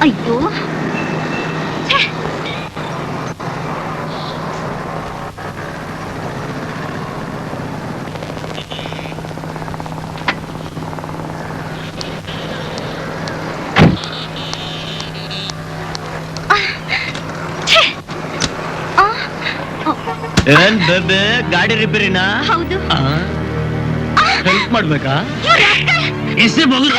ಅಯ್ಯೋ ಏನ್ ಬೇಬೆ ಗಾಡಿ ರಿಪೇರಿನಾ? ಹೌದು. ಹೆಲ್ಪ್ ಮಾಡ್ಬೇಕಾ? ಎಷ್ಟೇ ಮಗುರ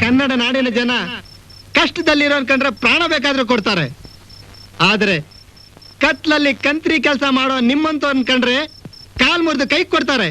ಕನ್ನಡ ನಾಡಿನ ಜನ ಕಷ್ಟದಲ್ಲಿರೋ ಕಂಡ್ರೆ ಪ್ರಾಣ ಬೇಕಾದ್ರೂ ಕೊಡ್ತಾರೆ. ಆದ್ರೆ ಕತ್ಲಲ್ಲಿ ಕಂತ್ರಿ ಕೆಲಸ ಮಾಡೋ ನಿಮ್ಮಂತ ಅನ್ಕಂಡ್ರೆ ಕಾಲ್ ಮುರಿದು ಕೈ ಕೊಡ್ತಾರೆ.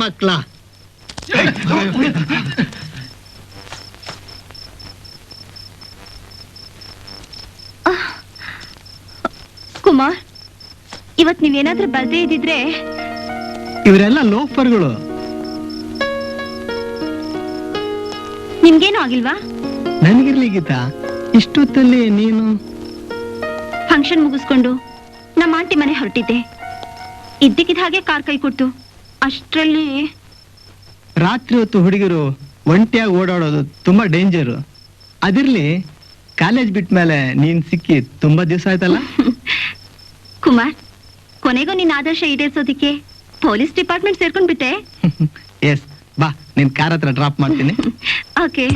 ಮಕ್ಳ ಕುಮಾರ್, ಇವತ್ ನೀವೇನಾದ್ರೂ ಬರ್ದೇ ಇದ್ದಿದ್ರೆ. ಇವರೆಲ್ಲ ಲೋಫರ್ಗಳು. ನಿಮ್ಗೇನು ಆಗಿಲ್ವಾ? ನನಗಿರ್ಲಿ ಗೀತಾ, ಇಷ್ಟೊತ್ತಲ್ಲಿ ನೀನು ಫಂಕ್ಷನ್ ಮುಗಿಸ್ಕೊಂಡು ನಮ್ಮ ಆಂಟಿ ಮನೆ ಹೊರಟಿದ್ದೆ. ಇದ್ದಕ್ಕಿದ್ದ ಹಾಗೆ ಕಾರ್ ಕೈ ಕೊಡ್ತು. ಅಷ್ಟ್ರಲ್ಲಿ ರಾತ್ರಿ ಹೊತ್ತು ಹುಡುಗರು ಒಂಟಿಯಾಗಿ ಓಡಾಡೋದು ತುಂಬಾ ಡೇಂಜರು. ಅದಿರ್ಲಿ, ಕಾಲೇಜ್ ಬಿಟ್ಟ ಮೇಲೆ ನೀನ್ ಸಿಕ್ಕಿ ತುಂಬಾ ದಿವಸ ಆಯ್ತಲ್ಲ. ಕುಮಾರ್, ಕೊನೆಗೂ ನಿನ್ನ ಆದರ್ಶ ಈಡೇರಿಸೋದಿಕ್ಕೆ ಪೊಲೀಸ್ ಡಿಪಾರ್ಟ್ಮೆಂಟ್ ಸೇರ್ಕೊಂಡ್ ಬಿಟ್ಟೆ. ಎಸ್, ಬಾ, ನಿನ್ ಕಾರ್ ಹತ್ರ ಡ್ರಾಪ್ ಮಾಡ್ತೀನಿ. ಓಕೆ.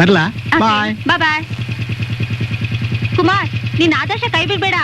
ಬರ್ಲಾ? ಬಾಯ್ ಬಾಯ್. ಕುಮಾರ್, ನಿನ್ನ ಆದರ್ಶ ಕೈ ಬಿಡ್ಬೇಡ.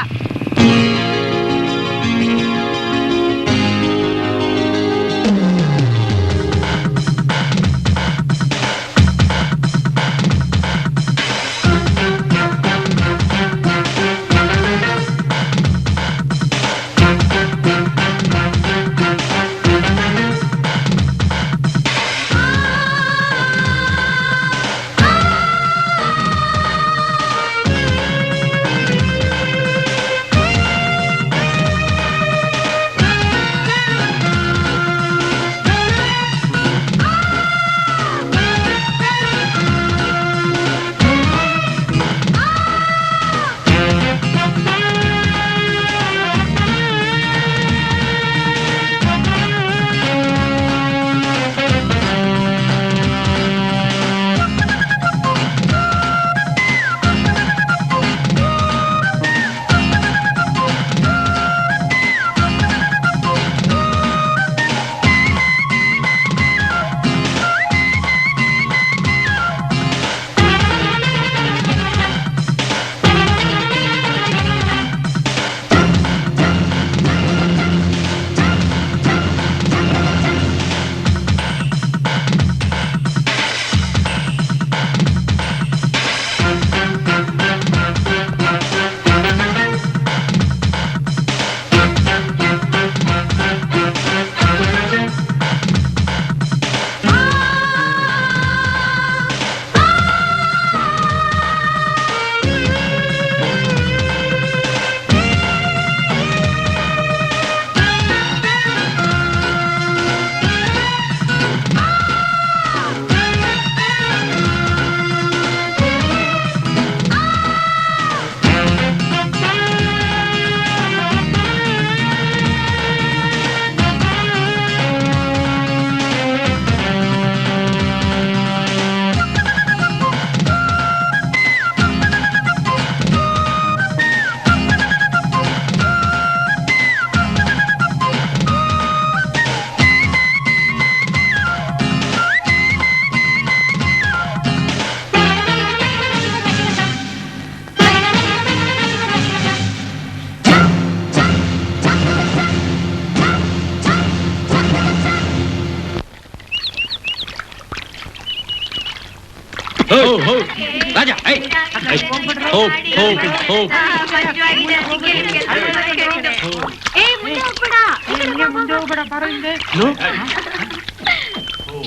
ರಾಜ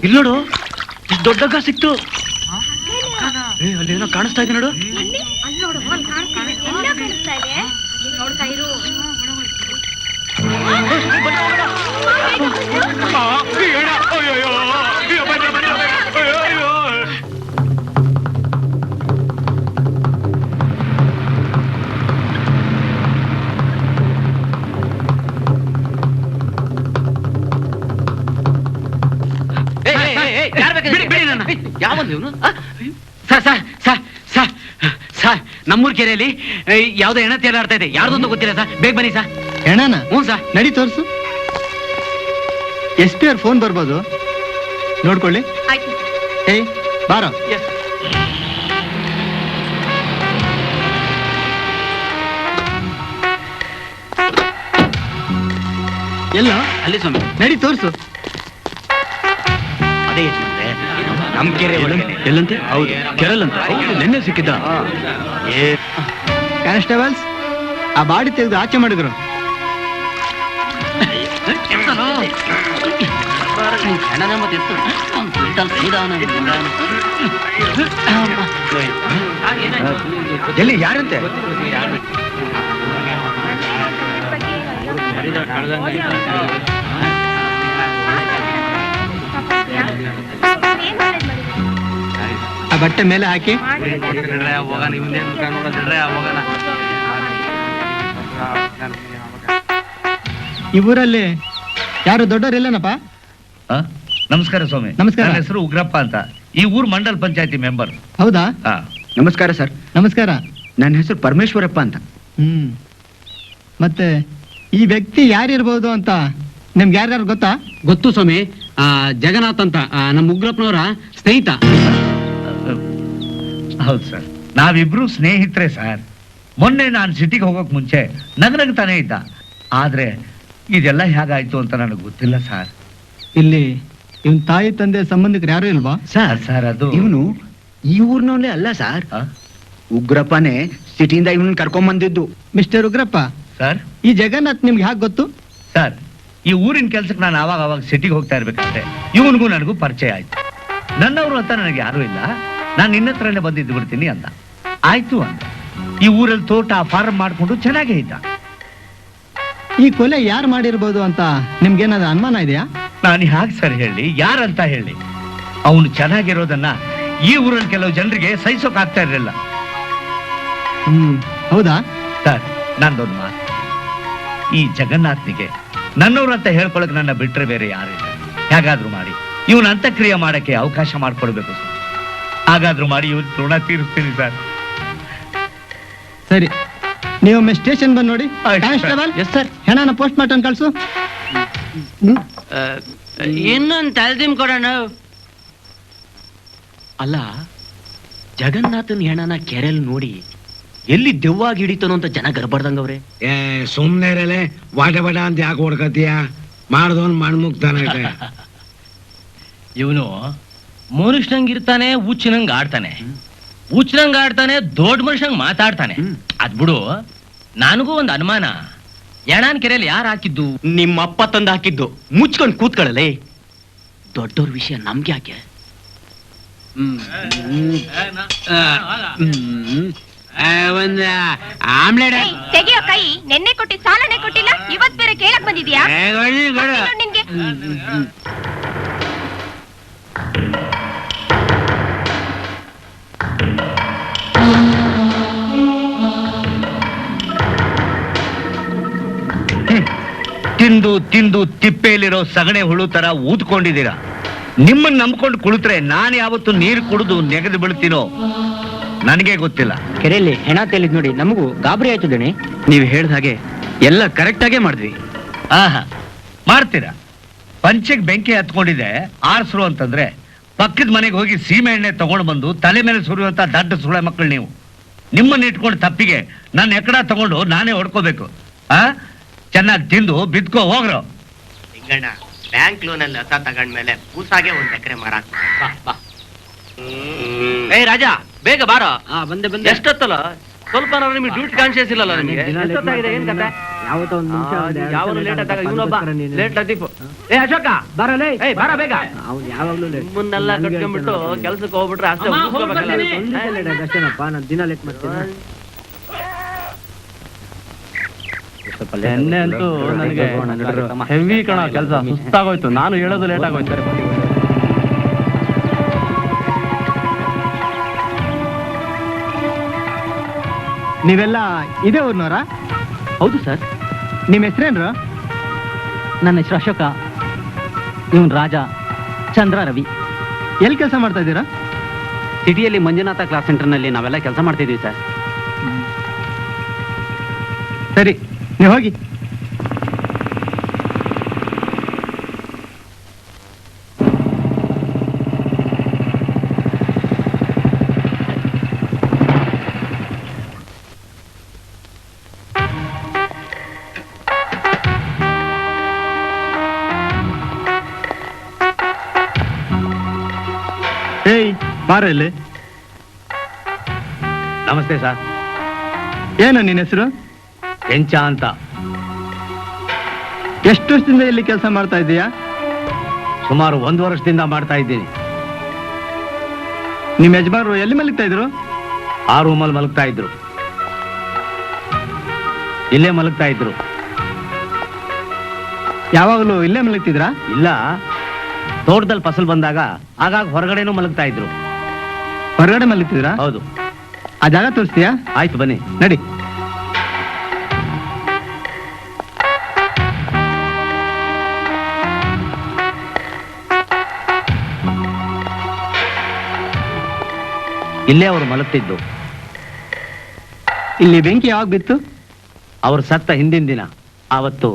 ಇಲ್ಲಿ ನೋಡು ಇಷ್ಟು ದೊಡ್ಡ ಸಿಕ್ತು. ಅಲ್ಲೇನೋ ಕಾಣಿಸ್ತಾ ಇದೆ ನೋಡು. ನಮ್ಮೂರ್ ಕೆರೆಯಲ್ಲಿ ಯಾವ್ದೋ ಹೆಣ ತೇಲಾಡ್ತಾ ಇದೆ. ಯಾರ್ದೊಂದು ಗೊತ್ತಿಲ್ಲ ಸರ್, ಬೇಗ ಬನ್ನಿ ಸರ್. ಹೆಣನ? ಹ್ಞೂ ಸರ್. ನಡಿ ತೋರ್ಸು. SP ಅವ್ರ ಫೋನ್ ಬರ್ಬೋದು, ನೋಡ್ಕೊಳ್ಳಿ. ಏಯ್ ಬಾರೋ. ಎಲ್ಲ ಅಲ್ಲಿ ಸ್ವಾಮಿ. ನಡಿ ತೋರ್ಸು. ಅದೇ ನಮ್ ಕೆರೆ ಎಲ್ಲಂತೆ? ಹೌದು, ಕೆರಲ್ಲಂತ. ಹೌದು, ನೆನ್ನೆ ಸಿಕ್ಕಿದ್ದ. ಕಾನ್ಸ್ಟೇಬಲ್ಸ್, ಆ ಬಾಡಿ ತೆಗೆದು ಆಚೆ ಮಾಡಿದ್ರು. ಎಲ್ಲಿ ಯಾರಂತೆ? ಆ ಬಟ್ಟೆ ಮೇಲೆ ಹಾಕಿ. ಈ ಊರಲ್ಲಿ ಯಾರು ದೊಡ್ಡವರಿಲ್ಲನಪ್ಪ? ನಮಸ್ಕಾರ ಸ್ವಾಮಿ. ನಮಸ್ಕಾರ. ನನ್ನ ಹೆಸರು ಉಗ್ರಪ್ಪ ಅಂತ. ಈ ಊರ್ ಮಂಡಲ್ ಪಂಚಾಯತಿ ಮೆಂಬರ್. ಹೌದಾ? ನಮಸ್ಕಾರ ಸರ್. ನಮಸ್ಕಾರ. ನನ್ನ ಹೆಸರು ಪರಮೇಶ್ವರಪ್ಪ ಅಂತ. ಮತ್ತೆ ಈ ವ್ಯಕ್ತಿ ಯಾರಿರ್ಬೋದು ಅಂತ ನಿಮ್ಗೆ ಯಾರ್ಯಾರು ಗೊತ್ತಾ? ಗೊತ್ತು ಸ್ವಾಮಿ. ಜಗನ್ನಾಥ್ ಅಂತ ನಮ್ಮ ಉಗ್ರಪ್ಪನವರ ಸ್ನೇಹಿತ. ಹೌದು ಸರ್, ನಾವಿಬ್ರು ಸ್ನೇಹಿತರೆ ಸರ್. ಮೊನ್ನೆ ನಾನು ಸಿಟಿಗೆ ಹೋಗೋಕ್ ಮುಂಚೆ ನಗನಗ್ತಾನೆ ಇದ್ದ. ಆದ್ರೆ ಇದೆಲ್ಲ ಹೇಗಾಯ್ತು ಅಂತ ನನಗೆ ಗೊತ್ತಿಲ್ಲ ಸರ್. ಇಲ್ಲಿ ಇವನ್ ತಾಯಿ ತಂದೆ ಸಂಬಂಧಿಕರು ಯಾರು ಇಲ್ವಾ? ಸರ್ ಅದು ಇವನು ಈ ಊರ್ನವಲ್ಲೇ ಅಲ್ಲ ಸರ್. ಆ? ಉಗ್ರಪ್ಪನೇ ಸಿಟಿಯಿಂದ ಇವನ್ ಕರ್ಕೊಂಡ್ ಬಂದಿದ್ದು. ಮಿಸ್ಟರ್ ಉಗ್ರಪ್ಪ, ಸರ್ ಈ ಜಗನ್ನಾಥ್ ನಿಮ್ಗೆ ಹೇಗೆ ಗೊತ್ತು? ಸರ್, ಈ ಊರಿನ ಕೆಲ್ಸಕ್ಕೆ ನಾನು ಅವಾಗ ಸಿಟಿಗೆ ಹೋಗ್ತಾ ಇರ್ಬೇಕಾದ್ರೆ ಇವನಿಗೂ ನನಗೂ ಪರಿಚಯ ಆಯ್ತು. ನನ್ನವರು ಅಂತ ನನಗೆ ಯಾರು ಇಲ್ಲ, ನಾನು ನಿನ್ನ ಹತ್ರನೇ ಬಂದಿದ್ದು ಬಿಡ್ತೀನಿ ಅಂತ. ಆಯ್ತು ಅಂತ ಈ ಊರಲ್ಲಿ ತೋಟ ಫಾರ್ಮ್ ಮಾಡ್ಕೊಂಡು ಚೆನ್ನಾಗೇ ಇದ್ದ. ಈ ಕೊಲೆ ಯಾರು ಮಾಡಿರ್ಬೋದು ಅಂತ ನಿಮ್ಗೇನಾದ್ರು ಅನುಮಾನ ಇದೆಯಾ? ನಾನು ಹೇಗೆ ಸರ್ ಹೇಳಿ, ಯಾರಂತ ಹೇಳಿ? ಅವನು ಚೆನ್ನಾಗಿರೋದನ್ನ ಈ ಊರಲ್ಲಿ ಕೆಲವು ಜನರಿಗೆ ಸಹಿಸೋಕ್ ಆಗ್ತಾ ಇರಲಿಲ್ಲ. ಹೌದಾ? ಸರ್, ನಂದೊಂದು ಮಾತು. ಈ ಜಗನ್ನಾಥ್ನಿಗೆ ನನ್ನವ್ರು ಅಂತ ಹೇಳ್ಕೊಳಕ್ ನನ್ನ ಬಿಟ್ರೆ ಬೇರೆ ಯಾರಿಲ್ಲ. ಹೇಗಾದ್ರೂ ಮಾಡಿ ಇವನ ಅಂತಕ್ರಿಯೆ ಮಾಡಕ್ಕೆ ಅವಕಾಶ ಮಾಡ್ಕೊಡ್ಬೇಕು ಸರ್. ಹಾಗಾದ್ರೂ ಮಾಡಿ ಇವನ್ ಋಣ ತೀರಿಸ್ತೀನಿ ಸರ್. ಸರಿ, ನೀವೊಮ್ಮೆ ಸ್ಟೇಷನ್ ಬಂದು ನೋಡಿ. ಆಯ್ತು, ಕಾನ್ಸ್ಟೇಬಲ್, ಎಸ್ ಸರ್. ಹೆಣನ ಪೋಸ್ಟ್ ಮಾರ್ಟಮ್ ಕಳ್ಸು. ಇನ್ನೊಂದು ತಲೆದಿಮ್ ಕೊಡೋಣ. ಅಲ್ಲ, ಜಗನ್ನಾಥನ್ ಹೆಣನ ಕೆರೆಯಲ್ಲಿ ನೋಡಿ ಎಲ್ಲಿ ದೆವ್ವಾಗಿ ಹಿಡಿತಾನೋ ಅಂತ ಜನ ಗರ್ಬಾರ್ದಂಗವ್ರೆ. ಸುಮ್ನೆ ಇರಲೆ, ವಾಟ ಬಡ ಅಂತ ಯಾಕೆ ಹೊಡ್ಕತೀಯ? ಮಾಡ್ದವನ್ ಮಣ್ಮುಗ್ತಾನೆ. ಇವನು ಮನುಷ್ಯನಂಗ್ ಇರ್ತಾನೆ, ಹುಚ್ಚನಂಗ್ ಆಡ್ತಾನೆ. ಹುಚ್ಚನಂಗ್ ಆಡ್ತಾನೆ, ದೊಡ್ಡ ಮನುಷ್ಯಂಗ್ ಮಾತಾಡ್ತಾನೆ. ಅದ್ ಬಿಡು, ನನಗೂ ಒಂದು ಅನುಮಾನ. ಎಣಾನ್ ಕೆರೆಯಲ್ಲಿ ಯಾರು ಹಾಕಿದ್ದು? ನಿಮ್ಮಪ್ಪ ತಂದು ಹಾಕಿದ್ದು. ಮುಚ್ಕೊಂಡು ಕೂತ್ಕೊಳ್ಳಲೆ. ದೊಡ್ಡವ್ರ ವಿಷಯ ನಮ್ಗೆ ಯಾಕೆ? ಒಂದ್ ಆಮ್ಲೆಟ್ ತೆಗಿಯೋ ಕೈ. ನೆನ್ನೆ ಕೊಟ್ಟಿ ಸಾಲನೆ ಕೊಟ್ಟಿಲ್ಲ, ಇವತ್ ಬೇರೆ ಕೇಳಕ್ ಬಂದಿದ್ಯಾ? ನಿನ್ಗೆ ತಿಂದು ತಿಂದು ತಿಪ್ಪೆಯಲ್ಲಿರೋ ಸಗಣೆ ಹುಳು ತರ ಊದ್ಕೊಂಡಿದ್ದೀರಾ. ನಿಮ್ಮನ್ನ ನಂಬ್ಕೊಂಡು ಕುಳಿತ್ರೆ ನಾನು ಯಾವತ್ತು ನೀರು ಕುಡಿದು ನೆಗೆದು ಬೀಳ್ತೀನೋ ನನಗೆ ಗೊತ್ತಿಲ್ಲ. ಕೆರೆಯಲ್ಲಿ ಹೆಣ ತೇಲಿದ್ ನೋಡಿ ನಮಗೂ ಗಾಬರಿ ಆಯ್ತು ದಣಿ. ನೀವು ಹೇಳ್ದ ಹಾಗೆ ಎಲ್ಲ ಕರೆಕ್ಟ್ ಆಗೇ ಮಾಡಿದ್ವಿ. ಆಹಾ, ಮಾಡ್ತೀರಾ? ಪಂಚೆಗೆ ಬೆಂಕಿ ಹತ್ಕೊಂಡಿದೆ ಆರ್ಸ್ರು ಅಂತಂದ್ರೆ ಪಕ್ಕದ ಮನೆಗೆ ಹೋಗಿ ಸೀಮೆ ಎಣ್ಣೆ ತಗೊಂಡು ಬಂದು ತಲೆ ಮೇಲೆ ಸುರಿಯುವಂತ ದಡ್ಡ ಸುಳೆ ಮಕ್ಕಳು ನೀವು. ನಿಮ್ಮನ್ನ ಇಟ್ಕೊಂಡು ತಪ್ಪಿಗೆ ನನ್ನ ಎಕ್ಕಡ ತಗೊಂಡು ನಾನೇ ಹೊಡ್ಕೋಬೇಕು. ಚೆನ್ನಾಗಿ ತಿಂದು ಬಿದ್ಕೋ ಹೋಗ್ರು. ಬ್ಯಾಂಕ್ ಲೋನ್ ಅಲ್ಲಿ ಹಸ ತಗೊಂಡ್ಮೇಲೆ ಕೂಸಾಗೆ 1 ಎಕರೆ ಮರ. ಏ ರಾಜ ಬೇಗ ಬಾರ. ಬಂದೆ ಬಂದೆ ಎಷ್ಟೊತ್ತಲ್ಲ ಸ್ವಲ್ಪ ನಿಮ್ಗೆ ಡ್ಯೂಟಿ ಕಾನ್ಶಿಯಸ್ ಇಲ್ಲಲ್ಲ ನಿಮಗೆ. ಎಷ್ಟೊತ್ತಾಗಿದೆ ಏನ್ ಕತೆ? ಯಾವಾಗಲೂ ಲೇಟ್ ಆದಾಗ ಇವನೊಬ್ಬ ಲೇಟ್ ಲತೀಫ್. ಏ ಅಶೋಕ ಬರಲೇ, ಏ ಬಾರ ಬೇಗ. ನಿಮ್ಮನ್ನೆಲ್ಲ ಕಟ್ಕೊಂಡ್ಬಿಟ್ಟು ಕೆಲ್ಸಕ್ಕೆ ಹೋಗ್ಬಿಟ್ರೆ ಅಷ್ಟೇ ಎಣ್ಣೆ ಅಂತೂ ನನಗೆ ಹೆವಿ ಕಣ ಕೆಲಸ, ಸುಸ್ತಾಗೋಯ್ತು. ನಾನು ಹೇಳೋದು ಲೇಟ್ ಆಗೋಯ್ತು. ನೀವೆಲ್ಲ ಇದೇ ಊರ್ನವರ? ಹೌದು ಸರ್. ನಿಮ್ಮ ಹೆಸರೇನ್ರು? ನನ್ನ ಹೆಸರು ಅಶೋಕ, ಇವನ್ ರಾಜ, ಚಂದ್ರ, ರವಿ. ಎಲ್ಲಿ ಕೆಲಸ ಮಾಡ್ತಾ ಇದ್ದೀರಾ? ಸಿಟಿಯಲ್ಲಿ ಮಂಜುನಾಥ ಕ್ಲಾಸ್ ಸೆಂಟರ್ನಲ್ಲಿ ನಾವೆಲ್ಲ ಕೆಲಸ ಮಾಡ್ತಿದ್ದೀವಿ ಸರ್. ಸರಿ, ನೀವು ಹೋಗಿ. ಏಯ್ ಬಾರ ಇಲ್ಲಿ. ನಮಸ್ತೆ ಸರ್. ಏನು ನಿನ್ನ ಹೆಸರು? ಕೆಂಚ ಅಂತ. ಎಷ್ಟು ವರ್ಷದಿಂದ ಇಲ್ಲಿ ಕೆಲಸ ಮಾಡ್ತಾ ಇದ್ದೀಯಾ? ಸುಮಾರು 1 ವರ್ಷದಿಂದ ಮಾಡ್ತಾ ಇದ್ದೀನಿ. ನಿಮ್ಮ ಯಜಮಾನರು ಎಲ್ಲಿ ಮಲಗ್ತಾ ಇದ್ರು? ಆ ರೂಮಲ್ಲಿ ಮಲಗ್ತಾ ಇದ್ರು, ಇಲ್ಲೇ ಮಲಗ್ತಾ ಇದ್ರು. ಯಾವಾಗಲೂ ಇಲ್ಲೇ ಮಲಗ್ತಿದ್ರಾ? ಇಲ್ಲ, ತೋಟದಲ್ಲಿ ಫಸಲ್ ಬಂದಾಗ ಆಗಾಗ ಹೊರಗಡೆನೂ ಮಲಗ್ತಾ ಇದ್ರು. ಹೊರಗಡೆ ಮಲಗ್ತಿದ್ರಾ? ಹೌದು. ಆ ಜಾಗ ತೋರಿಸ್ತೀಯಾ? ಆಯ್ತು ಬನ್ನಿ. ನಡಿ. ಇಲ್ಲೇ ಅವರು ಮಲಗ್ತಿದ್ದು. ಇಲ್ಲಿ ಬೆಂಕಿ ಯಾವಾಗ ಬಿತ್ತು? ಅವ್ರು ಸತ್ತ ಹಿಂದಿನ ದಿನ. ಆವತ್ತು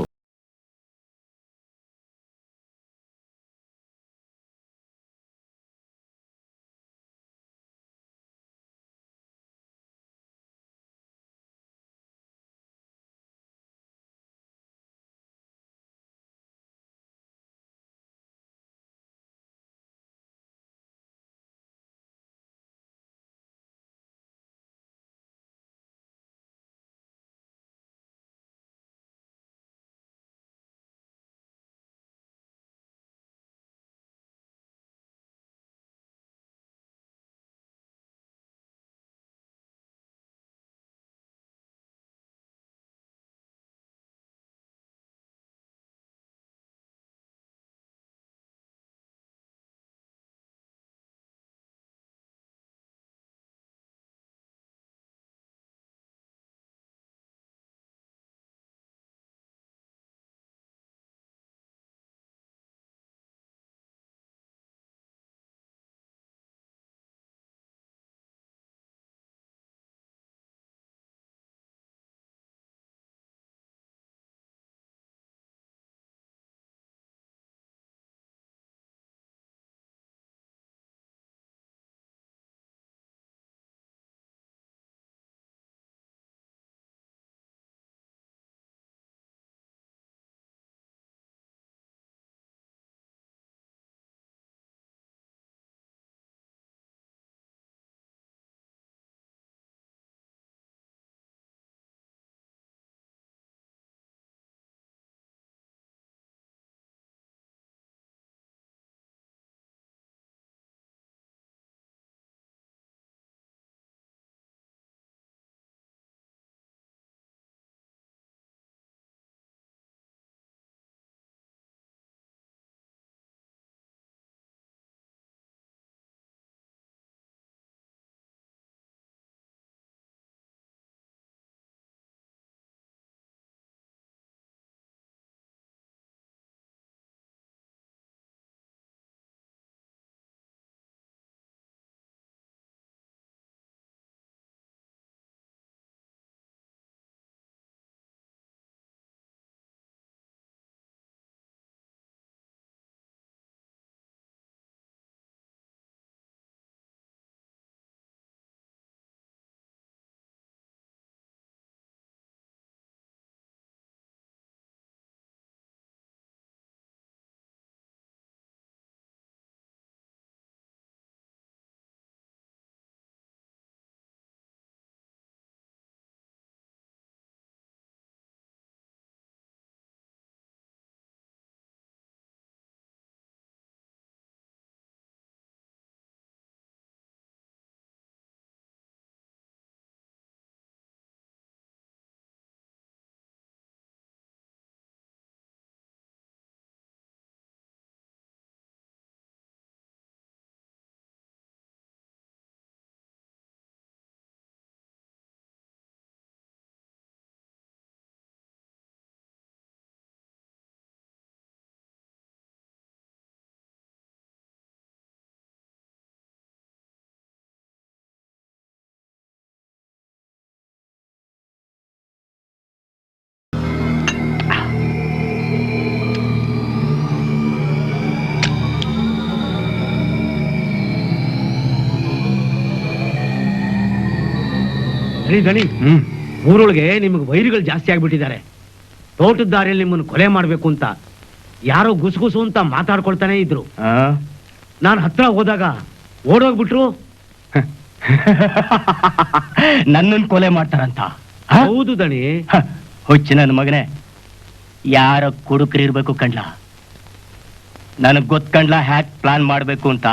ದಣಿ ಊರೊಳಗೆ ನಿಮ್ಗೆ ವೈರಿಗಳು ಜಾಸ್ತಿ ಆಗ್ಬಿಟ್ಟಿದ್ದಾರೆ. ತೋಟದ ದಾರಿಯಲ್ಲಿ ನಿಮ್ಮನ್ನು ಕೊಲೆ ಮಾಡ್ಬೇಕು ಅಂತ ಯಾರೋ ಗುಸುಗುಸು ಅಂತ ಮಾತಾಡ್ಕೊಳ್ತಾನೆ ಇದ್ರು. ನಾನು ಹತ್ರ ಹೋದಾಗ ಓಡೋಗ್ಬಿಟ್ರು. ನನ್ನನ್ನು ಕೊಲೆ ಮಾಡ್ತಾರಂತ? ಹೌದು ದಣಿ. ಹುಚ್ಚು ನನ್ನ ಮಗನೇ, ಯಾರ ಕುಡುಕರಿರ್ಬೇಕು ಕಂಡ್ಲ. ನನಗ್ ಗೊತ್ಕಂಡ್ಲ ಹ್ಯಾಕ್ ಪ್ಲಾನ್ ಮಾಡ್ಬೇಕು ಅಂತ.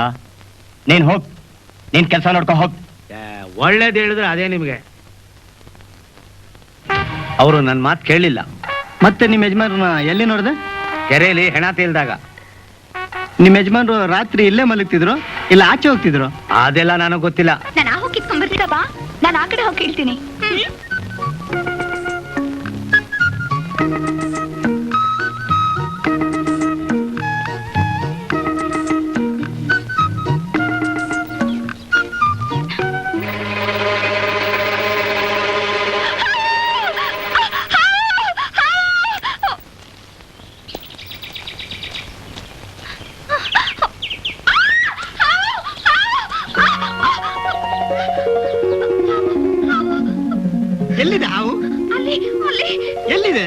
ನೀನ್ ಹೋಗ್, ನೀನ್ ಕೆಲಸ ನೋಡ್ಕೊ ಹೋಗ್. ಒಳ್ಳೇದ್ ಹೇಳಿದ್ರೆ ಅದೇ ನಿಮ್ಗೆ. ಅವರು ನನ್ನ ಮಾತು ಕೇಳಲಿಲ್ಲ. ಮತ್ತೆ ನಿಮ್ ಯಜಮಾನ್ರನ್ನ ಎಲ್ಲಿ ನೋಡ್ದೆ? ಕೆರೆಯಲ್ಲಿ ಹೆಣ ತೇಲ್ದಾಗ. ನಿಮ್ ಯಜಮಾನ್ರು ರಾತ್ರಿ ಇಲ್ಲೇ ಮಲಗ್ತಿದ್ರು ಇಲ್ಲ ಆಚೆ ಹೋಗ್ತಿದ್ರು? ಅದೆಲ್ಲ ನನಗೆ ಗೊತ್ತಿಲ್ಲ. ನಾನು ಆ ಹೋಗಿ ಕಿತ್ಕೊಂಡ್ಬರ್ತೀರಾ ಬಾ, ನಾನು ಆ ಕಡೆ ಹೋಗಿ ಕೇಳ್ತೀನಿ. ಎಲ್ಲಿದೆ ಹಾವು? ಅಲ್ಲಿ ಅಲ್ಲಿ ಎಲ್ಲಿದೆ?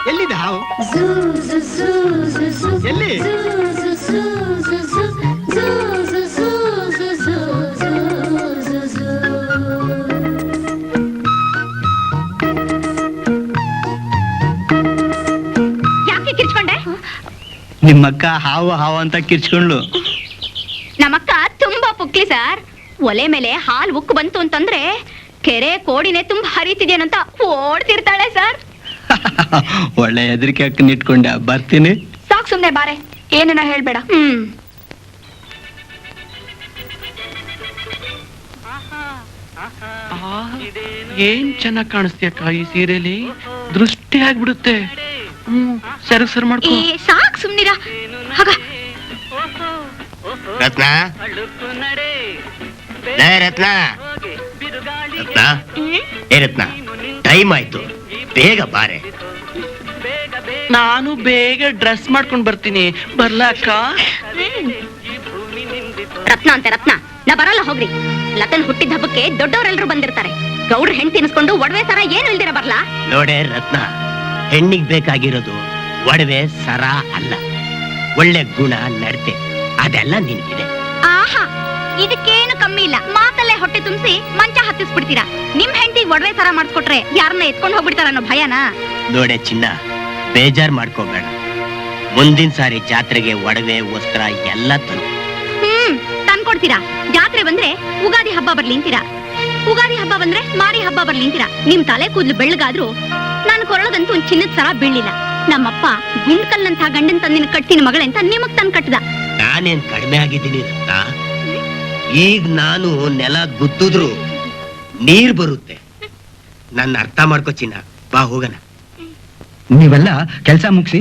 ಎಲ್ಲಿದೆ ಹಾವು? ಎಲ್ಲಿ? ಯಾಕೆ ಕಿರ್ಚ್ಕೊಂಡೆ? ನಿಮ್ಮಕ್ಕ ಹಾವು ಹಾವು ಅಂತ ಕಿರ್ಚ್ಕೊಂಡ್ಲು. ನಮ್ಮಕ್ಕ ತುಂಬಾ ಪುಕ್ಲಿ ಸರ್. ಒಲೆ ಮೇಲೆ ಹಾಲು ಉಕ್ಕು ಬಂತು ಅಂತಂದ್ರೆ ಕೆರೆ ಕೋಡಿನೇ ತುಂಬಾ ಹರಿತಿದೇನಂತ ಓಡ್ತಿರ್ತಾಳೆ ಸರ್. ಒಳ್ಳೆ ಹೆದರಿಕೆ ಅಕ್ಕನ ಇಟ್ಕೊಂಡೆ. ಬರ್ತೀನಿ. ಸಾಕ್ ಸುಮ್ನೆ ಬಾರೆ, ಏನನ್ನ ಹೇಳ್ಬೇಡ. ಏನ್ ಚೆನ್ನಾಗಿ ಕಾಣಿಸ್ತೀಯಕ್ಕ ಈ ಸೀರೆಲಿ. ದೃಷ್ಟಿ ಆಗ್ಬಿಡುತ್ತೆ. ಸರ್ ಮಾಡ್ಕೊ. ಸಾಕ್ ಸುಮ್ನಿರ. ಹಾಗ ರತ್ನ, ರತ್ನ, ರತ್ನ, ರತ್ನ, ಟೈಮ್ ಆಯ್ತು, ಬೇಗ ಬಾರೆ. ನಾನು ಬೇಗ ಡ್ರೆಸ್ ಮಾಡ್ಕೊಂಡ್ ಬರ್ತೀನಿ. ಬರ್ಲಾ ಅಕ್ಕ? ರತ್ನ ಅಂತೆ ರತ್ನ. ನಾ ಬರಲ್ಲ ಹೋಗ್ರಿ. ಲತನ್ ಹುಟ್ಟಿದ ಹಬ್ಬಕ್ಕೆ ದೊಡ್ಡವರೆಲ್ಲರೂ ಬಂದಿರ್ತಾರೆ. ಗೌಡ್ರ ಹೆಣ್ ತಿನ್ಸ್ಕೊಂಡು ಒಡವೆ ಸರ ಏನು ಇಲ್ದಿರ ಬರ್ಲಾ? ನೋಡೆ ರತ್ನ, ಹೆಣ್ಣಿಗೆ ಬೇಕಾಗಿರೋದು ಒಡವೆ ಸರ ಅಲ್ಲ, ಒಳ್ಳೆ ಗುಣ ನಡತೆ. ಅದೆಲ್ಲ ನಿನ್ಗಿದೆ. ಆಹಾ, ಇದಕ್ಕೇನು ಕಮ್ಮಿ ಇಲ್ಲ. ಮಾತಲ್ಲೇ ಹೊಟ್ಟೆ ತುಂಬಿಸಿ ಮಂಚ ಹತ್ತಿಸ್ಬಿಡ್ತೀರಾ. ನಿಮ್ ಹೆಂಡತಿ ಒಡವೆ ಸರ ಮಾಡಿಸ್ಕೊಟ್ರೆ ಯಾರನ್ನ ಎತ್ಕೊಂಡು ಹೋಗ್ಬಿಡ್ತಾರ ಅನ್ನೋ ಭಯನಾ? ನೋಡೆ ಚಿನ್ನ, ಬೇಜಾರ್ ಮಾಡ್ಕೋಬೇಡ. ಮುಂದಿನ ಸಾರಿ ಜಾತ್ರೆಗೆ ಒಡವೆ ವಸ್ತ್ರ ಎಲ್ಲ ತಂದು ತಂದ್ಕೊಡ್ತೀರಾ. ಜಾತ್ರೆ ಬಂದ್ರೆ ಉಗಾದಿ ಹಬ್ಬ ಬರ್ಲಿ ಅಂತೀರಾ, ಉಗಾದಿ ಹಬ್ಬ ಬಂದ್ರೆ ಮಾರಿ ಹಬ್ಬ ಬರ್ಲಿ ಅಂತೀರಾ. ನಿಮ್ ತಲೆ ಕೂದಲು ಬೆಳ್ಳಗಾದ್ರು ನಾನು ಕೊರಳದಂತೂ ಒಂದ್ ಚಿನ್ನದ ಸರ ಬೀಳಿಲ್ಲ. ನಮ್ಮಪ್ಪ ಗುಂಡ್ಕಲ್ನಂತ ಗಂಡನ್ ತಂದಿನ ಕಟ್ತೀನಿ ಮಗಳೇ ಅಂತ ನಿಮಗ್ ತಂದ್ ಕಟ್ಟದ. ನಾನೇನ್ ಕಡಿಮೆ ಆಗಿದ್ದೀನಿ ರತ್ನ. ಈಗ ನಾನು ನೆಲ ಗುದ್ದಿದ್ರು ನೀರ್ ಬರುತ್ತೆ. ನನ್ನ ಅರ್ಥ ಮಾಡ್ಕೋ ಚಿನ್ನ. ಬಾ ಹೋಗಣ. ನೀವೆಲ್ಲ ಕೆಲಸ ಮುಗಿಸಿ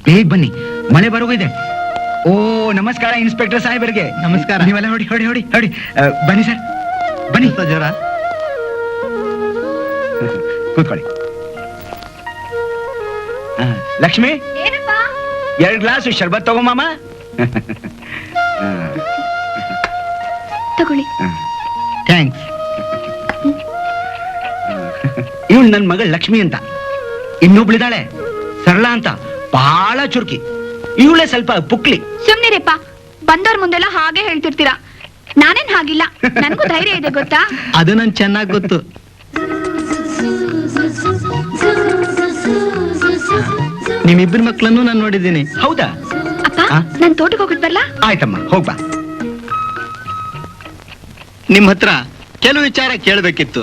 ಬೇಗ ಬನ್ನಿ, ಮಳೆ ಬರೋಗಿದೆ. ಓ ನಮಸ್ಕಾರ ಇನ್ಸ್ಪೆಕ್ಟರ್ ಸಾಹೇಬರಿಗೆ. ನಮಸ್ಕಾರ. ನೀವೆಲ್ಲ ಹೊಡಿ ಹೊಡಿ ಹೊಡಿ ಹೊಡಿ. ಬನ್ನಿ ಸರ್, ಬನ್ನಿ. ಜ್ವರ ಕೂತ್ಕೊಳ್ಳಿ. ಲಕ್ಷ್ಮಿ, 2 ಗ್ಲಾಸ್ ಶರ್ಬತ್ ತಗೋ ಮಾಮ. ತಗೊಳ್ಳಿ. ಥ್ಯಾಂಕ್ಸ್. ಇವಳು ನನ್ನ ಮಗಳು ಲಕ್ಷ್ಮಿ ಅಂತ, ಇನ್ನೊಬ್ಳಿದಾಳೆ ಸರಳ ಅಂತ, ಬಹಳ ಚುರುಕಿ. ಇವಳೇ ಸ್ವಲ್ಪ ಪುಕ್ಲಿ. ಸುಮ್ನಿರಪ್ಪ, ಬಂದವ್ರ ಮುಂದೆಲ್ಲ ಹಾಗೆ ಹೇಳ್ತಿರ್ತೀರಾ. ನಾನೇನ್ ಹಾಗಿಲ್ಲ, ನನಗೂ ಧೈರ್ಯ ಇದೆ ಗೊತ್ತಾ. ಅದು ನನ್ ಚೆನ್ನಾಗ್ ಗೊತ್ತು. ನಿಮ್ಮಿಬ್ಬರ ಮಕ್ಕಳನ್ನು ನಾನು ನೋಡಿದ್ದೀನಿ. ಹೌದಾ? ಅಪ್ಪ, ನಾನ್ ತೋಟಕ್ಕೆ ಹೋಗಿದ್ ಬರ್ಲಾ? ಆಯ್ತಮ್ಮ, ಹೋಗ್ಬಾ. ನಿಮ್ ಹತ್ರ ಕೆಲವು ವಿಚಾರ ಕೇಳಬೇಕಿತ್ತು.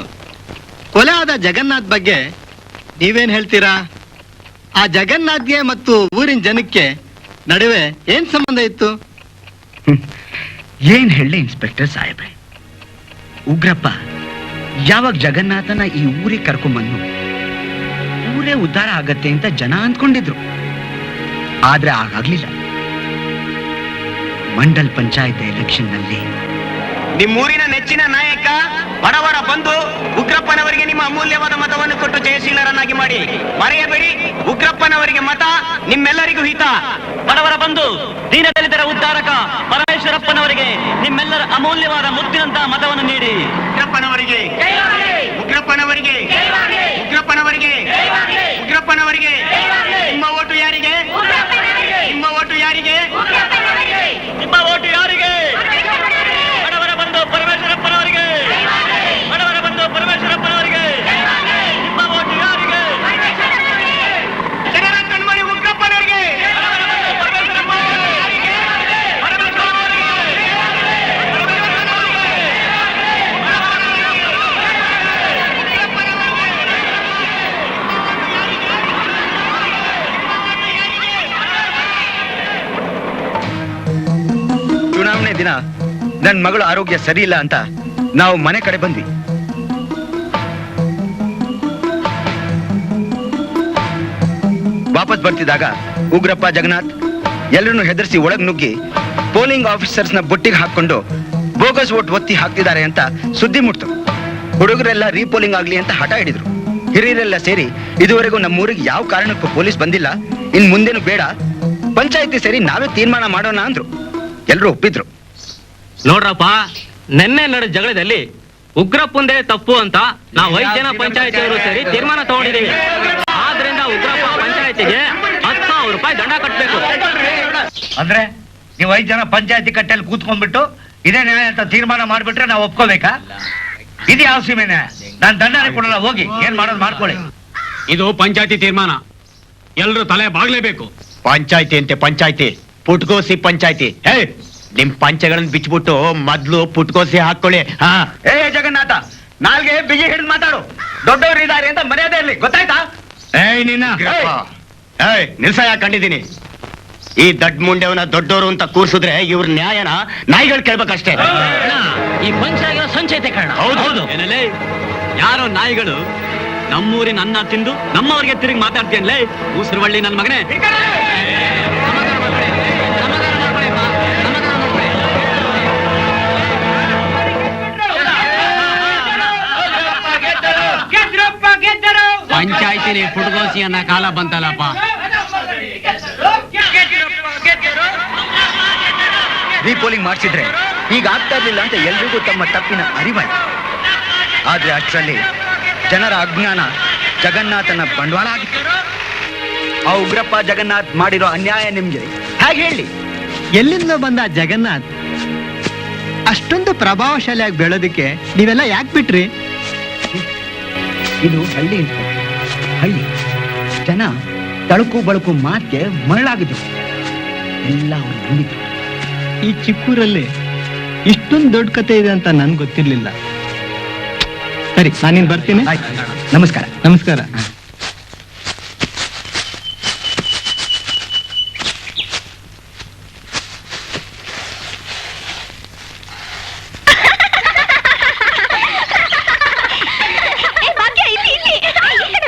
ಕೊಲೆ ಆದ ಜಗನ್ನಾಥ್ ಬಗ್ಗೆ ನೀವೇನ್ ಹೇಳ್ತೀರಾ? ಆ ಜಗನ್ನಾಥ್ಗೆ ಮತ್ತು ಊರಿನ ಜನಕ್ಕೆ ನಡುವೆ ಏನ್ ಸಂಬಂಧ ಇತ್ತು? ಏನ್ ಹೇಳಿ ಇನ್ಸ್ಪೆಕ್ಟರ್ ಸಾಹೇಬ್ರೆ, ಉಗ್ರಪ್ಪ ಯಾವಾಗ ಜಗನ್ನಾಥನ ಈ ಊರಿಗೆ ಕರ್ಕೊಂಡ್ಬಂದು ಊರೇ ಉದ್ಧಾರ ಆಗತ್ತೆ ಅಂತ ಜನ ಅಂದ್ಕೊಂಡಿದ್ರು. ಆದ್ರೆ ಆಗಾಗ್ಲಿಲ್ಲ. ಮಂಡಲ್ ಪಂಚಾಯತ್ ಎಲೆಕ್ಷನ್ ನಲ್ಲಿ ನಿಮ್ಮೂರಿನ ನೆಚ್ಚಿನ ನಾಯಕ ಬಡವರ ಬಂಧು ಉಗ್ರಪ್ಪನವರಿಗೆ ನಿಮ್ಮ ಅಮೂಲ್ಯವಾದ ಮತವನ್ನು ಕೊಟ್ಟು ಜಯಶೀಲರನ್ನಾಗಿ ಮಾಡಿ. ಮರೆಯಬೇಡಿ, ಉಗ್ರಪ್ಪನವರಿಗೆ ಮತ ನಿಮ್ಮೆಲ್ಲರಿಗೂ ಹಿತ. ಬಡವರ ಬಂಧು ದೀನದಲಿತರ ಉದ್ಧಾರಕ ಪರಮೇಶ್ವರಪ್ಪನವರಿಗೆ ನಿಮ್ಮೆಲ್ಲರ ಅಮೂಲ್ಯವಾದ ಮುತ್ತಿನಂತ ಮತವನ್ನು ನೀಡಿ ಉಗ್ರಪ್ಪನವರಿಗೆ ಉಗ್ರಪ್ಪನವರಿಗೆ ಉಗ್ರಪ್ಪನವರಿಗೆ ಉಗ್ರಪ್ಪನವರಿಗೆ ನಿಮ್ಮ ಓಟು ಯಾರಿಗೆ ನಿಮ್ಮ ಓಟು ಯಾರಿಗೆ ನಿಮ್ಮ ಓಟು ಯಾರಿಗೆ? ಬಡವರ ಬಂಧು ಪರಮೇಶ್ವರಪ್ಪನವರಿಗೆ, ಬಡವರ ಬಂಧು ಪರಮೇಶ್ವರಪ್ಪನವರಿಗೆ. ನಿಮ್ಮ ಓಟು ಯಾರಿಗೆ? ಜನರ ಕಣ್ಮಣಿ ಉಗ್ರಪ್ಪನವರಿಗೆ ಚುನಾವಣೆ ದಿನ ನನ್ ಮಗಳು ಆರೋಗ್ಯ ಸರಿ ಇಲ್ಲ ಅಂತ ನಾವು ಮನೆ ಕಡೆ ಬಂದ್ವಿ. ವಾಪಸ್ ಬರ್ತಿದ್ದಾಗ ಉಗ್ರಪ್ಪ ಜಗನ್ನಾಥ್ ಎಲ್ಲರನ್ನು ಹೆದರಿಸಿ ಒಳಗ್ ನುಗ್ಗಿ ಪೋಲಿಂಗ್ ಆಫೀಸರ್ಸ್ ನ ಬುಟ್ಟಿಗೆ ಹಾಕೊಂಡು ಬೋಗಸ್ ವೋಟ್ ಒತ್ತಿ ಹಾಕ್ತಿದ್ದಾರೆ ಅಂತ ಸುದ್ದಿ ಮುಟ್ತು. ಹುಡುಗರೆಲ್ಲ ರೀಪೋಲಿಂಗ್ ಆಗ್ಲಿ ಅಂತ ಹಠ ಹಿಡಿದ್ರು. ಹಿರಿಯರೆಲ್ಲ ಸೇರಿ ಇದುವರೆಗೂ ನಮ್ಮೂರಿಗೆ ಯಾವ ಕಾರಣಕ್ಕೂ ಪೊಲೀಸ್ ಬಂದಿಲ್ಲ, ಇನ್ ಮುಂದೇನು ಬೇಡ, ಪಂಚಾಯತಿ ಸೇರಿ ನಾವೇ ತೀರ್ಮಾನ ಮಾಡೋಣ ಅಂದ್ರು. ಎಲ್ರು ಒಪ್ಪಿದ್ರು. ನೋಡ್ರಪ್ಪ, ನಿನ್ನೆ ನಡೆದ ಜಗಳದಲ್ಲಿ ಉಗ್ರಪ್ಪಂದೇ ತಪ್ಪು ಅಂತ ನಾವು 5 ಜನ ಪಂಚಾಯತಿಯವರು ಸೇರಿ ತೀರ್ಮಾನ ತಗೊಂಡಿದ್ದೀವಿ. ಆದ್ರಿಂದ ಉಗ್ರಪ್ಪ ಪಂಚಾಯತಿಗೆ 10,000 ರೂಪಾಯಿ ದಂಡ ಕಟ್ಟಬೇಕು. ಅಂದ್ರೆ ನೀವು 5 ಜನ ಪಂಚಾಯತಿ ಕಟ್ಟೆಯಲ್ಲಿ ಕೂತ್ಕೊಂಡ್ಬಿಟ್ಟು ಇದೇ ನ್ಯಾಯ ಅಂತ ತೀರ್ಮಾನ ಮಾಡ್ಬಿಟ್ರೆ ನಾವು ಒಪ್ಕೋಬೇಕಾ? ಇದು ಯಾವ ಸೀಮೆ ನ್ಯಾಯ? ನಾನ್ ದಂಡನೆ ಕೊಡಲ್ಲ, ಹೋಗಿ ಏನ್ ಮಾಡೋದು ಮಾಡ್ಕೊಳ್ಳಿ. ಇದು ಪಂಚಾಯತಿ ತೀರ್ಮಾನ, ಎಲ್ರು ತಲೆ ಬಾಗ್ಲೇಬೇಕು. ಪಂಚಾಯ್ತಿ ಅಂತೆ ಪಂಚಾಯ್ತಿ, ಪುಟ್ಕೋಸಿ ಪಂಚಾಯ್ತಿ. ಹೇ, ನಿಮ್ ಪಂಚಗಳನ್ನ ಬಿಚ್ಬಿಟ್ಟು ಮೊದ್ಲು ಪುಟ್ಕೋಸಿ ಹಾಕೊಳ್ಳಿ. ಹಾ, ಏ ಜಗನ್ನಾಥ, ನಾಲ್ಗೆ ಬಿಗಿ ಹಿಡಿದು ಮಾತಾಡು. ದೊಡ್ಡವರು ಇದ್ದಾರೆ ಅಂತ ಮರ್ಯಾದೆ ಇರ್ಲಿ, ಗೊತ್ತಾಯ್ತಾ? ಏಯ್ ನಿನ್ನ ಏಯ್ ನಿಲ್ಸಯ ಕಂಡಿದ್ದೀನಿ. ಈ ದಡ್ ಮುಂಡೆವನ ದೊಡ್ಡವರು ಅಂತ ಕೂರ್ಸಿದ್ರೆ ಇವ್ರ ನ್ಯಾಯನ ನಾಯಿಗಳು ಕೇಳ್ಬೇಕಷ್ಟೇ. ಈ ಪಂಚಾಯತ್ ಸಂಚೈತೆ ಕಾರಣ. ಹೌದು. ಏನಲ್ಲೇ ಯಾರೋ ನಾಯಿಗಳು ನಮ್ಮೂರಿನ ಅನ್ನ ತಿಂದು ನಮ್ಮವರಿಗೆ ತಿರುಗಿ ಮಾತಾಡ್ತೇನೆ. ಉಸಿರುವಳ್ಳಿ ನನ್ನ ಮಗನೇ. ಪಂಚಾಯತಿಲಿ ಪುಟ್ಗೋಸಿ ಅನ್ನೋ ಕಾಲ ಬಂತಲ್ಲಪ್ಪ. ರೀಪೋಲಿಂಗ್ ಮಾಡಿಸಿದ್ರೆ ಈಗ ಆಗ್ತಾ ಇರ್ಲಿಲ್ಲ ಅಂತ ಎಲ್ರಿಗೂ ತಮ್ಮ ತಪ್ಪಿನ ಅರಿವಾಯ್ತು. ಆದ್ರೆ ಅಷ್ಟರಲ್ಲಿ ಜನರ ಅಜ್ಞಾನ ಜಗನ್ನಾಥನ ಬಂಡವಾಳ ಆಗಿತ್ತು. ಆ ಉಗ್ರಪ್ಪ ಜಗನ್ನಾಥ್ ಮಾಡಿರೋ ಅನ್ಯಾಯ ನಿಮ್ಗೆ ಹೇಗೆ ಹೇಳಿ? ಎಲ್ಲಿಂದ ಬಂದ ಜಗನ್ನಾಥ್ ಅಷ್ಟೊಂದು ಪ್ರಭಾವಶಾಲಿಯಾಗಿ ಬೆಳೋದಕ್ಕೆ ನೀವೆಲ್ಲ ಯಾಕೆ ಬಿಟ್ರಿ? ಇದು ಹಳ್ಳಿ ಇನ್ಸ್ಪೆಕ್ಟರ್, ಹಳ್ಳಿ ಜನ ತಳುಕು ಬಳಕು ಮಾತಿಗೆ ಮರಳಾಗಿದ್ರು. ಎಲ್ಲ ಅವ್ರು ನಂಬಿದ್ರು. ಈ ಚಿಕ್ಕೂರಲ್ಲಿ ಇಷ್ಟೊಂದು ದೊಡ್ಡ ಕತೆ ಇದೆ ಅಂತ ನನ್ಗೆ ಗೊತ್ತಿರ್ಲಿಲ್ಲ. ಸರಿ, ನಾನಿನ್ ಬರ್ತೀನಿ. ನಮಸ್ಕಾರ. ನಮಸ್ಕಾರ.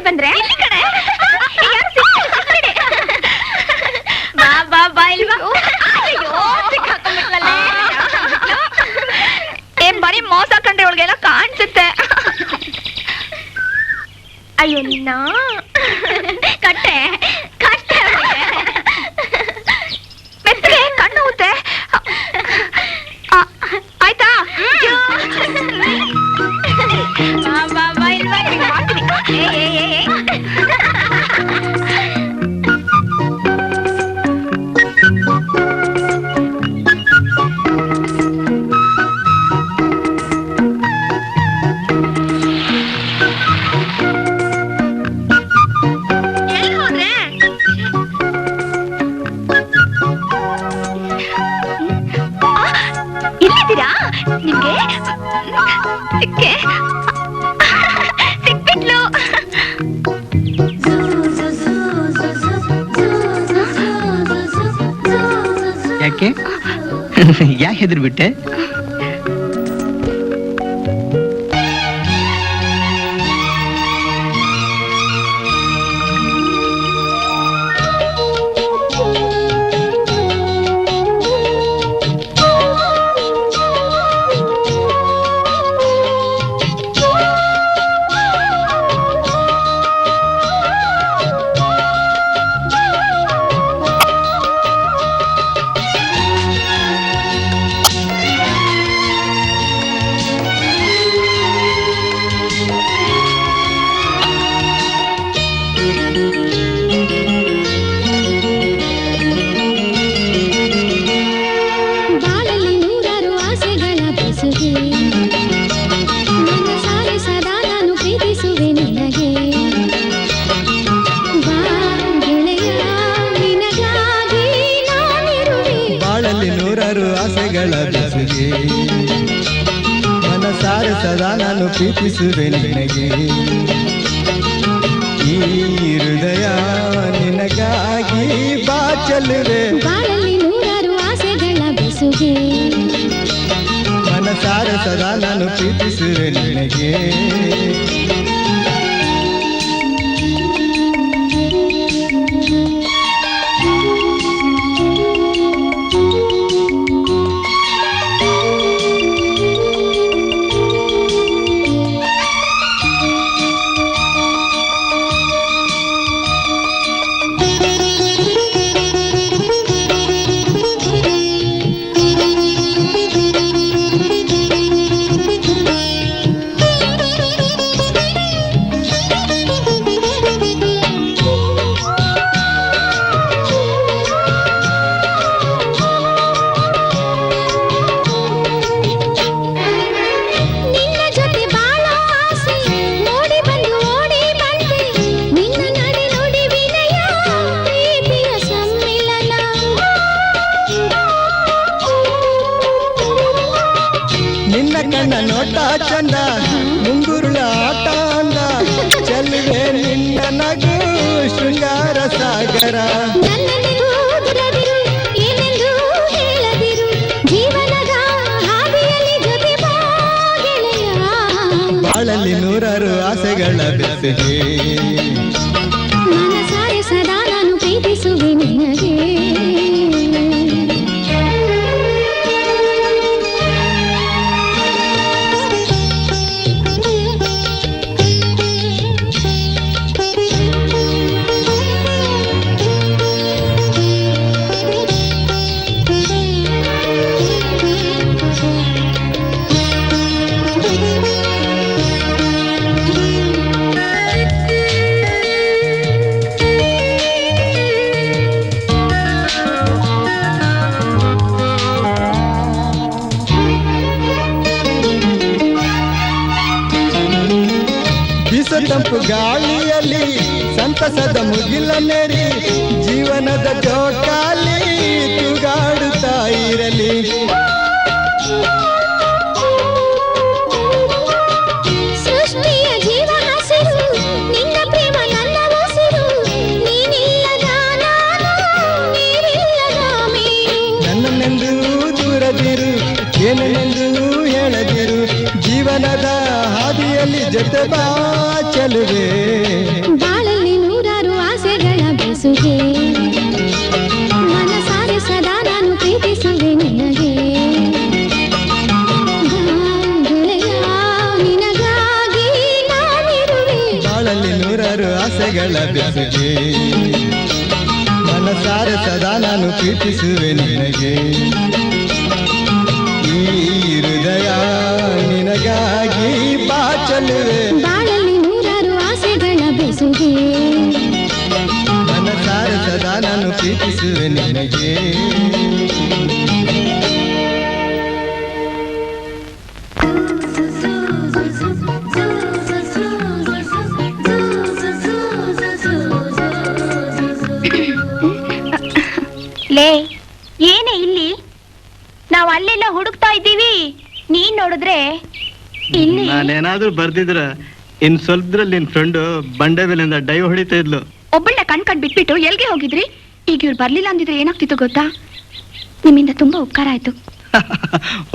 ಬಂದ್ರೆ ಬರೀ ಮೋಸ ಕಂಡ್ರೆ ಒಳಗೆಲ್ಲ ಕಾಣಿಸುತ್ತೆ. ಅಯ್ಯೋ ನಿನ್ನ ಕಟ್ಟೆ ಕಟ್ಟೆ ಮೆತ್ತಗೆ ಕಣ್ಣು ಊತೆ. ಆಯ್ತಾ? ಇಲ್ಲಿದ್ದೀರಾ? ನಿಮ್ಗೆ ಸಿಕ್ಕೆ ಸಿಕ್ಬಿಟ್ಲು. ಯಾಕೆ ಯಾಕೆ ಹೆದರ್ಬಿಟ್ಟೆ? ನೂರಾರು ಆಸೆಗಳ ಬೆಸುಗೆ ಮನಸಾರೆ ಸದಾ ನಾನು ಪ್ರೀತಿಸುವೆ ನಿನಗೆ ಈ ಹೃದಯ ನಿನಗಾಗಿ ಬಾಚಲುವೆ ಬಾಳಲ್ಲಿ ನೂರಾರು ಆಸೆಗಳ ಬೆಸುಗೆ ಮನಸಾರೆ ಸದಾ ನಾನು ಪ್ರೀತಿಸುವೆ ನಿನಗೆ ಕಣ್ಣ ನೋಟ ಚಂದ ಮುಂಗುರುಳ ಆಟ ಅಂದ ಚೆಲುವೆ ನಿನ್ನ ನಗು ಶೃಂಗಾರ ಸಾಗರ ಬಾಳಲ್ಲಿ ನೂರಾರು ಆಸೆಗಳ ಬೆಸುಗೆ ಮನಸಾರೆ ಸದಾ ನಾನು ಪ್ರೀತಿಸುವೆ ನಿನಗೆ ತಂಪು ಗಾಳಿಯಲ್ಲಿ ಸಂತಸದ ಮುಗಿಲ ಮೇರಿ ಜೀವನದ ಜೋಕಾಲಿ ತೂಗಾಡುತ್ತಾ ಇರಲಿ ಸೃಷ್ಟಿಯ ಜೀವ ಹಸಿರು ನಿನ್ನ ಪ್ರೇಮ ನನ್ನ ಉಸಿರು ನೀನಿಲ್ಲದ ನಾನು ನೀನಿಲ್ಲದ ಮೀನು ನನ್ನನ್ನೆಂದು ದೂರದಿರು ಏನೆಂದು ಹೇಳದಿರು ಜೀವನದ ಹಾದಿಯಲ್ಲಿ ಜೊತೆ ಬಾ ಚೆಲುವೆ ಬಾಳಲ್ಲಿ ನೂರಾರು ಆಸೆಗಳ ಬೆಸುಗೆ ಮನಸಾರೆ ಸದಾ ನಾನು ಪ್ರೀತಿಸುವೆ ನಿನಗೆ ನಿನಗಾಗಿ ನಾನಿರುವೆ ಬಾಳಲ್ಲಿ ನೂರಾರು ಆಸೆಗಳ ಬೆಸುಗೆ ಮನಸಾರೆ ಸದಾ ನಾನು ಪ್ರೀತಿಸುವೆ ನಿನಗೆ ಈ ಹೃದಯ ನಿನಗಾಗಿ ಬಾಚಲುವೆ ಬಾಳಲ್ಲಿ ನೂರಾರು ಆಸೆಗಳ ಬೆಸುಗೆ ಮನಸಾರೆ ಸದಾ ನಾನು ಪ್ರೀತಿಸುವೆ ನಿನಗೆ ಲೇ ಏನೇ ಇಲ್ಲಿ ನಾವು ಅಲ್ಲೆಲ್ಲ ಹುಡುಕ್ತಾ ಇದ್ದೀವಿ ನೀನ್ ನೋಡಿದ್ರೆ ಇಲ್ಲಿ ನಾನೇನಾದ್ರೂ ಬರ್ದಿದ್ರ ಇನ್ ಸ್ವಲ್ಪದ್ರಲ್ಲಿ ನಿನ್ ಫ್ರೆಂಡು ಬಂಡೆ ಮೇಲಿಂದ ಡೈವ್ ಹೊಡಿತಾ ಇದ್ಲು ಒಬ್ಬಳನ್ನ ಕಣ್ ಬಿಟ್ಬಿಟ್ಟು ಎಲ್ಗೆ ಹೋಗಿದ್ರಿ ಈಗ ಇವ್ರು ಬರ್ಲಿಲ್ಲ ಅಂದಿದ್ರೆ ಏನಾಗ್ತಿತ್ತು ಗೊತ್ತಾ ನಿಮ್ಮಿಂದ ತುಂಬಾ ಉಪಕಾರ ಆಯ್ತು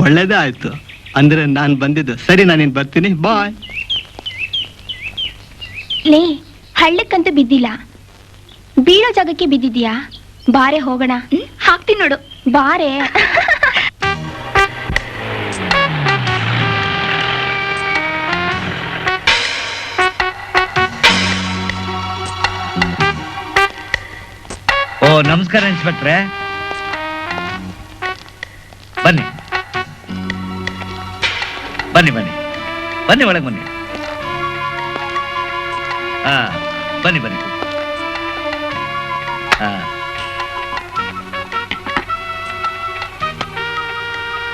ಒಳ್ಳೇದೇ ಆಯ್ತು ಅಂದ್ರೆ ನಾನ್ ಬಂದಿದ್ದು ಸರಿ ನಾನಿನ್ ಬರ್ತೀನಿ ಬಾಯ್ ಲೇ ಹಳ್ಳಕ್ಕಂತೂ ಬಿದ್ದಿಲ್ಲ ಬೀಳೋ ಜಾಗಕ್ಕೆ ಬಿದ್ದಿದ್ಯಾ ಬಾರೆ ಹೋಗೋಣ ಹಾಕ್ತೀನಿ ನೋಡು ಬಾರೆ ಓ ನಮಸ್ಕಾರ ಇನ್ಸ್ಪೆಕ್ಟ್ರೆ ಬನ್ನಿ ಬನ್ನಿ ಬನ್ನಿ ಬನ್ನಿ ಒಳಗೆ ಬನ್ನಿ ಹಾ ಬನ್ನಿ ಬನ್ನಿ ಹಾ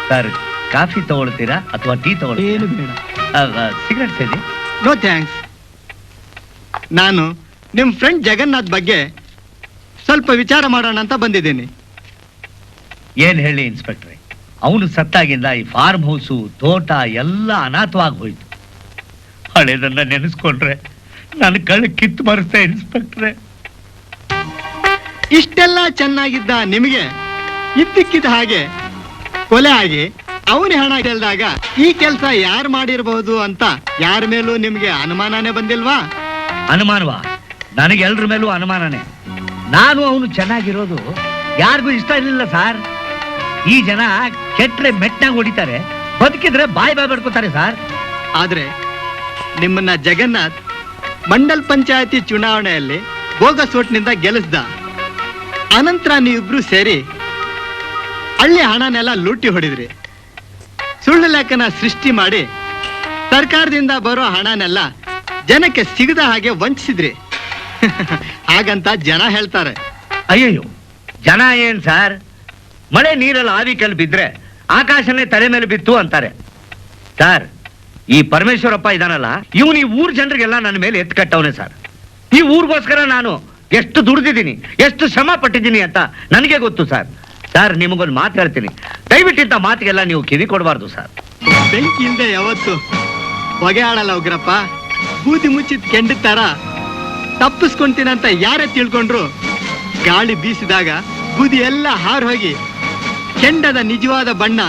ಸರ್ ಕಾಫಿ ತಗೊಳ್ತೀರಾ ಅಥವಾ ಟೀ ಏನು ತಗೊಳ್ತೀರಾ ಬೇಡ ಸಿಗರೇಟ್ ಸೇರಿ ನೋ ಥ್ಯಾಂಕ್ಸ್ ನಾನು ನಿಮ್ ಫ್ರೆಂಡ್ ಜಗನ್ನಾಥ್ ಬಗ್ಗೆ ಸ್ವಲ್ಪ ವಿಚಾರ ಮಾಡೋಣ ಅಂತ ಬಂದಿದ್ದೀನಿ ಏನ್ ಹೇಳಿ ಇನ್ಸ್ಪೆಕ್ಟ್ರೆ, ಅವನು ಸತ್ತಾಗಿಂದ ಈ ಫಾರ್ಮ್ ಹೌಸು ತೋಟ ಎಲ್ಲ ಅನಾಥವಾಗಿ ಹೋಯ್ತು. ಹಳೇದನ್ನ ನೆನೆಸ್ಕೊಂಡ್ರೆ ನನ್ನ ಕಳ್ಳ ಕಿತ್ತು ಬರುತ್ತೆ ಇನ್ಸ್ಪೆಕ್ಟ್ರೆ. ಇಷ್ಟೆಲ್ಲ ಚೆನ್ನಾಗಿದ್ದ ನಿಮಗೆ ಇದ್ದಕ್ಕಿದ್ದ ಹಾಗೆ ಕೊಲೆ ಆಗಿ ಅವನಿ ಹಣ ಗೆಲ್ದಾಗ ಈ ಕೆಲಸ ಯಾರು ಮಾಡಿರಬಹುದು ಅಂತ ಯಾರ ಮೇಲೂ ನಿಮ್ಗೆ ಅನುಮಾನನೇ ಬಂದಿಲ್ವಾ? ಅನುಮಾನವಾ? ನನಗೆ ಎಲ್ರ ಮೇಲೂ ಅನುಮಾನನೇ. ನಾನು ಅವನು ಚೆನ್ನಾಗಿರೋದು ಯಾರಿಗೂ ಇಷ್ಟ ಇರಲಿಲ್ಲ ಸರ್. ಈ ಜನ ಕೆಟ್ರೆ ಮೆಟ್ನಾಗ ಹೊಡಿತಾರೆ, ಬದುಕಿದ್ರೆ ಬಾಯಿ ಬಡ್ಕೋತಾರೆ ಸರ್. ಆದ್ರೆ ನಿಮ್ಮನ್ನ ಜಗನ್ನಾಥ್ ಮಂಡಲ್ ಪಂಚಾಯತಿ ಚುನಾವಣೆಯಲ್ಲಿ ಬೋಗಸ್ ಓಟ್ನಿಂದ ಗೆಲ್ಲಿಸ್ದ. ಅನಂತರ ನೀವಿಬ್ರು ಸೇರಿ ಹಳ್ಳಿ ಹಣನೆಲ್ಲ ಲೂಟಿ ಹೊಡಿದ್ರಿ. ಸುಳ್ಳು ಲೆಕ್ಕನ ಸೃಷ್ಟಿ ಮಾಡಿ ಸರ್ಕಾರದಿಂದ ಬರೋ ಹಣನೆಲ್ಲ ಜನಕ್ಕೆ ಸಿಗದ ಹಾಗೆ ವಂಚಿಸಿದ್ರಿ. ಹಾಗಂತ ಜನ ಹೇಳ್ತಾರೆ. ಅಯ್ಯಯ್ಯೋ, ಜನ ಏನ್ ಸರ್, ಮಳೆ ನೀರಲ್ಲಿ ಆವಿ ಕಲ್ ಬಿದ್ರೆ ಆಕಾಶನೇ ತಲೆ ಮೇಲೆ ಬಿತ್ತು ಅಂತಾರೆ ಸರ್. ಈ ಪರಮೇಶ್ವರಪ್ಪ ಇದಾನಲ್ಲ, ಇವನು ಈ ಊರ್ ಜನರಿಗೆಲ್ಲ ನನ್ನ ಮೇಲೆ ಎತ್ತು ಕಟ್ಟವನೆ ಸರ್. ಈ ಊರಿಗೋಸ್ಕರ ನಾನು ಎಷ್ಟು ದುಡ್ದಿದ್ದೀನಿ, ಎಷ್ಟು ಶ್ರಮ ಪಟ್ಟಿದ್ದೀನಿ ಅಂತ ನನಗೆ ಗೊತ್ತು ಸರ್. ಸರ್, ನಿಮಗೊಂದು ಮಾತು ಹೇಳ್ತೀನಿ, ದಯವಿಟ್ಟಿಂತ ಮಾತಿಗೆಲ್ಲ ನೀವು ಕಿವಿ ಕೊಡಬಾರ್ದು ಸರ್. ಬೆಂಕಿಯಿಂದ ಯಾವತ್ತು ಹೊಗೆ ಆಡಲ್ಲ ಉಗ್ರಪ್ಪ. ಬೂದಿ ಮುಚ್ಚಿದ ಕೆಂಡ ತರ ತಪ್ಪಿಸ್ಕೊಂತೀನಂತ ಯಾರೇ ತಿಳ್ಕೊಂಡ್ರು ಗಾಳಿ ಬೀಸಿದಾಗ ಬೂದಿ ಎಲ್ಲ ಹಾರು ಹೋಗಿ ಕೆಂಡದ ನಿಜವಾದ ಬಣ್ಣ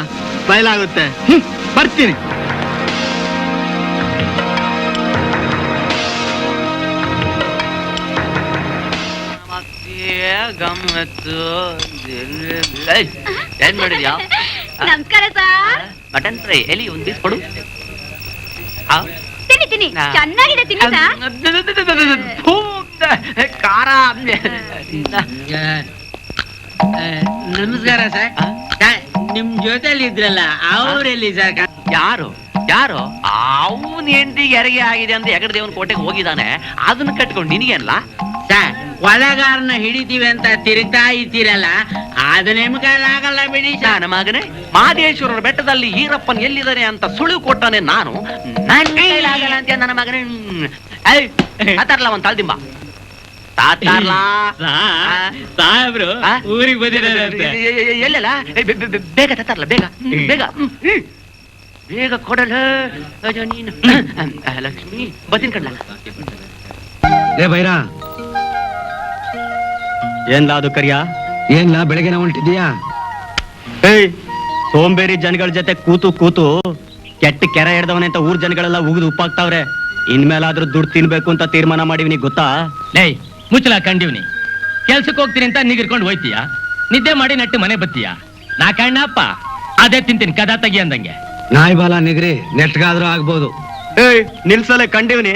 ಬಯಲಾಗುತ್ತೆ. ಬರ್ತೀನಿ. ಏನ್ ಮಾಡಿದ್ಯಾ? ನಮಸ್ಕಾರ ಸರ್. ಮಟನ್ ಫ್ರೈ ಎಲ್ಲಿ ಒಂದ್ ಪೀಸ್ ಕೊಡು. ತಿನ್ನಿ ತಿನ್ನಿ, ಚೆನ್ನಾಗಿದೆ ತಿನ್ನಿ ಸರ್. ಖಾರ. ನಮಸ್ಕಾರ ಸರ್. ನಿಮ್ ಜೊತೆಲಿ ಇದ್ರಲ್ಲ ಅವ್ರೆಲ್ಲಿ ಸರ್? ಯಾರು ಯಾರು? ಅವನ್ ಹೆಂಡತಿಗೆ ಹೆರಿಗೆ ಆಗಿದೆ ಅಂತ ಹೆಗಡೆ ದೇವನ ಕೋಟೆಗೆ ಹೋಗಿದ್ದಾನೆ. ಅದನ್ನ ಕಟ್ಕೊಂಡು ನಿನಗೇನಲ್ಲ ಸರ್? ಕೊಲೆಗಾರನ ಹಿಡಿತೀವಿ ಅಂತ ತಿರುಗ್ತಾ ಇದ್ದೀರಲ್ಲ, ಅದು ನಿಮ್ಗಲ್ಲ ಬಿಡಿ ಸರ್. ನನ್ನ ಮಗನೇ, ಮಹದೇಶ್ವರರ ಬೆಟ್ಟದಲ್ಲಿ ಈರಪ್ಪನ್ ಎಲ್ಲಿದ್ದಾನೆ ಅಂತ ಸುಳಿವು ಕೊಟ್ಟಾನೆ ನಾನು. ನನ್ನ ಕೈಲಾಗಲ್ಲ ಅಂತ ನನ್ನ ಮಗನೇ. ತಾತಾರ್ಲ ಒಂದ್ ತಳ್ದಿಂಬ ತಾತಾರ್ಲ. ಸಾಹೇಬ್ರು ಊರಿಗೆ ಬಂದಿದ್ದಾರೆ. ಎಲ್ಲೆಲ್ಲ ಬೇಗ ತಾತಾರ್ಲ, ಬೇಗ ಬೇಗ ಬೇಗ ಕೊಡಲ್ಲ ನೀನು. ಲಕ್ಷ್ಮಿ ಬತ್ತಿನ ಕಡ್ಲ. ಲೇ ಬೈರಾ, ಏನ್ಲಾ ಅದು ಕರಿಯ? ಏನ್ಲಾ ಬೆಳಗ್ಗೆನ ಹೊಂಟಿದ್ಯಾ? ಏಯ್, ಸೋಂಬೇರಿ ಜನಗಳ ಜೊತೆ ಕೂತು ಕೂತು ಕೆಟ್ಟ ಕೆರೆ ಹಿಡ್ದವನೆ ಅಂತ ಊರ್ ಜನಗಳೆಲ್ಲ ಉಗಿದು ಉಪ್ಪಾಗ್ತಾವ್ರೆ. ಇನ್ಮೇಲಾದ್ರೂ ದುಡ್ಡು ತಿನ್ಬೇಕು ಅಂತ ತೀರ್ಮಾನ ಮಾಡಿವಿನಿ, ಗೊತ್ತಾ? ಲೇ ಮುಚ್ಚಲ ಕಂಡಿವ್ನಿ. ಕೆಲ್ಸಕ್ಕೆ ಹೋಗ್ತೀನಿ ಅಂತ ನೀಗಿರ್ಕೊಂಡು ಹೋಯ್ತೀಯ, ನಿದ್ದೆ ಮಾಡಿ ನಟ್ಟು ಮನೆ ಬತ್ತೀಯ. ನಾ ಕಣ್ಣಪ್ಪ ಅದೇ ತಿಂತೀನಿ ಕದಾ ತೆಗಿ ಅಂದಂಗೆ. ನಾಯಿ ಬಾಲ ನಿಗ್ರಿ ನೆಟ್ಗಾದ್ರೂ ಆಗ್ಬೋದು. ಏಯ್ ನಿಲ್ಸಲೆ ಕಂಡಿವ್ನಿ.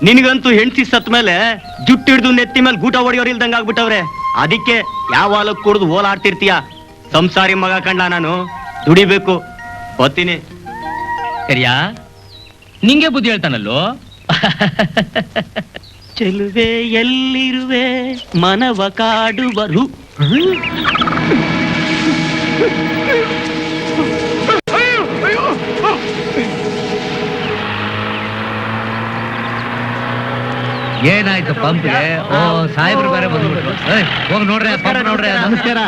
ನಿನ್ಗಂತೂ ಹೆಂಡ್ತಿ ಸತ್ ಮೇಲೆ ಜುಟ್ಟು ಹಿಡ್ದು ನೆತ್ತಿ ಮೇಲೆ ಗೂಟ ಹೊಡಿಯೋರ್ ಇಲ್ದಂಗ ಆಗ್ಬಿಟ್ಟವ್ರೆ. ಅದಕ್ಕೆ ಯಾವ ಹಾಲಕ್ ಕುಡ್ದು ಓಲಾಡ್ತಿರ್ತೀಯ. ಸಂಸಾರಿ ಮಗ ಕಂಡ ನಾನು, ದುಡಿಬೇಕು. ಬತ್ತೀನಿ. ಕರಿಯಾ, ನಿಂಗೆ ಬುದ್ಧಿ ಹೇಳ್ತಾನಲ್ಲೋ. ಚೆಲುವೆ ಎಲ್ಲಿರುವೆ ಮನವ ಕಾಡುವರು. ಏನಾಯ್ತು ಪಂಪ್ಗೆ? ಓ, ಸಾಹೇಬ್ರು ಬೇರೆ ಬಂದ್ಬಿಟ್ರು. ಹೋಗಿ ನೋಡ್ರಿ, ಪಂಪ್ ನೋಡ್ರಿ. ನಮಸ್ಕಾರ.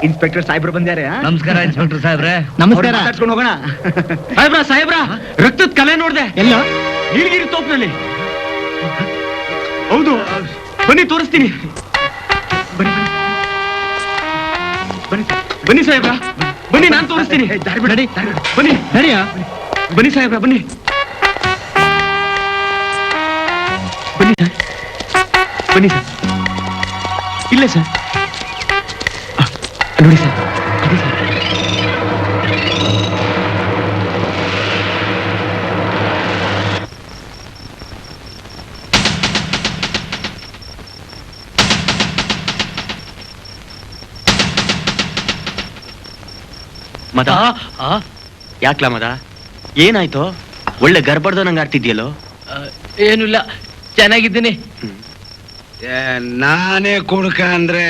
ಇನ್ಸ್ಪೆಕ್ಟರ್ ಸಾಹೇಬ್ರು ಬಂದ್ಯಾರೆ. ನಮಸ್ಕಾರ ಇನ್ಸ್ಪೆಕ್ಟರ್ ಸಾಹೇಬ್ರೆ. ನಮಸ್ಕಾರ. ಹೋಗೋಣ. ಸಾಹೇಬ್ರ ರಕ್ತದ ಕಲೆ ನೋಡ್ದೆ. ಎಲ್ಲ ನೀಲಗಿರಿ ತೋಪ್ನಲ್ಲಿ. ಹೌದು, ಬನ್ನಿ ತೋರಿಸ್ತೀನಿ. ಬನ್ನಿ ಬನ್ನಿ ಬನ್ನಿ ಸಾಹೇಬ್ರ, ಬನ್ನಿ ನಾನು ತೋರಿಸ್ತೀನಿ. ನಡಿ ಬನ್ನಿ ನಡಿಯಾ. ಬನ್ನಿ ಸಾಹೇಬ್ರ, ಬನ್ನಿ ಬನ್ನಿ ಸರ್, ಬನ್ನಿ ಸರ್. ಇಲ್ಲ ಸರ್, ನೋಡಿ ಸರ್, ನೋಡಿ ಸರ್. ಮದ, ಯಾಕ್ಲ ಮದ, ಏನಾಯ್ತು? ಒಳ್ಳೆ ಗರ್ಭಡ್ದು ನಂಗೆ ಆಡ್ತಿದ್ಯಲ್ಲೋ. ಏನಿಲ್ಲ, ಚೆನ್ನಾಗಿದ್ದೀನಿ. ನಾನೇ ಕುಡ್ಕ ಅಂದ್ರೆ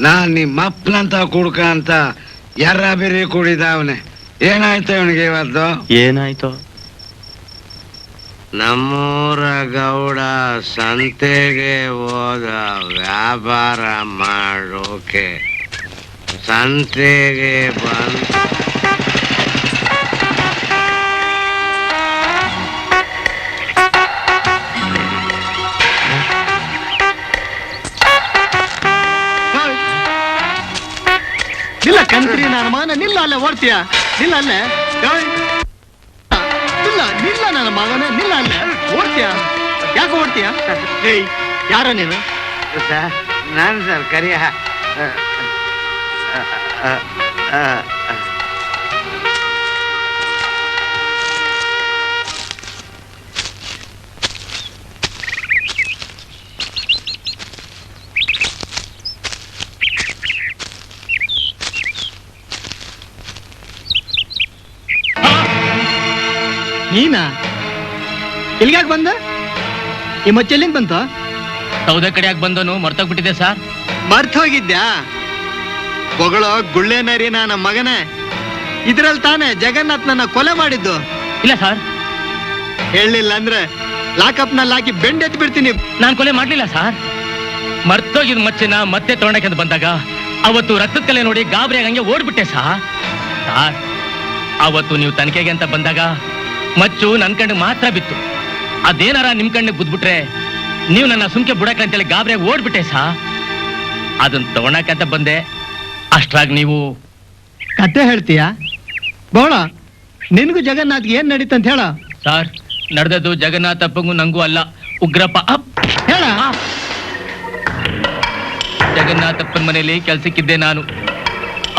ನಾನ್ ನಿಮ್ಮ ಅಪ್ಪನಂತ ಕುಡ್ಕ ಅಂತ ಎರ್ರ ಬಿರಿ ಕುಡಿದ ಅವನೇ. ಏನಾಯ್ತು ಅವನಿಗೆ ಇವತ್ತು? ಏನಾಯ್ತು? ನಮ್ಮೂರ ಗೌಡ ಸಂತೆಗೆ ಹೋದ ವ್ಯಾಪಾರ ಮಾಡೋಕೆ ಸಂತೆಗೆ ಬಂದ ನಿಲ್ಲ ಕಂತ್ರಿ ನನ್ನ ಮಗನ ನಿಲ್ಲ ಅಲ್ಲೇ ಓಡ್ತೀಯ ನಿಲ್ಲ ಅಲ್ಲೇ ಏಯ್! ನಿಲ್ಲ ನಿಲ್ಲ ನನ್ನ ಮಗನ ನಿಲ್ಲ ಅಲ್ಲೇ ಓಡ್ತೀಯ ಯಾಕೆ ಓಡ್ತೀಯ ಏಯ್ ಯಾರ ನೀನು ಸರ್ ನಾನು ಸರ್ ಕರಿಯ ನೀನಾ ಎಲ್ಲಿಗಾಕ್ ಬಂದ ಈ ಮಚ್ಚ ಎಲ್ಲಿಂದ ಬಂತು ಸೌದೆ ಕಡೆಯಾಗಿ ಬಂದನು ಮರ್ತೋಗ್ಬಿಟ್ಟಿದೆ ಸರ್. ಮರ್ತ್ ಹೋಗಿದ್ಯಾ ಬೊಗಳೋ ಗುಳ್ಳೆ ನರಿ ನನ್ನ ಮಗನೇ ಇದ್ರಲ್ಲಿ ತಾನೇ ಜಗನ್ನಾಥ್ ನನ್ನ ಕೊಲೆ ಮಾಡಿದ್ದು ಇಲ್ಲ ಸರ್, ಹೇಳಲಿಲ್ಲ ಅಂದ್ರೆ ಲಾಕಪ್ ನಲ್ಲಿ ಹಾಕಿ ಬೆಂಡೆತ್ ಬಿಡ್ತೀನಿ. ನಾನ್ ಕೊಲೆ ಮಾಡ್ಲಿಲ್ಲ ಸರ್. ಮರ್ತೋಗಿದ್ ಮಚ್ಚನ ಮತ್ತೆ ತೊಗೊಂಡಕ್ಕೆ ಅಂತ ಬಂದಾಗ ಅವತ್ತು ರಕ್ತದ ಕಲೆ ನೋಡಿ ಗಾಬರಿ ಆಗಂಗೆ ಓಡ್ಬಿಟ್ಟೆ ಸರ್. ಅವತ್ತು ನೀವು ತನಿಖೆಗೆ ಅಂತ ಬಂದಾಗ ಮಚ್ಚು ನನ್ ಕಣ್ಣಿಗೆ ಮಾತ್ರ ಬಿತ್ತು. ಅದೇನಾರ ನಿಮ್ ಕಣ್ಣಿಗೆ ಬುದ್ಬಿಟ್ರೆ ನೀವು ನನ್ನ ಸುಮ್ಕೆ ಬುಡಕ್ಕೆ ಅಂತೇಳಿ ಗಾಬರಿಯಾಗಿ ಓಡ್ಬಿಟ್ಟೆ ಸಾ. ಅದನ್ನ ತಗೊಳಕಂತ ಬಂದೆ, ಅಷ್ಟ್ರಾಗ್ ನೀವು ಕತೆ ಹೇಳ್ತೀಯ ಬೋಳ? ನಿನ್ಗೂ ಜಗನ್ನಾಥ್ಗೆ ಏನ್ ನಡೀತಂತ ಹೇಳ. ಸರ್, ನಡೆದದ್ದು ಜಗನ್ನಾಥಪ್ಪಂಗೂ ನಂಗೂ ಅಲ್ಲ, ಉಗ್ರಪ್ಪ ಹೇಳ. ಜಗನ್ನಾಥಪ್ಪನ ಮನೆಯಲ್ಲಿ ಕೆಲ್ಸಕ್ಕಿದ್ದೆ ನಾನು.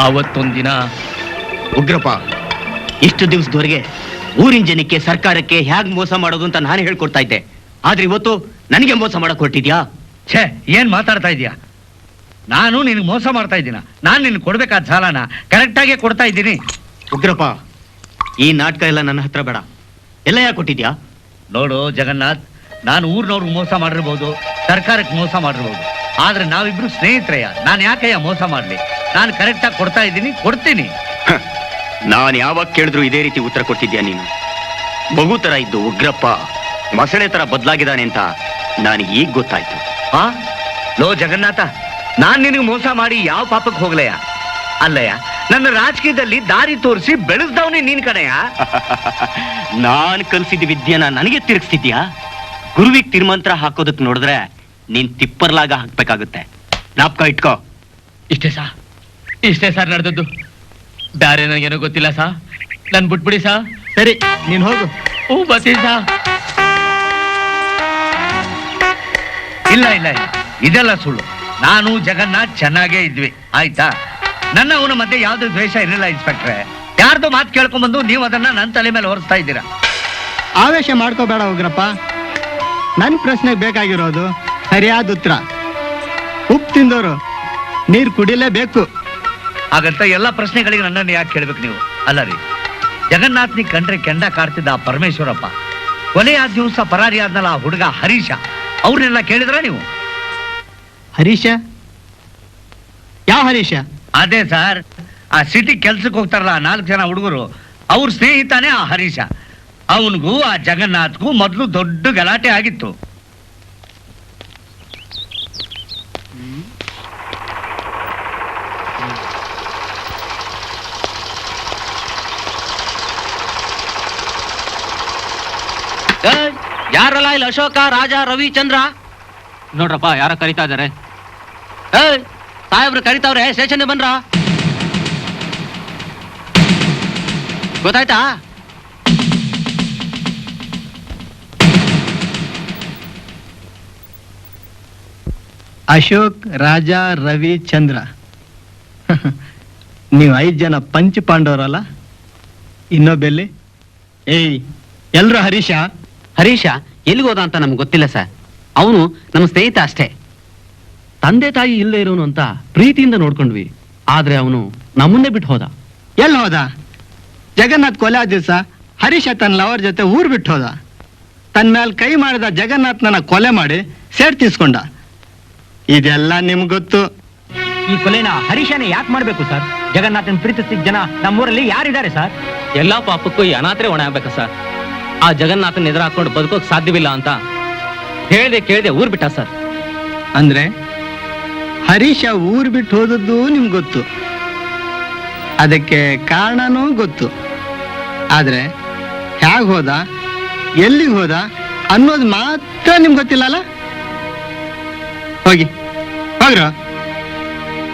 ಆವತ್ತೊಂದಿನ ಉಗ್ರಪ್ಪ, ಇಷ್ಟು ದಿವಸದವರೆಗೆ ಊರಿನ ಜನಕ್ಕೆ ಸರ್ಕಾರಕ್ಕೆ ಹೇಗ್ ಮೋಸ ಮಾಡೋದು ಅಂತ ನಾನು ಹೇಳ್ಕೊಡ್ತಾ ಇದ್ದೆ. ಆದ್ರೆ ಇವತ್ತು ನನಗೆ ಮೋಸ ಮಾಡಕ್ ಹೊರಟಿದ್ಯಾ? ಛೇ, ಏನ್ ಮಾತಾಡ್ತಾ ಇದೀಯ? ನಾನು ನಿನ್ಗೆ ಮೋಸ ಮಾಡ್ತಾ ಇದ್ದೀನ? ನಾನು ನಿನ್ಗೆ ಕೊಡ್ಬೇಕಾದ ಸಾಲನ ಕರೆಕ್ಟಾಗೆ ಕೊಡ್ತಾ ಇದ್ದೀನಿ. ಉಗ್ರಪ್ಪ, ಈ ನಾಟಕ ಎಲ್ಲ ನನ್ನ ಹತ್ರ ಬೇಡ. ಎಲ್ಲ ಯಾಕೆ ಕೊಟ್ಟಿದ್ಯಾ? ನೋಡು ಜಗನ್ನಾಥ್, ನಾನು ಊರ್ನವ್ರಿಗೆ ಮೋಸ ಮಾಡಿರ್ಬೋದು, ಸರ್ಕಾರಕ್ಕೆ ಮೋಸ ಮಾಡಿರ್ಬೋದು, ಆದ್ರೆ ನಾವಿಬ್ರು ಸ್ನೇಹಿತರಯ್ಯ. ನಾನು ಯಾಕಯ್ಯ ಮೋಸ ಮಾಡ್ಲಿ? ನಾನು ಕರೆಕ್ಟಾಗಿ ಕೊಡ್ತಾ ಇದ್ದೀನಿ, ಕೊಡ್ತೀನಿ. ನಾನು ಯಾವಾಗ ಕೇಳಿದ್ರು ಇದೇ ರೀತಿ ಉತ್ತರ ಕೊಡ್ತಿದ್ಯಾ ನೀನು? ಮಗು ತರ ಇದ್ದು ಉಗ್ರಪ್ಪ ಮೊಸಳೆ ತರ ಬದಲಾಗಿದ್ದಾನೆ ಅಂತ ನನಗೆ ಈಗ ಗೊತ್ತಾಯ್ತು. ಆ ಲೋ ಜಗನ್ನಾಥ, ನಾನ್ ನಿನಗೆ ಮೋಸ ಮಾಡಿ ಯಾವ ಪಾಪಕ್ಕೆ ಹೋಗ್ಲಯ್ಯ? ಅಲ್ಲಯ್ಯ, ನನ್ನ ರಾಜಕೀಯದಲ್ಲಿ ದಾರಿ ತೋರಿಸಿ ಬೆಳೆಸ್ದವನೇ ನೀನ್ ಕಣಯ್ಯ. ನಾನ್ ಕಲ್ಸಿದ ವಿದ್ಯೆನ ನನಗೆ ತಿರುಗಿಸ್ತಿದ್ಯಾ? ಗುರುವಿಗೆ ತಿರುಮಂತ್ರ ಹಾಕೋದಕ್ ನೋಡಿದ್ರೆ ನೀನ್ ತಿಪ್ಪರ್ಲಾಗ ಹಾಕ್ಬೇಕಾಗುತ್ತೆ. ಜ್ಞಾಪಕ ಇಟ್ಕೋ. ಇಷ್ಟೇ ಸರ್ ನಡೆದದ್ದು. ಬೇರೆ ನನಗೇನೋ ಗೊತ್ತಿಲ್ಲ ಸಾ. ನನ್ ಬಿಟ್ಬಿಡಿ ಸಾ. ಸರಿ, ನೀನ್ ಹೋಗು. ಬರ್ತೀನಿ ಸಾ. ಇಲ್ಲ ಇಲ್ಲ ಇಲ್ಲ, ಇದೆಲ್ಲ ಸುಳ್ಳು. ನಾನು ಜಗನ್ನಾಥ್ ಚೆನ್ನಾಗೇ ಇದ್ವಿ, ಆಯ್ತಾ? ನನ್ನ ಅವನ ಮಧ್ಯೆ ಯಾವ್ದು ದ್ವೇಷ ಇರಲಿಲ್ಲ ಇನ್ಸ್ಪೆಕ್ಟ್ರೆ. ಯಾರ್ದು ಮಾತು ಕೇಳ್ಕೊಂಡ್ಬಂದು ನೀವು ಅದನ್ನ ನನ್ನ ತಲೆ ಮೇಲೆ ಹೊರಿಸ್ತಾ ಇದ್ದೀರಾ. ಆವೇಶ ಮಾಡ್ಕೋಬೇಡ ಉಗ್ರಪ್ಪ. ನನ್ ಪ್ರಶ್ನೆಗೆ ಬೇಕಾಗಿರೋದು ಸರಿಯಾದ ಉತ್ತರ. ಉಪ್ಪು ತಿಂದವರು ನೀರು ಕುಡಿಲೇಬೇಕು. ಹಾಗಂತ ಎಲ್ಲ ಪ್ರಶ್ನೆಗಳಿಗೆ ನನ್ನನ್ನು ಯಾಕೆ ಕೇಳ್ಬೇಕು ನೀವು? ಅಲ್ಲ ರೀ, ಜಗನ್ನಾಥ್ನಿ ಕಂಡ್ರೆ ಕೆಂಡ ಕಾಡ್ತಿದ್ದ ಆ ಪರಮೇಶ್ವರಪ್ಪ, ಕೊನೆಯ ದಿವಸ ಪರಾರಿ ಆದ್ನಲ್ಲ ಆ ಹುಡುಗ ಹರೀಶ, ಅವ್ರನ್ನೆಲ್ಲ ಕೇಳಿದ್ರ ನೀವು? ಹರೀಶ? ಯಾವ ಹರೀಶ? ಅದೇ ಸರ್, ಆ ಸಿಟಿ ಕೆಲ್ಸಕ್ಕೆ ಹೋಗ್ತಾರಲ್ಲ 4 ಜನ ಹುಡುಗರು, ಅವ್ರ ಸ್ನೇಹಿತನೇ ಆ ಹರೀಶ. ಅವನಿಗೂ ಆ ಜಗನ್ನಾಥ್ಗೂ ಮೊದಲು ದೊಡ್ಡ ಗಲಾಟೆ ಆಗಿತ್ತು. ಯಾರಲ್ಲ ಇಲ್ಲಿ? ಅಶೋಕ, ರಾಜ, ರವಿಚಂದ್ರ. ನೋಡ್ರಪ್ಪ, ಯಾರ ಕರಿತಾ ಇದಾರೆ. ಸಾಹೇಬ್ರು ಕರಿತಾವ್ರೆ, ಸ್ಟೇಷನ್ ಬನ್ರ. ಗೊತ್ತಾಯ್ತಾ? ಅಶೋಕ್, ರಾಜ, ರವಿ, ಚಂದ್ರ. ನೀವು 5 ಜನ ಪಂಚ ಪಾಂಡವರಲ್ಲ? ಇನ್ನೊಬ್ಬೆಲ್ಲಿ? ಏಯ್, ಎಲ್ರು ಹರೀಶ? ಹರೀಶ ಎಲ್ಲಿಗೋದ ಅಂತ ನಮ್ಗೆ ಗೊತ್ತಿಲ್ಲ ಸರ್. ಅವನು ನಮ್ಮ ಸ್ನೇಹಿತ ಅಷ್ಟೇ. ತಂದೆ ತಾಯಿ ಇಲ್ಲದೆ ಇರೋನು ಅಂತ ಪ್ರೀತಿಯಿಂದ ನೋಡ್ಕೊಂಡ್ವಿ. ಆದ್ರೆ ಅವನು ನಮ್ಮನ್ನೇ ಬಿಟ್ಟು ಹೋದ. ಎಲ್ಲಿ ಹೋದ? ಜಗನ್ನಾಥ್ ಕೊಲೆ ಆದ ದಿವಸ ಹರೀಶ ತನ್ನ ಲವರ್ ಜೊತೆ ಊರ್ ಬಿಟ್ಟು ಹೋದ. ತನ್ನ ಮೇಲೆ ಕೈ ಮಾಡಿದ ಜಗನ್ನಾಥ್ನ ಕೊಲೆ ಮಾಡಿ ಸೇಡ್ ತೀಸ್ಕೊಂಡ. ಇದೆಲ್ಲ ನಿಮ್ಗೆ ಗೊತ್ತು. ಈ ಕೊಲೆನ ಹರೀಶನೇ ಯಾಕೆ ಮಾಡ್ಬೇಕು ಸರ್? ಜಗನ್ನಾಥನ್ ಪ್ರೀತಿಸಿದ ಜನ ನಮ್ಮೂರಲ್ಲಿ ಯಾರಿದ್ದಾರೆ ಸರ್? ಎಲ್ಲಾ ಪಾಪಕ್ಕೂ ಈ ಅನಾಥರೆ ಹೊಣೆ ಆಗ್ಬೇಕ ಸರ್. ಆ ಜಗನ್ನಾಥನ್ ಎದುರು ಹಾಕೊಂಡು ಬದುಕೋಕ್ ಸಾಧ್ಯವಿಲ್ಲ ಅಂತ ಕೇಳ್ದೆ ಊರ್ ಬಿಟ್ಟ ಸರ್. ಅಂದ್ರೆ ಹರೀಶ ಊರ್ ಬಿಟ್ಟು ಹೋದದ್ದು ನಿಮ್ಗೆ ಗೊತ್ತು, ಅದಕ್ಕೆ ಕಾರಣನೂ ಗೊತ್ತು. ಆದ್ರೆ ಹೇಗ್ ಹೋದ, ಎಲ್ಲಿಗೆ ಹೋದ ಅನ್ನೋದು ಮಾತ್ರ ನಿಮ್ಗೆ ಗೊತ್ತಿಲ್ಲಲ್ಲ. ಹೋಗಿ ಹೋಗ್ರ,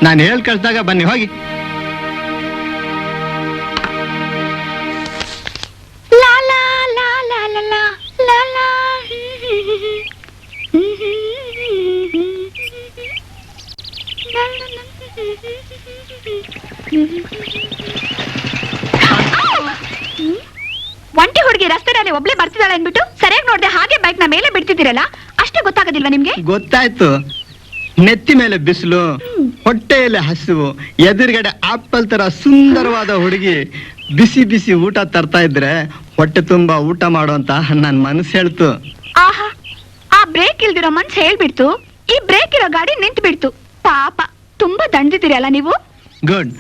ನಾನು ಹೇಳಿ ಕಳ್ಸಿದಾಗ ಬನ್ನಿ, ಹೋಗಿ. ಲಾ ಲಾ ಲಾ ಲಾ ಲಾ ಲಾ ಲಾ ಲಾ. ಒಂಟಿ ಹುಡುಗಿ ರಸ್ತೆಯಲ್ಲಿ ಒಬ್ಳೆ ಬರ್ತಿದ್ದಾಳೆ ಅಂದ್ಬಿಟ್ಟು ಸರಿಯಾಗಿ ನೋಡ್ದೆ ಹಾಗೆ ಬೈಕ್ ನ ಮೇಲೆ ಬಿಡ್ತಿದ್ದೀರಲ್ಲ, ಅಷ್ಟೇ ಗೊತ್ತಾಗೋದಿಲ್ವಾ ನಿಮ್ಗೆ? ಗೊತ್ತಾಯ್ತು. ನೆತ್ತಿ ಮೇಲೆ ಬಿಸಿಲು, ಹೊಟ್ಟೆಯಲ್ಲಿ ಹಸಿವು, ಎದುರುಗಡೆ ಆಪಲ್ ತರ ಸುಂದರವಾದ ಹುಡುಗಿ ಬಿಸಿ ಬಿಸಿ ಊಟ ತರ್ತಾ ಇದ್ರೆ ಹೊಟ್ಟೆ ತುಂಬಾ ಊಟ ಮಾಡುವಂತ ನನ್ ಮನಸ್ಸು ಹೇಳ್ತು. ಆಹಾ, ಆ ಬ್ರೇಕ್ ಇಲ್ದಿರೋ ಮನ್ಸ್ ಹೇಳ್ಬಿಡ್ತು, ಈ ಬ್ರೇಕ್ ಇರೋ ಗಾಡಿ ನಿಂತು ಬಿಡ್ತು. ಪಾಪ, ತುಂಬಾ ದಂಡಿದ್ದೀರಲ್ಲ ನೀವು. ಗುಡ್,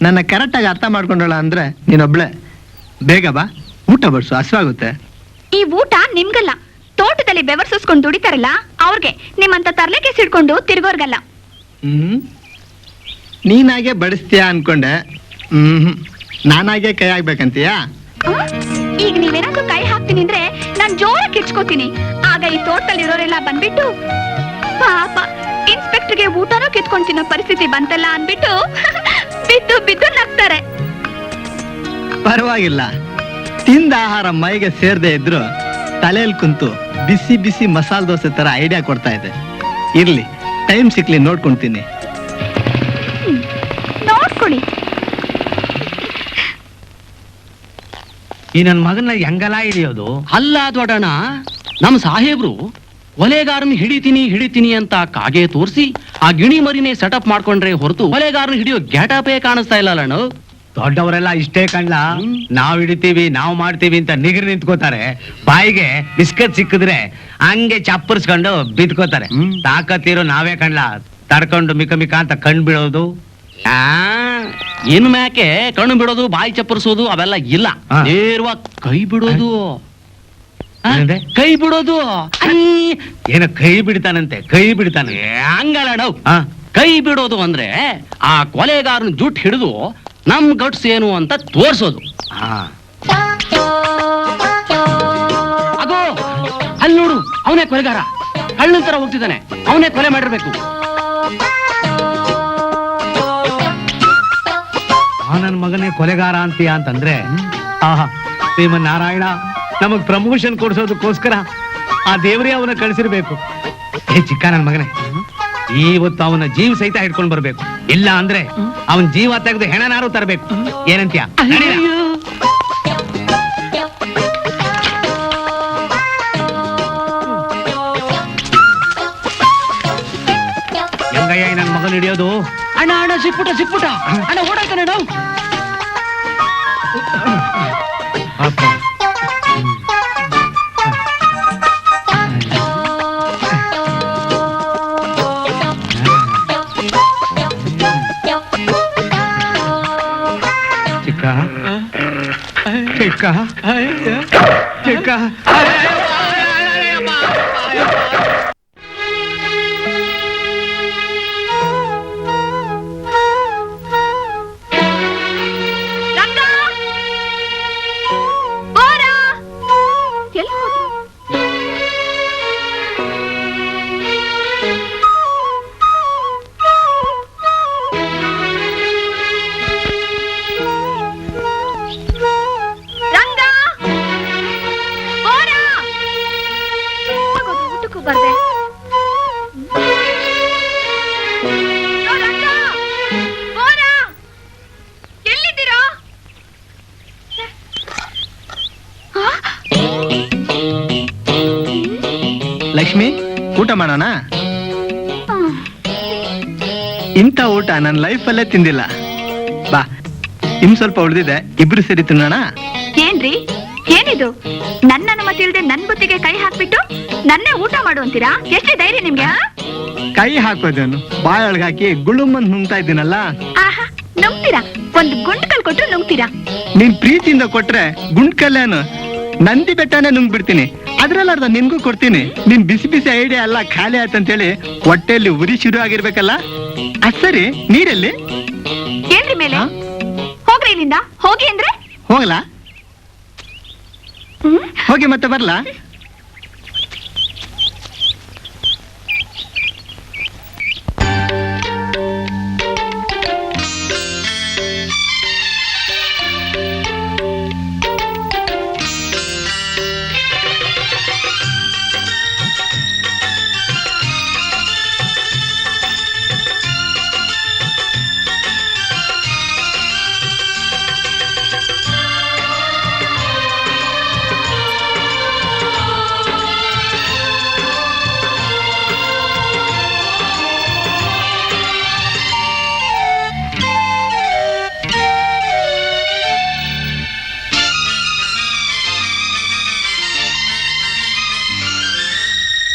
ನನ್ನ ಕರೆಕ್ಟ್ ಆಗಿ ಅರ್ಥ ಮಾಡ್ಕೊಂಡಳ ಅಂದ್ರೆ ನೀನೊಬ್ಳೆ. ಬೇಗ ಬಾ, ಊಟ ಬಡ್ಸು, ಹಸಿವಾಗುತ್ತೆ. ಈ ಊಟ ನಿಮ್ಗಲ್ಲ, ತೋಟದಲ್ಲಿ ಬೆವರ್ಸಿಸ್ಕೊಂಡು ದುಡಿತಾರಲ್ಲ ಅವ್ರಿಗೆ, ನಿಮ್ಮಂತ ತರ್ಲೆಕೆ ಸಿಡ್ಕೊಂಡು ತಿರ್ಗೋರ್ಗಲ್ಲ. ನೀನಾಗೆ ಬಡಿಸ್ತೀಯ ಅನ್ಕೊಂಡೆ. ನಾನಾಗೆ ಕೈ ಆಗ್ಬೇಕಂತೀಯಾ? ಈಗ ನೀವೇನಾದ್ರೂ ಕೈ ಹಾಕ್ತೀನಿ ಅಂದ್ರೆ ನಾನ್ ಜೋರ ಕಿಚ್ಕೋತೀನಿ. ಆಗ ಈ ತೋಟದಲ್ಲಿ ಇರೋರೆಲ್ಲ ಬಂದ್ಬಿಟ್ಟು ಪಾಪ ಇನ್ಸ್ಪೆಕ್ಟರ್ಗೆ ಊಟನೂ ಕಿತ್ಕೊಂಡ್ ತಿನ್ನೋ ಪರಿಸ್ಥಿತಿ ಬಂತಲ್ಲ ಅನ್ಬಿಟ್ಟು ಬಿದ್ದು ಬಿದ್ದು ನಗ್ತಾರೆ. ಪರವಾಗಿಲ್ಲ, ತಿಂದ ಆಹಾರ ಮೈಗೆ ಸೇರ್ದೆ ಇದ್ರು ತಲೆಯಲ್ಲಿ ಕುಂತು ಬಿಸಿ ಬಿಸಿ ಮಸಾಲೆ ದೋಸೆ ತರ ಐಡಿಯಾ ಕೊಡ್ತಾ ಇದೆ. ಇರ್ಲಿ, ಟೈಮ್ ಸಿಕ್ಲಿ ನೋಡ್ಕೊಂತೀನಿ. ನೋಡ್ಕೊಳ್ಳಿ. ಈ ನನ್ ಮಗನ ಹೆಂಗಲ್ಲ ಹಿಡಿಯೋದು? ಅಲ್ಲ ದೊಡ್ಡಣ್ಣ, ನಮ್ ಸಾಹೇಬ್ರು ಕೊಲೆಗಾರನ್ ಹಿಡಿತೀನಿ ಅಂತ ಕಾಗೆ ತೋರಿಸಿ ಆ ಗಿಣಿ ಮರಿನೇ ಸೆಟಪ್ ಮಾಡ್ಕೊಂಡ್ರೆ ಹೊರತು ಕೊಲೆಗಾರನ್ ಹಿಡಿಯೋ ಗ್ಯಾಟಪೇ ಕಾಣಿಸ್ತಾ ಇಲ್ಲ ಅಣ್ಣ. ದೊಡ್ಡವರೆಲ್ಲ ಇಷ್ಟೇ ಕಣ್ಲ, ನಾವ್ ಹಿಡಿತೀವಿ ನಾವ್ ಮಾಡ್ತೀವಿ ಅಂತ ನಿಗರ್ ನಿಂತ್ಕೋತಾರೆ. ಬಾಯಿಗೆ ಬಿಸ್ಕತ್ ಸಿಕ್ಕಿದ್ರೆ ಹಂಗೆ ಚಪ್ಪರ್ಸ್ಕೊಂಡು ಬಿದ್ಕೋತಾರೆ. ತಾಕತ್ತಿರೋ ನಾವೇ ಕಣ್ಲ, ತಡ್ಕೊಂಡು ಮಿಕ ಮಿಕ ಅಂತ ಕಣ್ ಬಿಡೋದು. ಇನ್ ಮ್ಯಾಕೆ ಕಣ್ಣು ಬಿಡೋದು, ಬಾಯಿ ಚಪ್ಪರಿಸೋದು ಅವೆಲ್ಲ ಇಲ್ಲ. ನೇರವಾಗಿ ಕೈ ಬಿಡೋದು. ಕೈ ಬಿಡೋದು ಏನ ಕೈ ಬಿಡ್ತಾನಂತೆ? ಕೈ ಬಿಡ್ತಾನೆ ಹಂಗಲ್ಲ ನಾವು. ಕೈ ಬಿಡೋದು ಅಂದ್ರೆ ಆ ಕೊಲೆಗಾರನ ಜುಟ್ ಹಿಡಿದು ನಮ್ ಗಟ್ಸ್ ಏನು ಅಂತ ತೋರ್ಸೋದು. ಅಗೋ ಅಲ್ಲಿ ನೋಡು, ಅವನೇ ಕೊಲೆಗಾರ, ಹಳ್ಳಿನ ತರ ಹೋಗ್ತಿದ್ದಾನೆ. ಅವನೇ ಕೊಲೆ ಮಾಡಿರ್ಬೇಕು. ನನ್ ಮಗನೇ ಕೊಲೆಗಾರ ಅಂತೀಯ ಅಂತಂದ್ರೆ, ಆಹಾ ಶ್ರೀಮನ್ನಾರಾಯಣ ನಮಗ್ ಪ್ರಮೋಷನ್ ಕೊಡ್ಸೋದಕ್ಕೋಸ್ಕರ ಆ ದೇವರೇ ಅವನ ಕಳಿಸಿರ್ಬೇಕು. ಏ ಚಿಕ್ಕ ನನ್ ಮಗನೇ, ಇವತ್ತು ಅವನ ಜೀವ ಸಹಿತ ಹಿಡ್ಕೊಂಡ್ ಬರ್ಬೇಕು. ಇಲ್ಲ ಅಂದ್ರೆ ಅವನ್ ಜೀವ ತೆಗೆದು ಹೆಣನಾರು ತರಬೇಕು. ಏನಂತೀಯ? ಹೆಂಗಯ್ಯ ನನ್ ಮಗನ್ ಹಿಡಿಯೋದು? ಅಣ್ಣ ಅಣ್ಣ ಸಿಕ್ಬಿಟ ಅಣ್ಣ, ಓಡಾಯ್ತಾನೆ ನಾವು. ಚಿಕ್ಕ ಚಿಕ್ಕ ಲಕ್ಷ್ಮಿ, ಊಟ ಮಾಡೋಣ. ಇಂಥ ಊಟ ನನ್ನ ಲೈಫಲ್ಲೇ ತಿಂದಿಲ್ಲ. ಬಾ, ಇನ್ ಸ್ವಲ್ಪ ಉಳಿದಿದೆ, ಇಬ್ರು ಸೇರಿ ತಿನ್ನೋಣ. ಏನ್ರಿ ಏನಿದು? ನನ್ನ ಅನುಮತಿ ಇಲ್ದೆ ನನ್ ಬುತ್ತಿಗೆ ಕೈ ಹಾಕ್ಬಿಟ್ಟು ನನ್ನೇ ಊಟ ಮಾಡು ಅಂತೀರಾ? ಎಷ್ಟೇ ಧೈರ್ಯ ನಿಮ್ಗೆ? ಕೈ ಹಾಕೋದೇನು, ಬಾಯೊಳಗೆ ಹಾಕಿ ಗುಳುಮಂದ್ ನುಂಗ್ತಾ ಇದ್ದೀನಲ್ಲ. ಆಹಾ, ನುಂಗ್ತೀರಾ? ಒಂದು ಗುಂಡ್ಕಲ್ ಕೊಟ್ಟು ನುಂಗ್ತೀರಾ? ನೀನ್ ಪ್ರೀತಿಯಿಂದ ಕೊಟ್ರೆ ಗುಂಡ್ಕಲ್ಲೇನು ನಂದಿ ಬೆಟ್ಟನೇ ನುಂಗ್ ಬಿಡ್ತೀನಿ. ಅದ್ರಲ್ಲಾರ್ದ ನಿನ್ಗೂ ಕೊಡ್ತೀನಿ. ನಿನ್ ಬಿಸಿ ಬಿಸಿ ಐಡಿಯಾ ಎಲ್ಲ ಖಾಲಿ ಆಯ್ತಂತೇಳಿ ಹೊಟ್ಟೆಯಲ್ಲಿ ಉರಿ ಶುರು ಆಗಿರ್ಬೇಕಲ್ಲ. ಅದ್ ಸರಿ, ನೀರಲ್ಲಿ ಏನ್ರಿ ಮೇಲೆ ಹೋಗ್ರಿ ಹೋಗ್ರಿ ಇಲ್ಲಿಂದ. ಹೋಗಿ ಅಂದ್ರೆ ಹೋಗ್ಲಾ? ಹೋಗಿ ಮತ್ತೆ ಬರ್ಲಾ?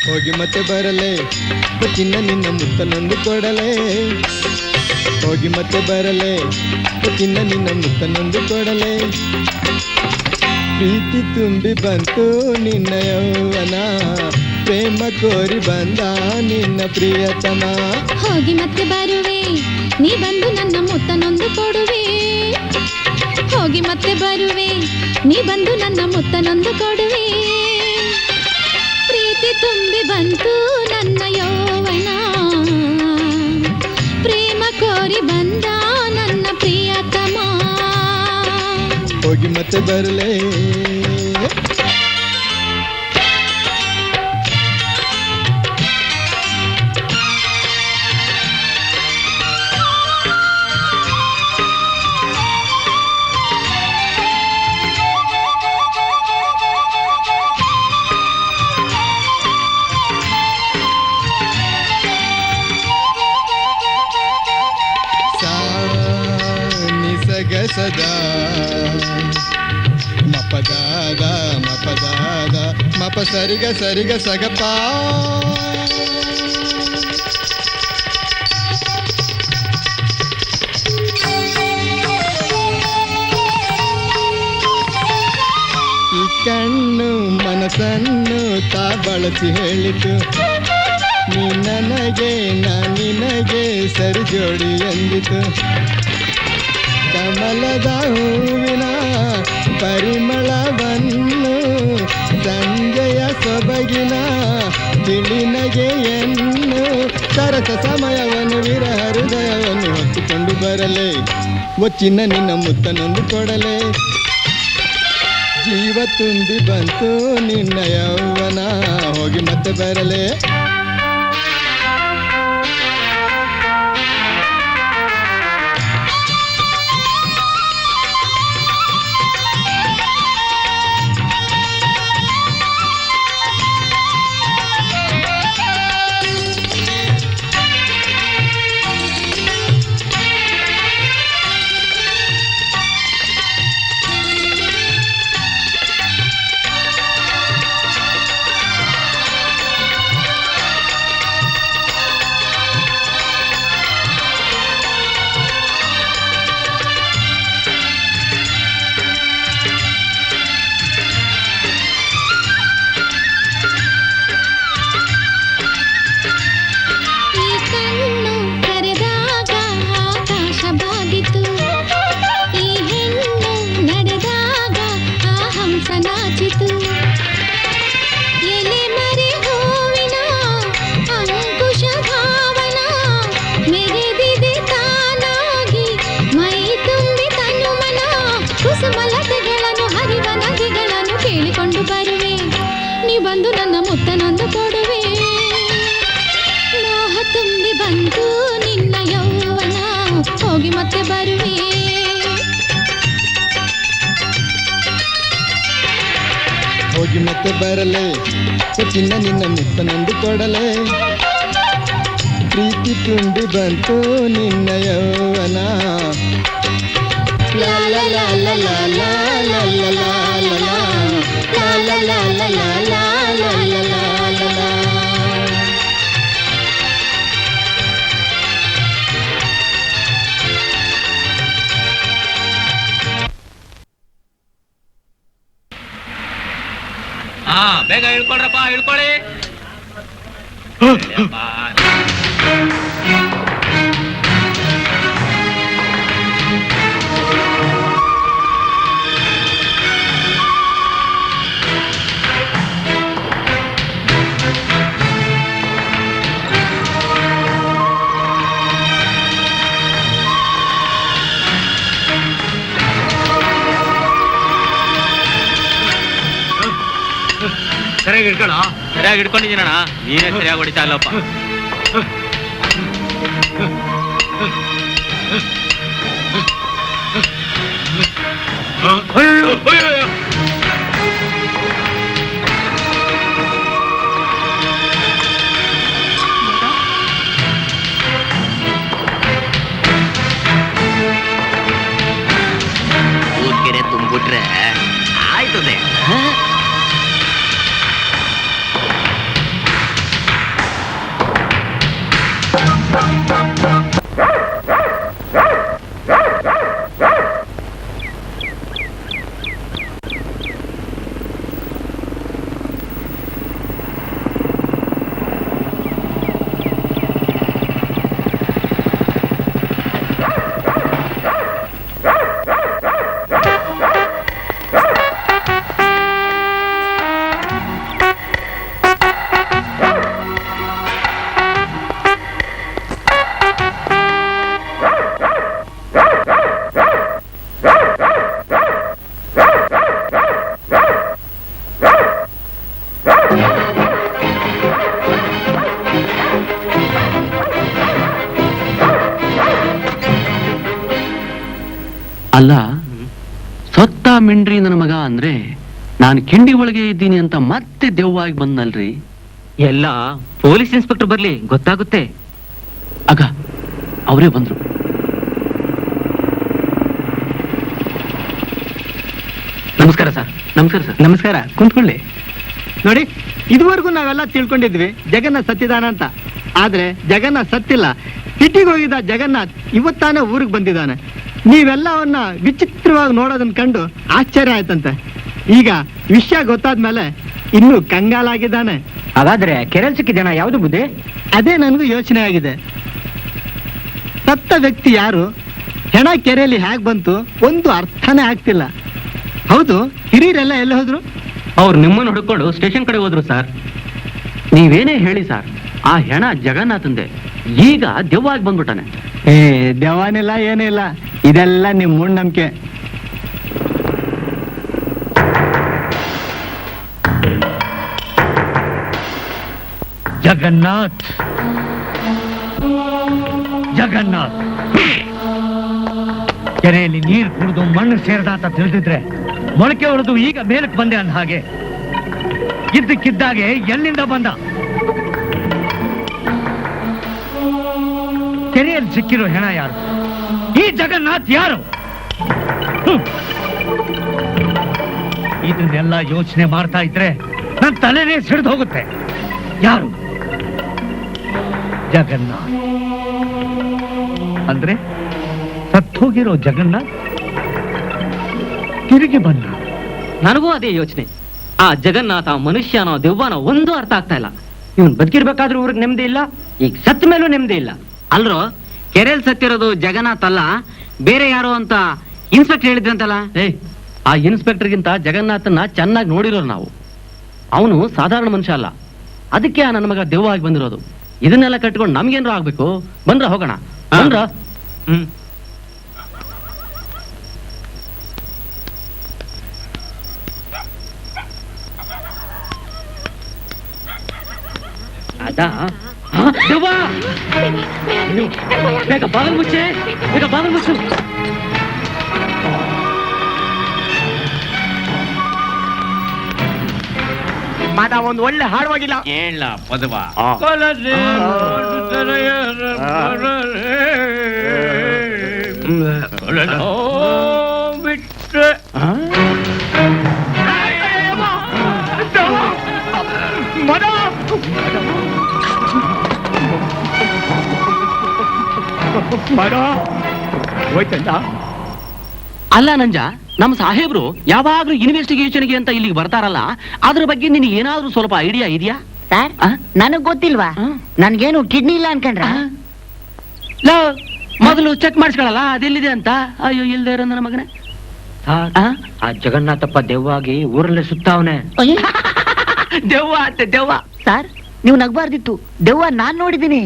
ಹೋಗಿ ಮತ್ತೆ ಬರಲೇ ಚಿನ್ನ ನಿನ್ನ ಮುತ್ತನೊಂದು ಕೊಡಲೇ. ಹೋಗಿ ಮತ್ತೆ ಬರಲೇ ಚಿನ್ನ ನಿನ್ನ ಮುತ್ತನೊಂದು ಕೊಡಲೇ. ಪ್ರೀತಿ ತುಂಬಿ ಬಂತು ನಿನ್ನ ಯೌವನ, ಪ್ರೇಮ ಕೋರಿ ಬಂದ ನಿನ್ನ ಪ್ರಿಯತಮ. ಹೋಗಿ ಮತ್ತೆ ಬರುವೆ ನೀ ಬಂದು ನನ್ನ ಮುತ್ತನೊಂದು ಕೊಡುವೆ. ಹೋಗಿ ಮತ್ತೆ ಬರುವೆ ನೀ ಬಂದು ನನ್ನ ಮುತ್ತನೊಂದು ಕೊಡುವೆ. ಪ್ರೀತಿ ತುಂಬಿ ಬಂತು ನನ್ನ ಯೌವನ, ಪ್ರೇಮ ಕೋರಿ ಬಂದ ನನ್ನ ಪ್ರಿಯತಮ. ಹೋಗಿ ಮತ್ತೆ ಬರಲೇ. ಸದಾ ಮಪದಾದ ಮಪದಾದ ಮಪ ಸರಿಗ ಸರಿಗ ಸಗಪ. ಈ ಕಣ್ಣು ಮನಸ್ಸನ್ನು ತಾ ಬಳಸಿ ಹೇಳಿತು, ನೀ ನನಗೆ ನಾ ನಿನಗೆ ಸರಿ ಜೋಡಿ ಎಂದಿತು. ಕಮಲದ ಹೂವಿನ ಪರಿಮಳವನ್ನು ಸಂಜೆಯ ಸೊಬಗಿನ ತಿಳಿನಗೆಯನ್ನು ಸರಸ ಸಮಯವನ್ನು ವಿರಹ ಹೃದಯವನ್ನು ಹೊತ್ತುಕೊಂಡು ಬರಲೇ. ಒಚ್ಚಿನ ನಿನ್ನ ಮುತ್ತನೊಂದು ಕೊಡಲೇ. ಜೀವ ತುಂಬಿ ಬಂತು ನಿನ್ನ ಯೌವನ, ಹೋಗಿ ಮತ್ತೆ ಬರಲೇ. ಬಂದು ನನ್ನ ಮುತ್ತನೊಂದು ಕೊಡುವೆ. ಮೋಹ ತುಂಬಿ ಬಂತು ನಿನ್ನ ಯೌವನ, ಹೋಗಿ ಮತ್ತೆ ಬರುವೆ. ಹೋಗಿ ಮತ್ತೆ ಬರಲೇ, ಚಿನ್ನ ನಿನ್ನ ಮುತ್ತನೊಂದು ಕೊಡಲೇ. ಪ್ರೀತಿ ತುಂಬಿ ಬಂತು ನಿನ್ನ ಯೌವನ. ಲಾ ಲಾ ಲಾ ಲಾ ಲಾ ಲಾ ಲಾ ಲಾ ಲಾ ಲಾ ಲಾ ಲಾ ಲಾ ಲಾ ಲಾ ಲಾ ಲಾ ಲಾ ಲಾ. ಬೇಗ ಇಳ್ಕೊಳ್ರಪ್ಪ, ಇಳ್ಕೊಳ್ಳಿ. ಹಿಡ್ಕೊಳ್ಳ. ಸರಿಯಾಗಿ ಹಿಡ್ಕೊಂಡಿದ್ದೀನಣ್ಣ, ನೀನೇ ಸರಿಯಾಗಿ ಹೊಡಿತಾ ಇಲ್ಲಪ್ಪ. ಕೆರೆ ತುಂಬಿಟ್ರೆ ಆಯ್ತದೆ. ಅಲ್ಲ, ಸೊತ್ತ ಮಿಂಡ್ರಿ ನನ್ನ ಮಗ ಅಂದ್ರೆ ನಾನು ಕಿಂಡಿ ಒಳಗೆ ಇದ್ದೀನಿ ಅಂತ ಮತ್ತೆ ದೆವ್ವಾಗಿ ಬಂದಲ್ರಿ. ಎಲ್ಲ ಪೊಲೀಸ್ ಇನ್ಸ್ಪೆಕ್ಟರ್ ಬರ್ಲಿ ಗೊತ್ತಾಗುತ್ತೆ. ಆಗ ಅವರೇ ಬಂದ್ರು. ನಮಸ್ಕಾರ ಸರ್. ನಮಸ್ಕಾರ ಸರ್. ನಮಸ್ಕಾರ, ಕುಂತ್ಕೊಳ್ಳಿ. ನೋಡಿ, ಇದುವರೆಗೂ ನಾವೆಲ್ಲ ತಿಳ್ಕೊಂಡಿದ್ವಿ ಜಗನ್ನಾಥ್ ಸತ್ತಿದಾನ ಅಂತ. ಆದ್ರೆ ಜಗನ್ನಾಥ್ ಸತ್ತಿಲ್ಲ. ಸಿಟಿಗೆ ಹೋಗಿದ್ದ ಜಗನ್ನಾಥ್ ಇವತ್ತಾನೆ ಊರಿಗೆ ಬಂದಿದ್ದಾನೆ. ನೀವೆಲ್ಲ ಅವನ್ನ ವಿಚಿತ್ರವಾಗಿ ನೋಡೋದನ್ನ ಕಂಡು ಆಶ್ಚರ್ಯ ಆಯ್ತಂತೆ. ಈಗ ವಿಷಯ ಗೊತ್ತಾದ್ಮೇಲೆ ಇನ್ನೂ ಕಂಗಾಲಾಗಿದ್ದಾನೆ. ಹಾಗಾದ್ರೆ ಕೆರೆಲ್ ಸಿಕ್ಕಿದ್ದಾನ ಯಾವ್ದು ಬುದ್ಧಿ? ಅದೇ ನನಗೂ ಯೋಚನೆ ಆಗಿದೆ. ಸತ್ತ ವ್ಯಕ್ತಿ ಯಾರು, ಹೆಣ ಕೆರೆಯಲ್ಲಿ ಹೇಗ್ ಬಂತು, ಒಂದು ಅರ್ಥನೇ ಆಗ್ತಿಲ್ಲ. ಹೌದು, ಹಿರಿಯರೆಲ್ಲ ಎಲ್ಲ ಹೋದ್ರು? ಅವ್ರು ನಿಮ್ಮನ್ನು ಹುಡುಕೊಂಡು ಸ್ಟೇಷನ್ ಕಡೆ ಹೋದ್ರು ಸರ್. ನೀವೇನೇ ಹೇಳಿ ಸರ್, ಆ ಹೆಣ ಜಗನ್ನಾಥಂದೆ ಈಗ ದೆವ್ವಾಗಿ ಬಂದ್ಬಿಟ್ಟಾನೆ. ದೆವ್ವನಿಲ್ಲ, ಏನಿಲ್ಲ, ಇದೆಲ್ಲ ನಿಮ್ ಮೂಢನಂಬಿಕೆ. ಜಗನ್ನಾಥ್, ಜಗನ್ನಾಥ್ ಕೆರೆಯಲ್ಲಿ ನೀರು ಕುಡಿದು ಮಣ್ಣು ಸೇರಿದ ಅಂತ ತಿಳಿದಿದ್ರೆ ಮೊಳಕೆ ಹೊಡೆದು ಈಗ ಮೇಲಕ್ಕೆ ಬಂದೆ ಅಂದ ಹಾಗೆ. ಇದ್ದಕ್ಕಿದ್ದಾಗೆ ಎಲ್ಲಿಂದ ಬಂದ? ಕೆರೆಯಲ್ಲಿ ಸಿಕ್ಕಿರೋ ಹೆಣ ಯಾರು? ಈ ಜಗನ್ನಾಥ್ ಯಾರು? ಇದನ್ನೆಲ್ಲ ಯೋಚನೆ ಮಾಡ್ತಾ ಇದ್ರೆ ನನ್ನ ತಲೆನೇ ಸಿಡಿದು ಹೋಗುತ್ತೆ. ಯಾರು? ಜಗನ್ನಾಥ್ ಅಂದ್ರೆ ಸತ್ತೋಗಿರೋ ಜಗನ್ನಾಥ್ ತಿರುಗಿ ಬಂದ. ನನಗೂ ಅದೇ ಯೋಚನೆ. ಆ ಜಗನ್ನಾಥ ಮನುಷ್ಯನೋ ದೆವ್ವನೋ ಒಂದು ಅರ್ಥ ಆಗ್ತಾ ಇಲ್ಲ. ಇವನ್ ಬದುಕಿರ್ಬೇಕಾದ್ರೂ ಊರಿಗೆ ನೆಮ್ಮದಿ ಇಲ್ಲ, ಈಗ ಸತ್ತ ಮೇಲೂ ನೆಮ್ಮದಿ ಇಲ್ಲ. ಅಲ್ರೋ, ಕೆರೆಯಲ್ಲಿ ಸತ್ತಿರೋದು ಜಗನ್ನಾಥ್ ಅಲ್ಲ, ಬೇರೆ ಯಾರೋ ಅಂತ ಇನ್ಸ್ಪೆಕ್ಟರ್ ಹೇಳಿದ್ರಂತಲ್ಲ. ಆ ಇನ್ಸ್ಪೆಕ್ಟರ್ಗಿಂತ ಜಗನ್ನಾಥನ್ನ ಚೆನ್ನಾಗಿ ನೋಡಿರೋರು ನಾವು. ಅವನು ಸಾಧಾರಣ ಮನುಷ್ಯ ಅಲ್ಲ, ಅದಕ್ಕೆ ಆ ನನ್ನ ಮಗ ದೆವ್ವಾಗಿ ಬಂದಿರೋದು. ಇದನ್ನೆಲ್ಲ ಕಟ್ಕೊಂಡು ನಮ್ಗೇನ್ರ ಆಗ್ಬೇಕು? ಬಂದ್ರ ಹೋಗೋಣ. ಬಂದ್ರ ಅದಾ ದೆವ್ವ! ಬೇಗ ಬಾಗಿಲು ಮುಚ್ಚೆ, ಬೇಗ ಬಾಗಿಲು ಮುಚ್ಚು. ಮಾದ ಒಂದು ಒಳ್ಳೆ ಹಾಡುವಾಗಿಲ್ಲ. ಏನ್ಲ ಪದವ ಬಿಟ್ರೆ ಅಲ್ಲ ನಂಜ, ನಮ್ಮ ಸಾಹೇಬ್ರು ಯಾವಾಗ್ಲೂ ಇನ್ವೆಸ್ಟಿಗೇಷನ್ಗೆ ಅಂತ ಇಲ್ಲಿಗೆ ಬರ್ತಾರಲ್ಲ, ಅದ್ರ ಬಗ್ಗೆ ನಿನಗೆ ಏನಾದ್ರೂ ಸ್ವಲ್ಪ ಐಡಿಯಾ ಇದೆಯಾ? ಸರ್, ನನಗ್ ಗೊತ್ತಿಲ್ವಾ? ನನ್ಗೇನು ಕಿಡ್ನಿ ಇಲ್ಲ ಅನ್ಕೊಂಡ್ರ? ಮೊದಲು ಚೆಕ್ ಮಾಡಿಸ್ಕೊಳಲ್ಲ ಅದೆಲ್ಲಿದೆ ಅಂತ. ಅಯ್ಯೋ, ಇಲ್ದೇ ಇರೋ ನನ್ನ ಮಗನೇ. ಆ ಜಗನ್ನಾಥಪ್ಪ ದೆವ್ವಾಗಿ ಊರಲ್ಲೇ ಸುತ್ತಾವನೆ. ದೆವ್ವ ಅಂತೆ, ದೆವ್ವ. ಸರ್, ನೀವು ನಗ್ಬಾರ್ದಿತ್ತು. ದೆವ್ವ ನಾನ್ ನೋಡಿದೀನಿ.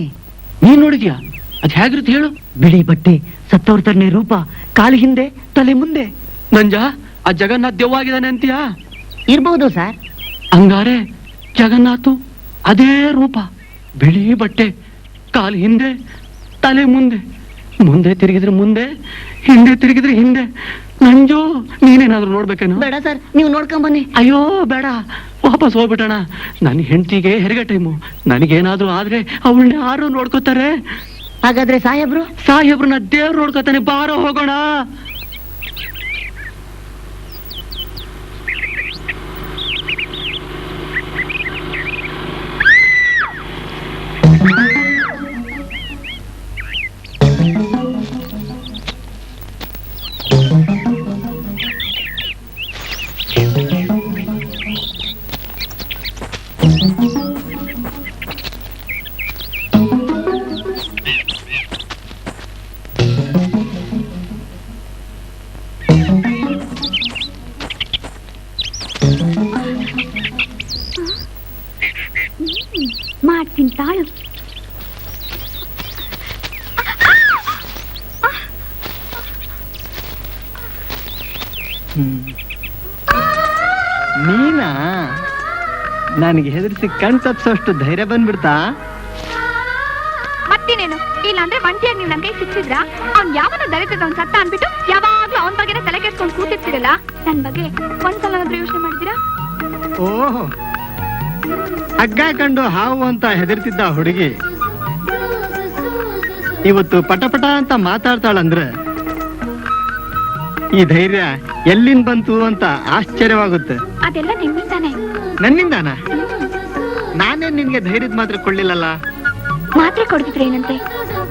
ನೀನ್ ನೋಡಿದ್ಯಾ? ಅದ್ ಹೇಗಿರುತ್ತೆ ಹೇಳು? ಬಿಳಿ ಬಟ್ಟೆ, ಸತ್ತವ್ರ ತರನೇ ರೂಪ, ಕಾಲು ಹಿಂದೆ ತಲೆ ಮುಂದೆ. ನಂಜ, ಆ ಜಗನ್ನಾಥ್ ದೆವ್ವಾಗಿದ್ದಾನೆ ಅಂತೀಯಾ? ಇರ್ಬಹುದು ಸರ್. ಹಂಗಾರೆ ಜಗನ್ನಾಥು ಅದೇ ರೂಪ, ಬಿಳಿ ಬಟ್ಟೆ, ಕಾಲು ಹಿಂದೆ, ತಲೆ ಮುಂದೆ, ಮುಂದೆ ತಿರುಗಿದ್ರೆ ಮುಂದೆ, ಹಿಂದೆ ತಿರುಗಿದ್ರೆ ಹಿಂದೆ. ನಂಜು, ನೀನೇನಾದ್ರೂ ನೋಡ್ಬೇಕೇನು? ಬೇಡ ಸರ್, ನೀವು ನೋಡ್ಕೊಂಡ್ ಬನ್ನಿ. ಅಯ್ಯೋ ಬೇಡ, ವಾಪಸ್ ಹೋಗ್ಬಿಟ್ಟಣ. ನನ್ನ ಹೆಂಡತಿಗೆ ಹೆರಿಗೆ ಟೈಮು, ನನಗೇನಾದ್ರೂ ಆದ್ರೆ ಅವಳನ್ನ ಯಾರು ನೋಡ್ಕೋತಾರೆ? ಹಾಗಾದ್ರೆ ಸಾಹೇಬ್ರನ್ನ ದೇವ್ರು ನೋಡ್ಕೋತಾನೆ. ಬಾರೋ ಹೋಗೋಣ. ಮಾಡ್ತೀನಿ ತಾಳು. ನೀನಾ? ನನಗೆ ಹೆದರಿಸಿ ಕಣ್ ತಪ್ಸೋಷ್ಟು ಧೈರ್ಯ ಬಂದ್ಬಿಡ್ತಾ? ಮತ್ತೇನೇನು? ಇಲ್ಲಾಂದ್ರೆ ಒಂಟಿಯಾಗಿ ನೀವು ನನ್ಗೆ ಸಿಕ್ಕಿದ್ರ ಅವ್ನ್ ಯಾವನ ದಲಿತದ ಅವ್ನ್ ಸತ್ತ ಅನ್ಬಿಟ್ಟು ಯಾವಾಗ್ಲೂ ಅವನ ಬಗ್ಗೆನೇ ತಲೆ ಕೆಡ್ಸ್ಕೊಂಡು ಕೂತಿರ್ತಿರಲ್ಲ. ನನ್ ಬಗ್ಗೆ ಒಂದ್ಸಲನಾದ್ರೂ ಯೋಚನೆ ಮಾಡಿದಿರಾ? ಓಹೋ, ಹಗ್ಗ ಕಂಡು ಹಾವು ಅಂತ ಹೆದರ್ತಿದ್ದ ಹುಡುಗಿ ಇವತ್ತು ಪಟಪಟ ಅಂತ ಮಾತಾಡ್ತಾಳಂದ್ರೆ ಈ ಧೈರ್ಯ ಎಲ್ಲಿಂದ ಬಂತು ಅಂತ ಆಶ್ಚರ್ಯವಾಗುತ್ತೆ. ಅದೆಲ್ಲ ನಿಮ್ಮಿಂದಾನೆ. ನನ್ನಿಂದಾನ? ನಾನೇ ನಿನ್ಗೆ ಧೈರ್ಯದ ಮಾತ್ರ ಕೊಳ್ಳಿಲ್ಲಲ್ಲ. ಮಾತ್ರೆ ಕೊಡ್ತಿದ್ರೆ ಏನಂತೆ?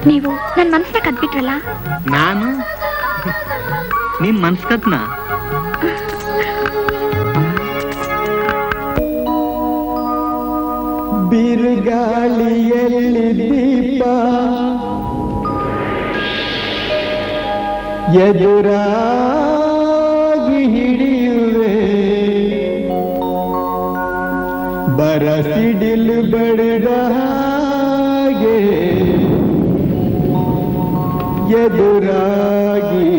ನೀವು ನನ್ ಮನಸ್ಸನ್ನ ಕದ್ಬಿಟ್ರಲ್ಲ. ನಾನು ನಿನ್ ಮನ್ಸ್ಕತ್ನ? ಬಿರುಗಾಳಿಯಲ್ಲಿ ದೀಪ ಎದುರಾಗಿ ಹಿಡಿಯುವೆ, ಬರಸಿಡಿಲು ಬಡಿದ ಹಾಗೆ ಎದುರಾಗಿ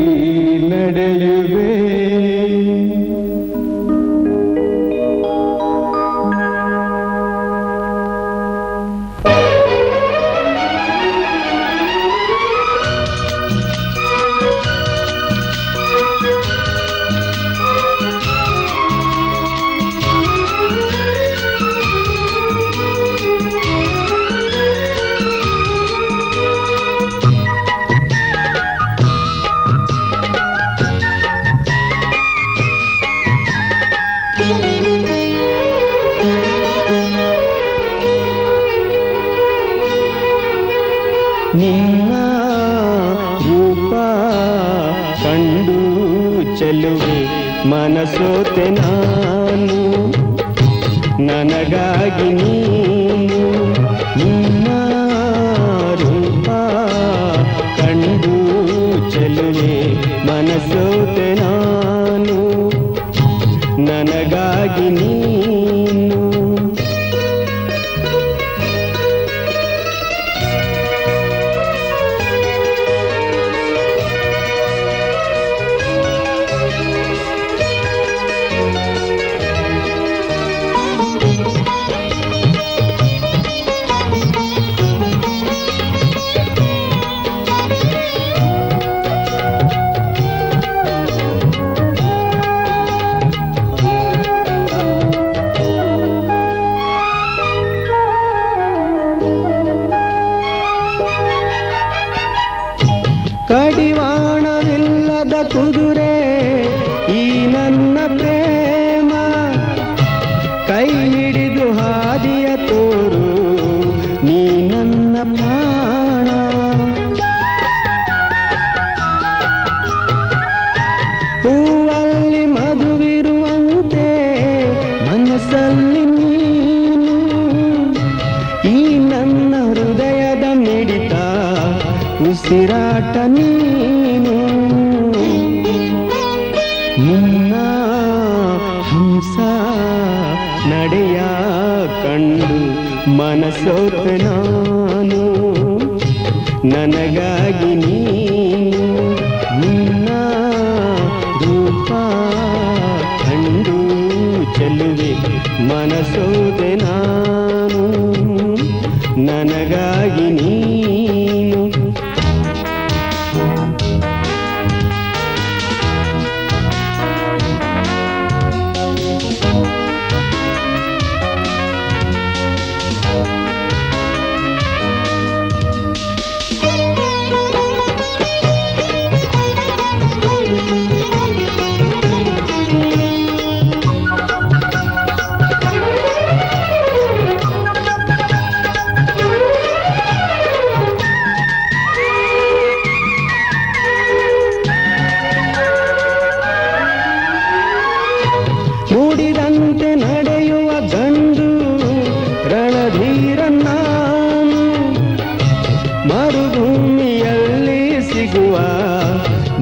ನಡೆಯುವೆ. ನಿನ್ನ ರೂಪ ಕಂಡು ಚೆಲುವೆ ಮನಸೋತೆ ನಾನು, ನನಗಾಗಿ ನೀನು. ನಿನ್ನ ರೂಪ ಕಂಡು ಚೆಲುವೆ ಮನಸೋತೆ ನಾನು, ನನಗಾಗಿ ನೀನು. ಕಡಿವಾಣವಿಲ್ಲದ ಕುದುರೆ ಈ ನನ್ನ ಪ್ರೇಮ, ಕೈ ಹಿಡಿದು ಹಾದಿಯ ತೋರು ನೀ ನನ್ನ ಪ್ರಾಣ. ಹೂವಲ್ಲಿ ಮಧುವಿರುವಂತೆ ಮನಸ್ಸಲ್ಲಿ ನೀನು, ಈ ನನ್ನ ಹೃದಯದ ಮಿಡಿತ ಉಸಿರಾಟ ನೀನು. ನಿನ್ನ ಹಂಸ ನಡೆಯ ಕಂಡು ಮನಸೋತೆ ನಾನು, ನನಗಾಗಿ ನೀನು. ನಿನ್ನ ರೂಪ ಕಂಡು ಚೆಲುವೆ ಮನಸೋತೆ ನಾನು.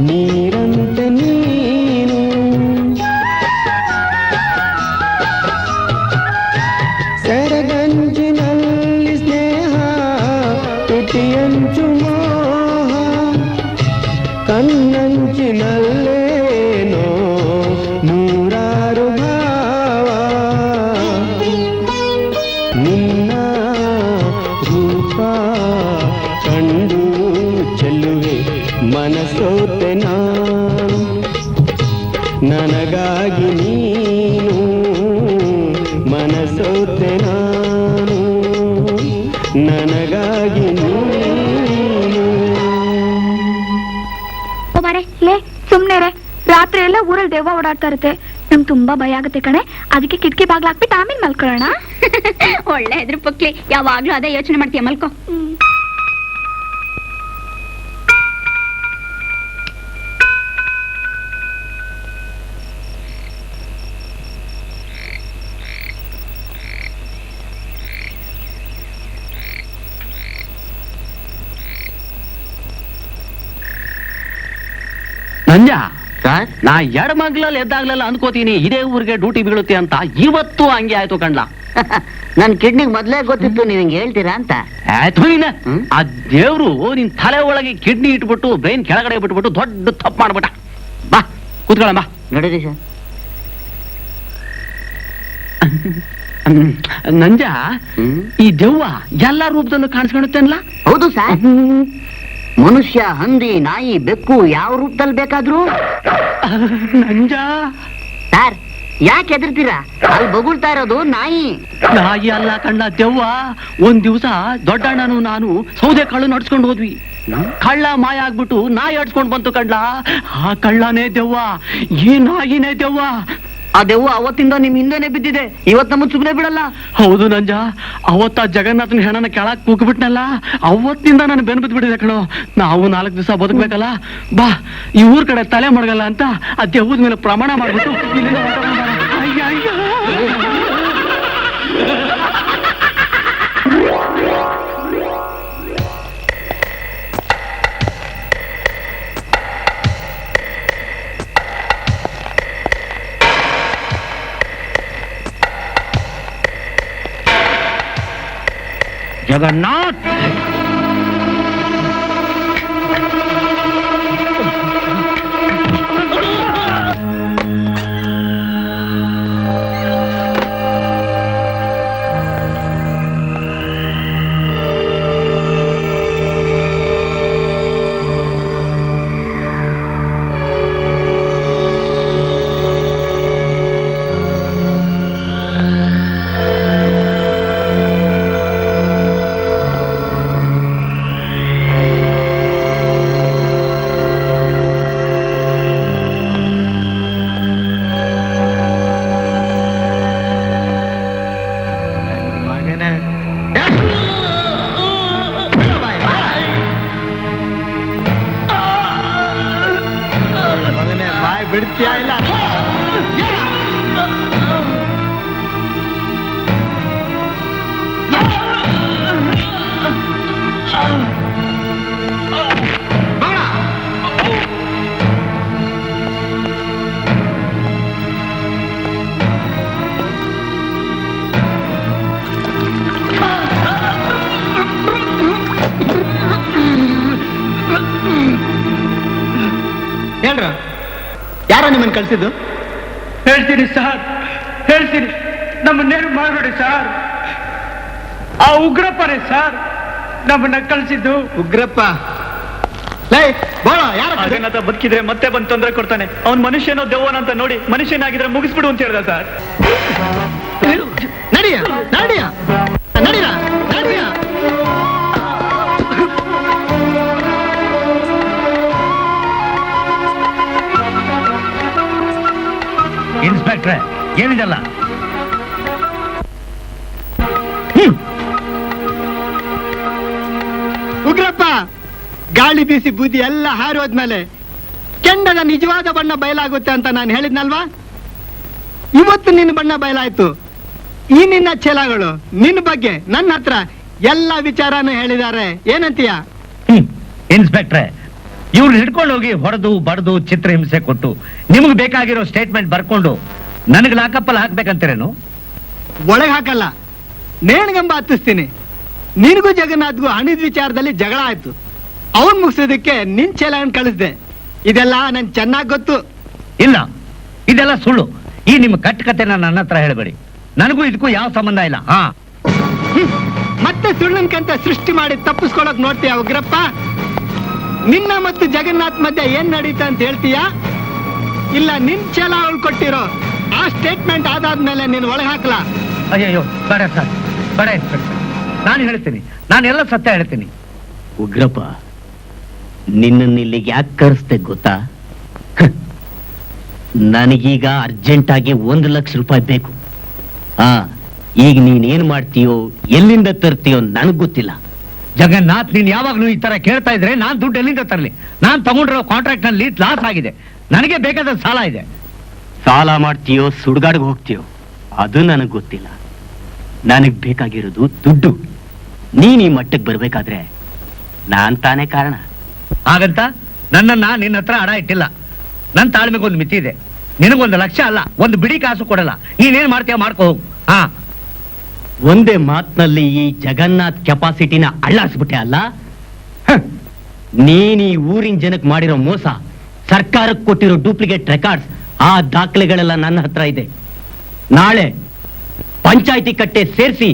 ನೀರಂತೆ ನೀನು ಸೆರಗಂಚಿನಲ್ಲಿ ಸ್ನೇಹ ತುಟಿಯಂಚು ಮೋಹ ಕಣ್ಣಂಚಿನಲ್ಲೇನೋ ನೂರಾರು ಭಾವ ನಿನ್ನ ರೂಪ ಕಂಡು ಚೆಲ್ಲುವೆ ಮನಸೋತೆ ನಾನು ನನಗಾಗಿ ನೀನು ಮನಸೋತೆ ನಾನು ನನಗಾಗಿ ನೀನು ಲೇ ಸುಮ್ನೆ ರೇ, ರಾತ್ರಿ ಎಲ್ಲ ಊರಲ್ಲಿ ದೆವ್ವ ಓಡಾಡ್ತಾ ಇರುತ್ತೆ. ನಮ್ಗೆ ತುಂಬಾ ಭಯ ಆಗುತ್ತೆ ಕಣೆ. ಅದಕ್ಕೆ ಕಿಟಕಿ ಬಾಗ್ಲ ಹಾಕ್ಬಿಟ್ಟು ಆಮೇಲೆ ಮಲ್ಕೊಳ್ಳೋಣ. ಒಳ್ಳೆ ಹೆದ್ರ ಪಕ್ಲಿ, ಯಾವಾಗ್ಲೂ ಅದೇ ಯೋಚನೆ ಮಾಡ್ತೀಯ, ಮಲ್ಕೋ. ನಂಜ ಸರ್, ನಾ ಎಡಮಗ್ಲಲ್ಲಿ ಎದ್ದಾಗ್ಲೆಲ್ಲ ಅನ್ಕೋತೀನಿ ಇದೇ ಊರಿಗೆ ಡ್ಯೂಟಿ ಬೀಳುತ್ತೆ ಅಂತ. ಇವತ್ತು ಹಂಗೆ ಆಯ್ತು ಕಣ್ಲ. ನನ್ ಕಿಡ್ನಿಗ್ ಮೊದ್ಲೇ ಗೊತ್ತಿತ್ತು ನೀವ್ ಹಿಂಗ್ ಹೇಳ್ತೀರಾ ಅಂತ. ಆಯ್ತು ನೀನ ಆ ದೇವ್ರು ನಿನ್ ತಲೆ ಒಳಗೆ ಕಿಡ್ನಿ ಇಟ್ಬಿಟ್ಟು ಬ್ರೈನ್ ಕೆಳಗಡೆ ಬಿಟ್ಬಿಟ್ಟು ದೊಡ್ಡ ತಪ್ಪು ಮಾಡ್ಬಿಟ್ಟ. ಬಾ ಕೂತ್ಕೊಳ್ಳ, ಬಾ. ನಡೀರಿ ಸರ್. ನಂಜ, ಈ ದೆವ್ವ ಎಲ್ಲಾ ರೂಪದಲ್ಲೂ ಕಾಣಿಸ್ಕೊಳುತ್ತೆ ಅನ್ಲ? ಹೌದು ಸರ್. ಮನುಷ್ಯ, ಹಂದಿ, ನಾಯಿ, ಬೆಕ್ಕು ಯಾವ ರೂಪದಲ್ಲಿ ಬೇಕಾದ್ರೂ. ನಂಜ ಸರ್, ಯಾಕೆ ಹೆದರ್ತೀರಾ? ಅಲ್ಲಿ ಬಗುಳ್ತಾ ಇರೋದು ನಾಯಿ. ನಾಯಿ ಅಲ್ಲ ಕಣ್ಣ, ದೆವ್ವ. ಒಂದ್ ದಿವ್ಸ ದೊಡ್ಡಣ್ಣನು ನಾನು ಸೌದೆ ಕಾಳು ನಡ್ಸ್ಕೊಂಡು ಹೋದ್ವಿ. ಕಳ್ಳ ಮಾಯ ಆಗ್ಬಿಟ್ಟು ನಾಯಿ ಅಡ್ಸ್ಕೊಂಡ್ ಬಂತು ಕಣ್ಣ. ಆ ಕಳ್ಳನೇ ದೆವ್ವ, ಈ ನಾಯಿನೇ ದೆವ್ವ. ಆ ದೆವ್ವ ಅವತ್ತಿಂದ ನಿಮ್ ಹಿಂದೆನೆ ಬಿದ್ದಿದೆ. ಇವತ್ ನಮ್ಮನ್ ಸುಮ್ಮನೆ ಬಿಡಲ್ಲ. ಹೌದು ನಂಜ, ಅವತ್ತ ಜಗನ್ನಾಥನ ಹೆಣನ ಕೆಳಕ್ ಕೂಗ್ಬಿಟ್ನಲ್ಲ, ಅವತ್ತಿಂದ ನಾನು ಬೆನ್ ಬಿದ್ಬಿಟ್ಟಿದೆ ಕಣೋ. ನಾವು 4 ದಿವಸ ಬದುಕ್ಬೇಕಲ್ಲ. ಬಾ, ಈ ಊರ್ ಕಡೆ ತಲೆ ಮಡಗಲ್ಲ ಅಂತ ಆ ದೆವ್ವದ ಮೇಲೆ ಪ್ರಮಾಣ ಮಾಡ್ಬಿಟ್ಟು ಇಲ್ಲಿಂದ ಹೊರಟೋಗೋಣ. ಅಯ್ಯ ಅಯ್ಯ. ಜಗನ್ನಾಥ್, ಬಿಡ್ತೀಯ ಇಲ್ಲ? ಹೇಳ್ರ, ಯಾರೋ ನಿಮ್ಮನ್ನು ಕಳ್ಸಿದ್ದು? ಹೇಳ್ತೀನಿ ಸರ್, ಹೇಳ್ತೀನಿ. ನಮ್ಮನ್ನೇನು ಮಾಡಬೇಡಿ ಸರ್. ಆ ಉಗ್ರಪ್ಪನೇ ಸರ್ ನಮ್ಮನ್ನ ಕಳಿಸಿದ್ದು. ಉಗ್ರಪ್ಪ? ಲೈ ಬೋಳ, ಯಾರ ಜಗನ್ನಾಥ ಬದುಕಿದ್ರೆ ಮತ್ತೆ ಬಂದು ತೊಂದರೆ ಕೊಡ್ತಾನೆ. ಅವ್ನ್ ಮನುಷ್ಯನೋ ದೆವ್ವನಂತ ನೋಡಿ ಮನುಷ್ಯನಾಗಿದ್ರೆ ಮುಗಿಸ್ಬಿಡು ಅಂತ ಹೇಳ್ದ ಸರ್. ನಡಿಯ ನಡಿಯ ನಡಿಯ ನಡಿಯ. ಇನ್ಸ್ಪೆಕ್ಟ್ರೆ, ಏನಿದಲ್ಲ? ಉಗ್ರಪ್ಪ, ಗಾಳಿ ಬೀಸಿ ಬೂದಿ ಎಲ್ಲ ಹಾರೋದ್ಮೇಲೆ ಕೆಂಡದ ನಿಜವಾದ ಬಣ್ಣ ಬಯಲಾಗುತ್ತೆ ಅಂತ ನಾನು ಹೇಳಿದ್ನಲ್ವಾ? ಇವತ್ತು ನಿನ್ನ ಬಣ್ಣ ಬಯಲಾಯ್ತು. ಈ ನಿನ್ನ ಛಲಗಳು, ನಿನ್ನ ಬಗ್ಗೆ ನನ್ನ ಹತ್ರ ಎಲ್ಲ ವಿಚಾರನೂ ಹೇಳಿದ್ದಾರೆ. ಏನಂತೀಯ? ಇನ್ಸ್ಪೆಕ್ಟ್ರೆ, ಇವ್ರು ಹಿಡ್ಕೊಂಡು ಹೋಗಿ ಹೊಡೆದು ಬಡ್ದು ಚಿತ್ರಹಿಂಸೆ ಕೊಟ್ಟು ನಿಮಗೆ ಬೇಕಾಗಿರೋ ಸ್ಟೇಟ್ಮೆಂಟ್ ಬರ್ಕೊಂಡು ನನಗೆ ಲಾಕಪ್ಪಲ್ಲಿ ಹಾಕ್ಬೇಕಂತೀರೇನು? ಒಳಗೆ ಹಾಕಲ್ಲ, ನೇಣಿಗಂಬ ಹತ್ತಿಸ್ತೀನಿ. ನಿನಗೂ ಜಗನ್ನಾಥ್ಗೂ ಹಣದ ವಿಚಾರದಲ್ಲಿ ಜಗಳ ಆಯ್ತು. ಅವನ್ ಮುಗಿಸೋದಕ್ಕೆ ನಿನ್ ಚೇಲನ್ ಕಳಿಸ್ದೆ. ಇದೆಲ್ಲ ನನ್ ಚೆನ್ನಾಗ್ ಗೊತ್ತು. ಇಲ್ಲ, ಇದೆಲ್ಲ ಸುಳ್ಳು. ಈ ನಿಮ್ಮ ಕಟ್ಟುಕತೆನ ನನ್ನ ಹತ್ರ ಹೇಳಬೇಡಿ. ನನಗೂ ಇದಕ್ಕೂ ಯಾವ ಸಂಬಂಧ ಇಲ್ಲ. ಹಾ, ಮತ್ತೆ ಸುಳ್ಳನ್ಕಂತ ಸೃಷ್ಟಿ ಮಾಡಿ ತಪ್ಪಿಸ್ಕೊಳಕ್ ನೋಡ್ತೀಯ ಉಗ್ರಪ್ಪ? ನಿನ್ನ ಮತ್ತು ಜಗನ್ನಾಥ್ ಮಧ್ಯೆ ಏನ್ ನಡೀತಾ ಅಂತ ಹೇಳ್ತೀಯಾ? ಇಲ್ಲ ನಿನ್ ಚೇಲ ಅವಳು ಕೊಟ್ಟಿರೋ ಆ ಸ್ಟೇಟ್ಮೆಂಟ್ ಆದಾದ್ಮೇಲೆ ನೀನ್ ಒಳಗೆ ಹಾಕ್ಲಾ? ಅಯ್ಯಯ್ಯೋ, ಬೇಡ ಸರ್, ಬೇಡ ಇನ್ಸ್ಪೆಕ್ಟರ್. ನಾನು ಹೇಳ್ತೀನಿ, ನಾನೆಲ್ಲ ಸತ್ಯ ಹೇಳ್ತೀನಿ. ಉಗ್ರಪ್ಪ, ನಿನ್ನನ್ನು ಇಲ್ಲಿಗೆ ಯಾಕೆ ಕರೆಸ್ತೆ ಗೊತ್ತಾ? ನನಗೀಗ ಅರ್ಜೆಂಟ್ ಆಗಿ 1 ಲಕ್ಷ ರೂಪಾಯಿ ಬೇಕು. ಈಗ ನೀನೇನ್ ಮಾಡ್ತೀಯೋ, ಎಲ್ಲಿಂದ ತರ್ತೀಯೋ ನನಗ್ ಗೊತ್ತಿಲ್ಲ. ಜಗನ್ನಾಥ್, ನೀನ್ ಯಾವಾಗ್ಲೂ ಈ ತರ ಕೇಳ್ತಾ ಇದ್ರೆ ನಾನ್ ದುಡ್ಡು ಎಲ್ಲಿಂದ ತರಲಿ? ನಾನ್ ತಗೊಂಡಿರೋ ಕಾಂಟ್ರಾಕ್ಟ್ ನಲ್ಲಿ ಲಾಸ್ ಆಗಿದೆ. ನನಗೆ ಬೇಕಾದ ಸಾಲ ಇದೆ. ಸಾಲ ಮಾಡ್ತೀಯೋ ಸುಡ್ಗಾಡ್ಗೆ ಹೋಗ್ತೀಯೋ ಅದು ನನಗ್ ಗೊತ್ತಿಲ್ಲ. ನನಗ್ ಬೇಕಾಗಿರೋದು ದುಡ್ಡು. ನೀನ್ ಈ ಮಟ್ಟಕ್ಕೆ ಬರ್ಬೇಕಾದ್ರೆ ನಾನ್ ತಾನೇ ಕಾರಣ. ಹಾಗಂತ ನನ್ನನ್ನ ನಿನ್ನ ಹತ್ರ ಅಡ ಇಟ್ಟಿಲ್ಲ. ನನ್ನ ತಾಳ್ಮೆಗೊಂದು ಮಿತಿ ಇದೆ. ನಿನಗೊಂದು ಲಕ್ಷ ಅಲ್ಲ, ಒಂದು ಬಿಡಿ ಕಾಸು ಕೊಡಲ್ಲ. ನೀನೇನ್ ಮಾಡ್ತೀಯ ಮಾಡ್ಕೋ ಹೋಗು. ಹಾ, ಒಂದೇ ಮಾತ್ನಲ್ಲಿ ಈ ಜಗನ್ನಾಥ್ ಕೆಪಾಸಿಟಿನ ಅಳ್ಳಾಡ್ಸ್ಬಿಟ್ಟೆ ಅಲ್ಲ. ನೀನ್ ಈ ಊರಿನ ಜನಕ್ಕೆ ಮಾಡಿರೋ ಮೋಸ, ಸರ್ಕಾರಕ್ಕೆ ಕೊಟ್ಟಿರೋ ಡೂಪ್ಲಿಕೇಟ್ ರೆಕಾರ್ಡ್ಸ್, ಆ ದಾಖಲೆಗಳೆಲ್ಲ ನನ್ನ ಹತ್ರ ಇದೆ. ನಾಳೆ ಪಂಚಾಯಿತಿ ಕಟ್ಟೆ ಸೇರಿಸಿ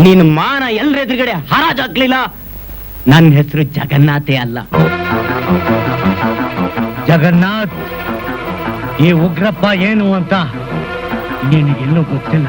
ನಿನ್ ಮಾನ ಎಲ್ರೆದುರುಗಡೆ ಹರಾಜಾಗ್ಲಿಲ್ಲ, ನನ್ನ ಹೆಸರು ಜಗನ್ನಾಥೇ ಅಲ್ಲ. ಜಗನ್ನಾಥ್, ಈ ಉಗ್ರಪ್ಪ ಏನು ಅಂತ ನಿನಗೆಲ್ಲೂ ಗೊತ್ತಿಲ್ಲ.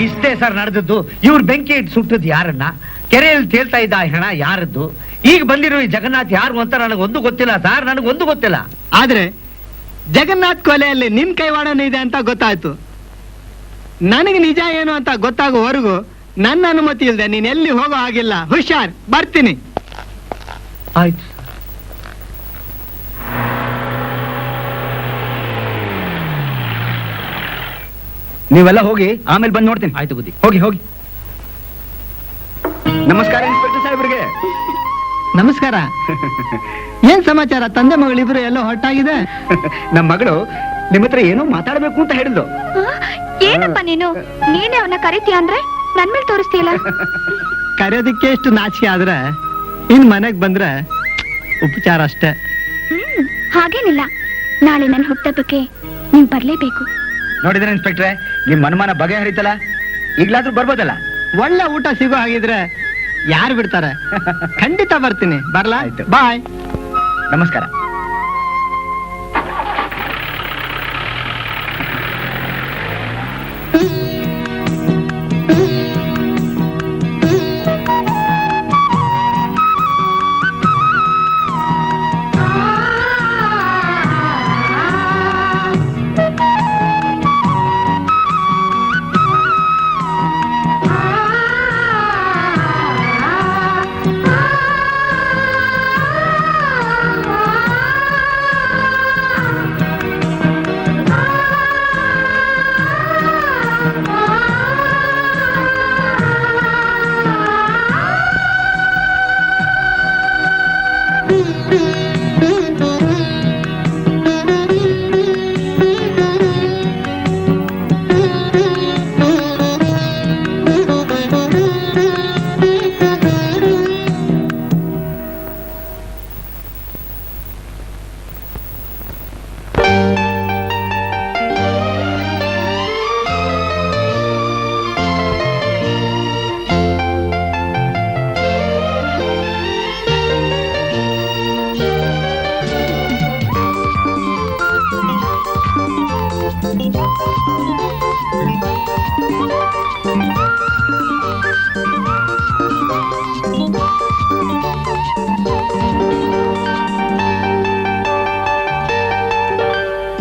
ಇಷ್ಟೇ ಸರ್ ನಡೆದದ್ದು. ಇವ್ರು ಬೆಂಕಿ ಇಟ್ಟು ಸುಟ್ಟದ್ದು ಯಾರನ್ನ? ಕೆರೆಯಲ್ಲಿ ತೇಲ್ತಾ ಇದ್ದ ಹೆಣ ಯಾರದ್ದು? ಈಗ ಬಂದಿರೋ ಈ ಜಗನ್ನಾಥ್ ಯಾರು ಅಂತ ನನಗೊಂದು ಗೊತ್ತಿಲ್ಲ ಸರ್, ನನಗೊಂದು ಗೊತ್ತಿಲ್ಲ. ಆದ್ರೆ ಜಗನ್ನಾಥ್ ಕೊಲೆಯಲ್ಲಿ ನಿನ್ ಕೈವಾಡನೂ ಇದೆ ಅಂತ ಗೊತ್ತಾಯ್ತು. ನನಗೆ ನಿಜ ಏನು ಅಂತ ಗೊತ್ತಾಗುವವರೆಗೂ ನನ್ನ ಅನುಮತಿ ಇಲ್ಲದೆ ನೀನ್ ಎಲ್ಲಿ ಹೋಗೋ ಹಾಗಿಲ್ಲ. ಹುಷಾರ್, ಬರ್ತೀನಿ. ಆಯ್ತು. ನೀವೆಲ್ಲ ಹೋಗಿ ಆಮೇಲೆ ಬಂದು ನೋಡ್ತೀನಿ. ಆಯ್ತು ಬುದ್ಧಿ. ಹೋಗಿ ಹೋಗಿ. ನಮಸ್ಕಾರ ಇನ್ಸ್ಪೆಕ್ಟರ್ ಸಾಹೇಬ್ರಿಗೆ. ನಮಸ್ಕಾರ. ಏನ್ ಸಮಾಚಾರ? ತಂದೆ ಮಗಳಿಬ್ರು ಎಲ್ಲೋ ಹೊಟ್ಟಾಗಿದೆ. ನಮ್ಮ ಮಗಳು ನಿಮ್ಮ ಹತ್ರ ಏನೋ ಮಾತಾಡ್ಬೇಕು ಅಂತ ಹೇಳಿದ್ಲು. ಏನಪ್ಪ ನೀನು? ನೀನೇ ಅವನ್ನ ಕರಿತೀಯ ಅಂದ್ರೆ ನನ್ ಮೇಲೆ ತೋರಿಸ್ತೀಯಲ್ಲ. ಕರೆಯೋದಕ್ಕೆ ಎಷ್ಟು ನಾಚಿಕೆ ಆದ್ರೆ ಇನ್ ಮನೆಗ್ ಬಂದ್ರೆ ಉಪಚಾರ ಅಷ್ಟೇ. ಹಾಗೇನಿಲ್ಲ, ನಾಳೆ ನನ್ನ ಹುಟ್ಟಬ್ಬಕ್ಕೆ ನೀವ್ ಬರ್ಲೇಬೇಕು. ನೋಡಿದ್ರೆ ಇನ್ಸ್ಪೆಕ್ಟ್ರೆ, ನಿಮ್ ಅನುಮಾನ ಬಗೆಹರಿತಲ್ಲ. ಈಗ್ಲಾದ್ರೂ ಬರ್ಬೋದಲ್ಲ? ಒಳ್ಳೆ ಊಟ ಸಿಗೋ ಹಾಗಿದ್ರೆ ಯಾರು ಬಿಡ್ತಾರೆ? ಖಂಡಿತ ಬರ್ತೀನಿ. ಬರ್ಲಾ? ಬಾಯ್. ನಮಸ್ಕಾರ.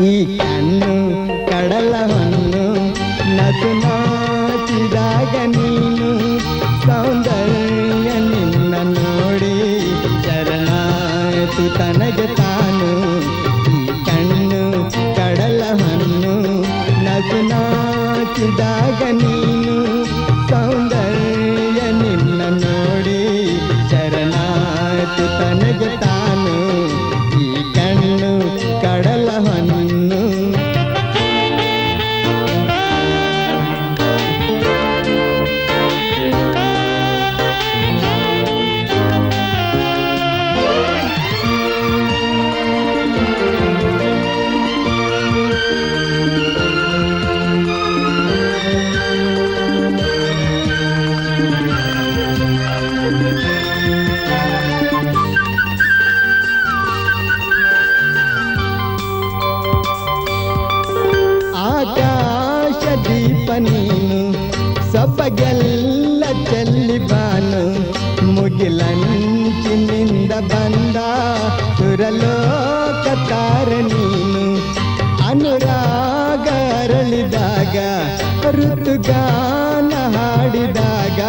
ಈ ಕಣ್ಣು ಕಡಲ ಹೊನ್ನು ನಸು ನಾಚಿದಾಗ ನೀನು ಸೌಂದರ್ಯ ನಿನ್ನ ನೋಡಿ ಶರಣಾಯಿತು ತನಗೆ ತಾನು ಈ ಕಣ್ಣು ಕಡಲ ಹೊನ್ನು ನಸು ನಾಚಿದಾಗ ನೀನು ಸೌಂದರ್ಯ ನಿನ್ನ ನೋಡಿ ಶರಣಾಯಿತು ತನಗೆ ತಾನು ಈ ಕಣ್ಣು ಕಡಲ ಹೊನ್ನು ಆಕಾಶ ದೀಪ ನೀನು ಸೊಬಗೆಲ್ಲ ಚೆಲ್ಲಿ ಬಾನು ಮುಗಿಲಂಚಿನಿಂದ ಬಂದ ಸುರಲೋಕ ತಾರ ನೀನು ಅನುರಾಗ ಅರಳಿದಾಗ ಋತುಗಾನ ಹಾಡಿದಾಗ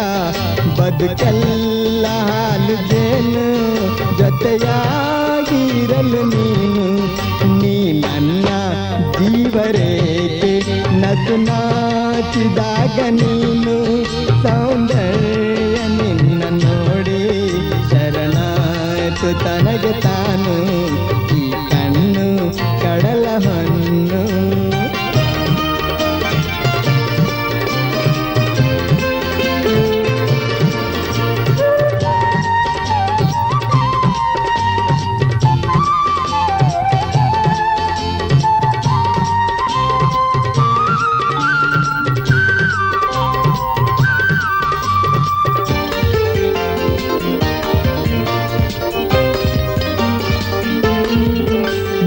ಬದುಕೆಲ್ಲ ಹಾಲು ಜೇನು ಜೊತೆಯಾಗಿರಲು ನೀನು ನೀ ನನ್ನ ಜೀವರೇಕೆ ನಸು ನಾಚಿದಾಗ ನೀನು ಸೌಂದರ್ಯ ನಿನ್ನ ನೋಡಿ ಶರಣಾಯಿತು ತನಗೆ ತಾನು ಈ ಕಣ್ಣು ಕಡಲ ಹೊನ್ನು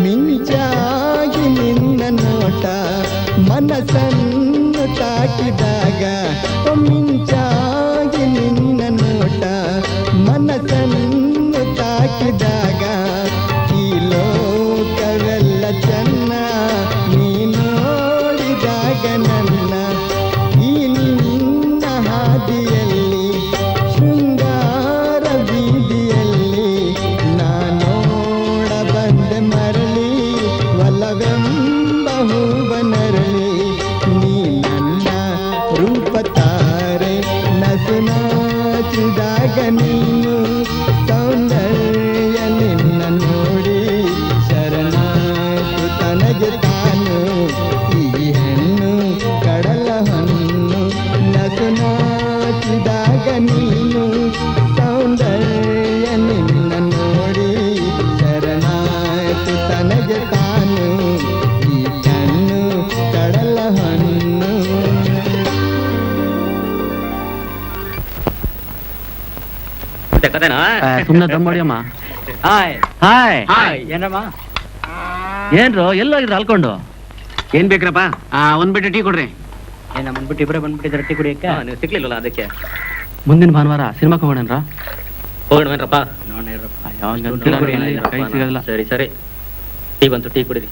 ಮಿಂಚಾಗಿ ನಿನ್ನ ನೋಟ ಮನಸ್ಸನ್ನು ತಾಕಿದಾಗ ಮಿಂಚಾಗಿ ನಿನ್ನ ನೋಟ ಮನಸ್ಸನ್ನು ತಾಕಿದಾಗ ಈ ಲೋಕವೆಲ್ಲ ಚೆನ್ನ ನೀ ನೋಡಿದಾಗ ನನ್ನ ಈ ನಿನ್ನ ಹಾದಿಯಲ್ಲಿ ಶೃಂಗಾರ ಬೀದಿಯಲ್ಲಿ ನಾನೋಡ ಬಂದೆ ಮರಳಿ ಒಲವೆಂಬ ಹೂವ ನರಳಿ ನೀ ನನ್ನ ರೂಪ ತಾರೆ ನಸು ನಾಚಿದಾಗ ನೀನು ಸೌಂದರ್ಯ ನಿನ್ನ ನೋಡಿ ಶರಣಾಯಿತು ತನಗೆ ತಾನು ಈ ಹೆಣ್ಣು ಕಡಲ ಹೊನ್ನು ನಸು ನಾಚಿದಾಗ ನೀನು ಸೌಂದರ್ಯ ನಿನ್ನ ನೋಡಿ ಶರಣಾಯಿತು ತನಗೆ ತಾನು ಈ ಕಣ್ಣು ಕಡಲ ಹೊನ್ನು ಸುಮ್ಮನೆ ದಮ್ಮಡಿಯಮ್ಮ. ಹಾಯ್ ಹಾಯ್ ಹಾಯ್ ಏನಮ್ಮ ಏನ್ರು ಎಲ್ಲೋಗಿದ್ರು ಅಲ್ಕೊಂಡು ಏನ್ ಬೇಕ್ರಪ್ಪ ಒಂದ್ ಬಿಟ್ಟು ಟೀ ಕೊಡ್ರಿ. ಏನ ಬಂದ್ಬಿಟ್ಟು ಇಬ್ಬರೇ ಬಂದ್ಬಿಟ್ಟಿದ್ರೆ ಟೀ ಕುಡಿಯಕ್ಕೆ ನೀವು ಸಿಗ್ಲಿಲ್ಲಲ್ಲ ಅದಕ್ಕೆ ಮುಂದಿನ ಭಾನುವಾರ ಸಿನಿಮಾಕ್ಕೆ ಹೋಗೋಣನ್ರ ಹೋಗೋಣವೇನ್ರಪ್ಪ ಕೈ ಸಿಗೋದಿಲ್ಲ. ಸರಿ ಸರಿ ಟೀ ಬಂತು ಟೀ ಕುಡಿರಿ.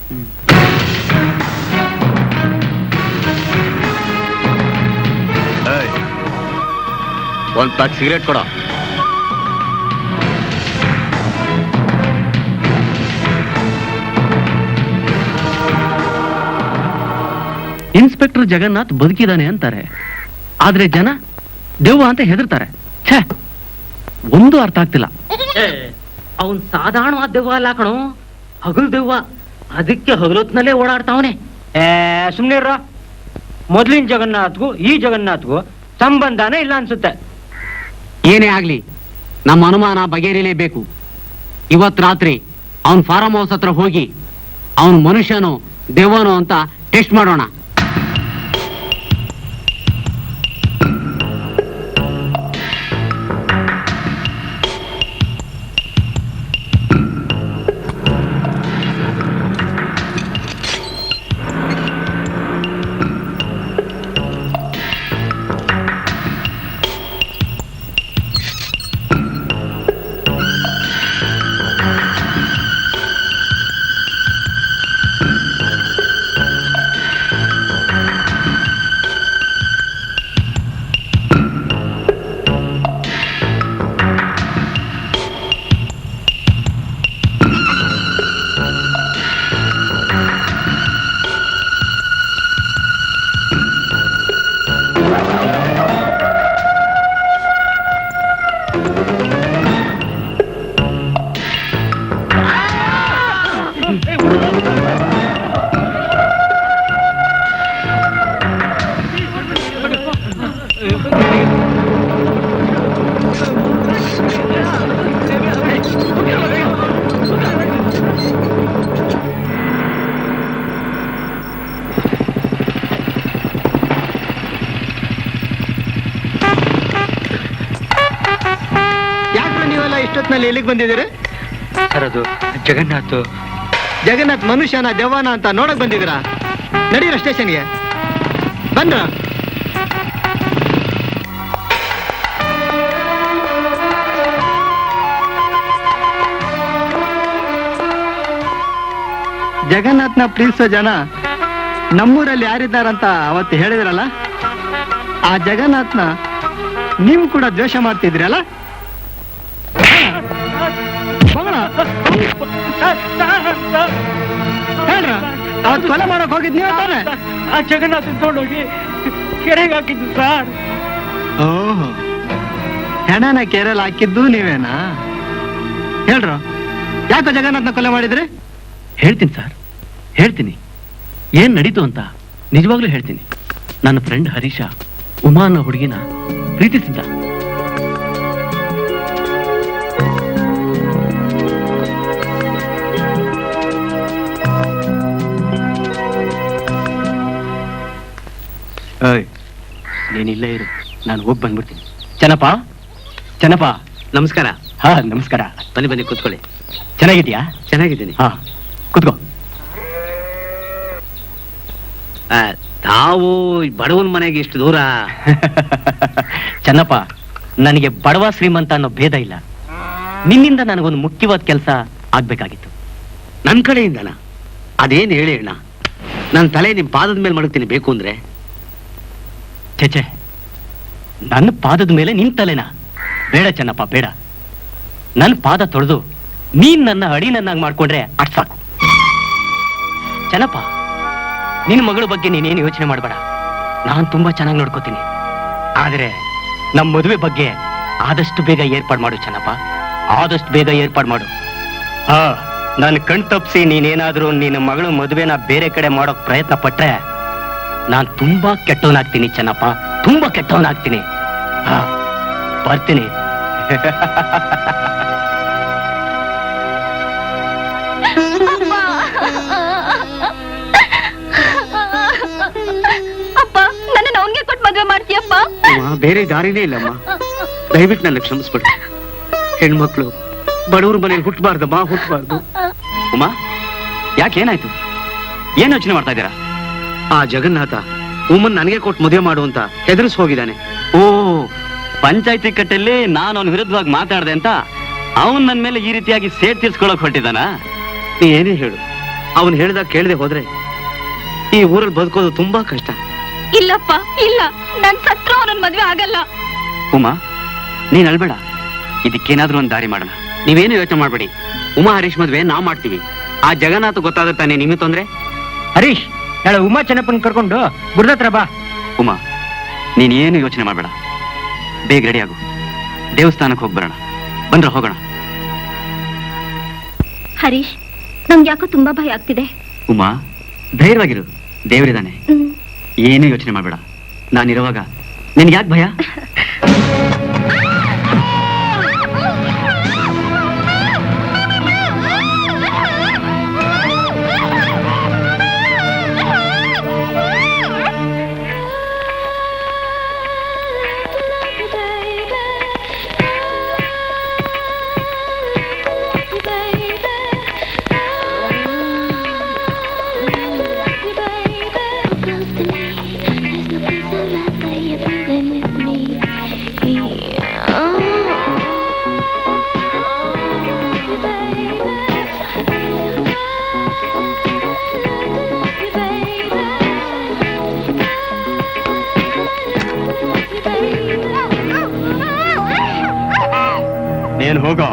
ಒಂದ್ ಪ್ಯಾಕ್ ಸಿಗರೇಟ್ ಕೊಡ. ಇನ್ಸ್ಪೆಕ್ಟರ್ ಜಗನ್ನಾಥ್ ಬದುಕಿದಾನೆ ಅಂತಾರೆ, ಆದ್ರೆ ಜನ ದೆವ್ವ ಅಂತ ಹೆದರ್ತಾರೆ. ಛೇ, ಒಂದು ಅರ್ಥ ಆಗ್ತಿಲ್ಲ. ಅವನ್ ಸಾಧಾರಣವಾದ ದೆವ್ವ ಅಲ್ಲ ಕಣೋ, ಹಗಲು ದೆವ್ವ. ಅದಕ್ಕೆ ಹಗಲೊತ್ನಲ್ಲೇ ಓಡಾಡ್ತಾವನೆ. ಸುಮ್ನೆ ಇರ. ಮೊದ್ಲಿನ ಜಗನ್ನಾಥ್ಗೂ ಈ ಜಗನ್ನಾಥ್ಗೂ ಸಂಬಂಧನೇ ಇಲ್ಲ ಅನ್ಸುತ್ತೆ. ಏನೇ ಆಗ್ಲಿ ನಮ್ಮ ಅನುಮಾನ ಬಗೆಹರಿಲೇಬೇಕು. ಇವತ್ ರಾತ್ರಿ ಅವನ್ ಫಾರಂ ಹೌಸ್ ಹತ್ರ ಹೋಗಿ ಅವನ್ ಮನುಷ್ಯನೋ ದೆವ್ವನೋ ಅಂತ ಟೆಸ್ಟ್ ಮಾಡೋಣ. ಯಾಕ್ರೆ ನೀವೆಲ್ಲ ಇಷ್ಟೊತ್ತಿನಲ್ಲಿ ಎಲ್ಲಿಗೆ ಬಂದಿದ್ದೀರಿ? ಸರ್ ಅದು ಜಗನ್ನಾಥ್ ಜಗನ್ನಾಥ್ ಮನುಷ್ಯನ ದೆವ್ವನ ಅಂತ ನೋಡಕ್ ಬಂದಿದ್ದೀರಾ? ನಡೀರ ಸ್ಟೇಷನ್ಗೆ ಬಂದ್ರ. ಜಗನ್ನಾಥ್ನ ಪ್ರೀತಿಸೋ ಜನ ನಮ್ಮೂರಲ್ಲಿ ಯಾರಿದ್ದಾರಂತ ಅವತ್ತು ಹೇಳಿದ್ರಲ್ಲ, ಆ ಜಗನ್ನಾಥ್ನ ನೀವು ಕೂಡ ದ್ವೇಷ ಮಾಡ್ತಿದ್ರಲ್ಲ? ಹೇಳ್ರ, ಅವತ್ತು ಕೊಲೆ ಮಾಡಕ್ ಹೋಗಿದ್ ನೀವು ತಾನೆ? ಆ ಜಗನ್ನಾಥ್ ತಗೊಂಡೋಗಿ ಕೆರೆಗೆ ಹಾಕಿದ್ದು ಸರ್. ಓಹೋ, ಹೆಣನ ಕೆರೆಯಲ್ಲಿ ಹಾಕಿದ್ದು ನೀವೇನಾ? ಹೇಳ್ರ, ಯಾಕೋ ಜಗನ್ನಾಥ್ನ ಕೊಲೆ ಮಾಡಿದ್ರಿ? ಹೇಳ್ತೀನಿ ಸರ್, ಹೇಳ್ತೀನಿ. ಏನ್ ನಡೀತು ಅಂತ ನಿಜವಾಗ್ಲೂ ಹೇಳ್ತೀನಿ. ನನ್ನ ಫ್ರೆಂಡ್ ಹರೀಶ ಉಮಾ ಅನ್ನೋ ಹುಡುಗಿನ ಪ್ರೀತಿಸಿದ್ದ. ನೀನಿಲ್ಲೇ ಇರು, ನಾನು ಹೋಗಿ ಬಂದ್ಬಿಡ್ತೀನಿ. ಚೆನ್ನಪ್ಪ, ಚೆನ್ನಪ್ಪ, ನಮಸ್ಕಾರ. ಹಾ ನಮಸ್ಕಾರ. ಬನ್ನಿ ಬನ್ನಿ ಕೂತ್ಕೊಳ್ಳಿ. ಚೆನ್ನಾಗಿದ್ಯಾ? ಚೆನ್ನಾಗಿದ್ದೀನಿ. ಹಾ ಕೂತ್ಕೋ. ತಾವು ಬಡವನ ಮನೆಗೆ ಇಷ್ಟು ದೂರ? ಚೆನ್ನಪ್ಪ, ನನಗೆ ಬಡವ ಶ್ರೀಮಂತ ಅನ್ನೋ ಭೇದ ಇಲ್ಲ. ನಿನ್ನಿಂದ ನನಗೊಂದು ಮುಖ್ಯವಾದ ಕೆಲಸ ಆಗ್ಬೇಕಾಗಿತ್ತು. ನನ್ನ ಕಡೆಯಿಂದನ? ಅದೇನು ಹೇಳಿ ಅಣ್ಣ. ನನ್ನ ತಲೆ ನಿಮ್ ಪಾದದ ಮೇಲೆ ಮಡಗ್ತೀನಿ ಬೇಕು ಅಂದ್ರೆ. ಛೆ, ನನ್ನ ಪಾದದ ಮೇಲೆ ನಿನ್ ತಲೆನಾ? ಬೇಡ ಚೆನ್ನಪ್ಪ, ಬೇಡ. ನನ್ನ ಪಾದ ತೊಳೆದು ನೀನ್ ನನ್ನ ಅಡಿನನ್ನಾಗಿ ಮಾಡ್ಕೊಂಡ್ರೆ ಅಷ್ಟು ಸಾಕು. ಚೆನ್ನಪ್ಪ, ನಿನ್ನ ಮಗಳ ಬಗ್ಗೆ ನೀನೇನು ಯೋಚನೆ ಮಾಡಬೇಡ. ನಾನು ತುಂಬಾ ಚೆನ್ನಾಗಿ ನೋಡ್ಕೋತೀನಿ. ಆದ್ರೆ ನಮ್ಮ ಮದುವೆ ಬಗ್ಗೆ ಆದಷ್ಟು ಬೇಗ ಏರ್ಪಾಡು ಮಾಡು ಚೆನ್ನಪ್ಪ, ಆದಷ್ಟು ಬೇಗ ಏರ್ಪಾಡು ಮಾಡು. ಹಾ, ನಾನು ಕಣ್ ತಪ್ಪಿಸಿ ನೀನೇನಾದ್ರೂ ನಿನ್ನ ಮಗಳ ಮದುವೆನ ಬೇರೆ ಕಡೆ ಮಾಡೋಕ್ ಪ್ರಯತ್ನ ಪಟ್ರೆ ನಾನು ತುಂಬಾ ಕೆಟ್ಟವನಾಗ್ತೀನಿ ಚೆನ್ನಪ್ಪ, ತುಂಬಾ ಕೆಟ್ಟವನಾಗ್ತೀನಿ. ಹಾ, ಬರ್ತೀನಿ. ಅಪ್ಪ, ನನ್ನ ಅವನ್ಗೆ ಕೊಟ್ಟು ಮದುವೆ ಮಾಡ್ತೀಯಪ್ಪ? ಬೇರೆ ದಾರಿನೇ ಇಲ್ಲಮ್ಮ, ದಯವಿಟ್ಟು ನನ್ನ ಕ್ಷಮಿಸ್ಬಿಡು. ಹೆಣ್ಮಕ್ಳು ಬಡವ್ರ ಮನೇಲಿ ಹುಟ್ಟಬಾರ್ದಮ್ಮ, ಹುಟ್ಟಬಾರ್ದು. ಉಮಾ, ಯಾಕೇನಾಯ್ತು? ಏನ್ ಯೋಚನೆ ಮಾಡ್ತಾ ಇದ್ದೀರಾ? ಆ ಜಗನ್ನಾಥ ಉಮ್ಮನ್ ನನಗೆ ಕೊಟ್ಟು ಮದುವೆ ಮಾಡು ಅಂತ ಹೆದರ್ಸ್ ಹೋಗಿದ್ದಾನೆ. ಓ, ಪಂಚಾಯತಿ ಕಟ್ಟಲ್ಲಿ ನಾನು ಅವನ ವಿರುದ್ಧವಾಗಿ ಮಾತಾಡ್ದೆ ಅಂತ ಅವನ್ ನನ್ನ ಮೇಲೆ ಈ ರೀತಿಯಾಗಿ ಸೇಡ್ ತೀರ್ಸ್ಕೊಳಕ್ ಹೊರಟಿದ್ದಾನ? ನೀ ಏನೇ ಹೇಳು, ಅವನ್ ಹೇಳ್ದಾಗ ಕೇಳದೆ ಹೋದ್ರೆ ಈ ಊರಲ್ಲಿ ಬದುಕೋದು ತುಂಬಾ ಕಷ್ಟ. ಇಲ್ಲಪ್ಪ, ಇಲ್ಲ, ನನ್ ಸತ್ರ ಅವನ ಮದುವೆ ಆಗಲ್ಲ. ಉಮಾ, ನೀನ್ ಅಳ್ಬೇಡ. ಇದಕ್ಕೇನಾದ್ರೂ ಒಂದ್ ದಾರಿ ಮಾಡೋಣ. ನೀವೇನು ಯೋಚನೆ ಮಾಡ್ಬೇಡಿ. ಉಮಾ ಹರೀಶ್ ಮದ್ವೆ ನಾವ್ ಮಾಡ್ತೀವಿ. ಆ ಜಗನ್ನಾಥ ಗೊತ್ತಾದ ತಾನೆ ನಿಮಗೆ ತೊಂದ್ರೆ? ಹರೀಶ್, ಹೇಳ ಉಮಾ ಚೆನ್ನಪ್ಪನ್ ಕರ್ಕೊಂಡು ಗುರುದತ್ರ ಬಾ. ಉಮಾ, ನೀನ್ ಏನು ಯೋಚನೆ ಮಾಡ್ಬೇಡ. ಬೇಗ ರೆಡಿ ಆಗು, ದೇವಸ್ಥಾನಕ್ಕೆ ಹೋಗಿ ಬರೋಣ. ಬಂದ್ರೆ ಹೋಗೋಣ. ಹರೀಶ್, ನಂಗೆ ಯಾಕೋ ತುಂಬಾ ಭಯ ಆಗ್ತಿದೆ. ಉಮಾ, ಧೈರ್ಯವಾಗಿರು, ದೇವರಿದ್ದಾನೆ. ಏನು ಯೋಚನೆ ಮಾಡ್ಬೇಡ. ನಾನಿರುವಾಗ ನಿನ್ಗೆ ಯಾಕೆ ಭಯ? ನೀನು ಹೋಗೋ.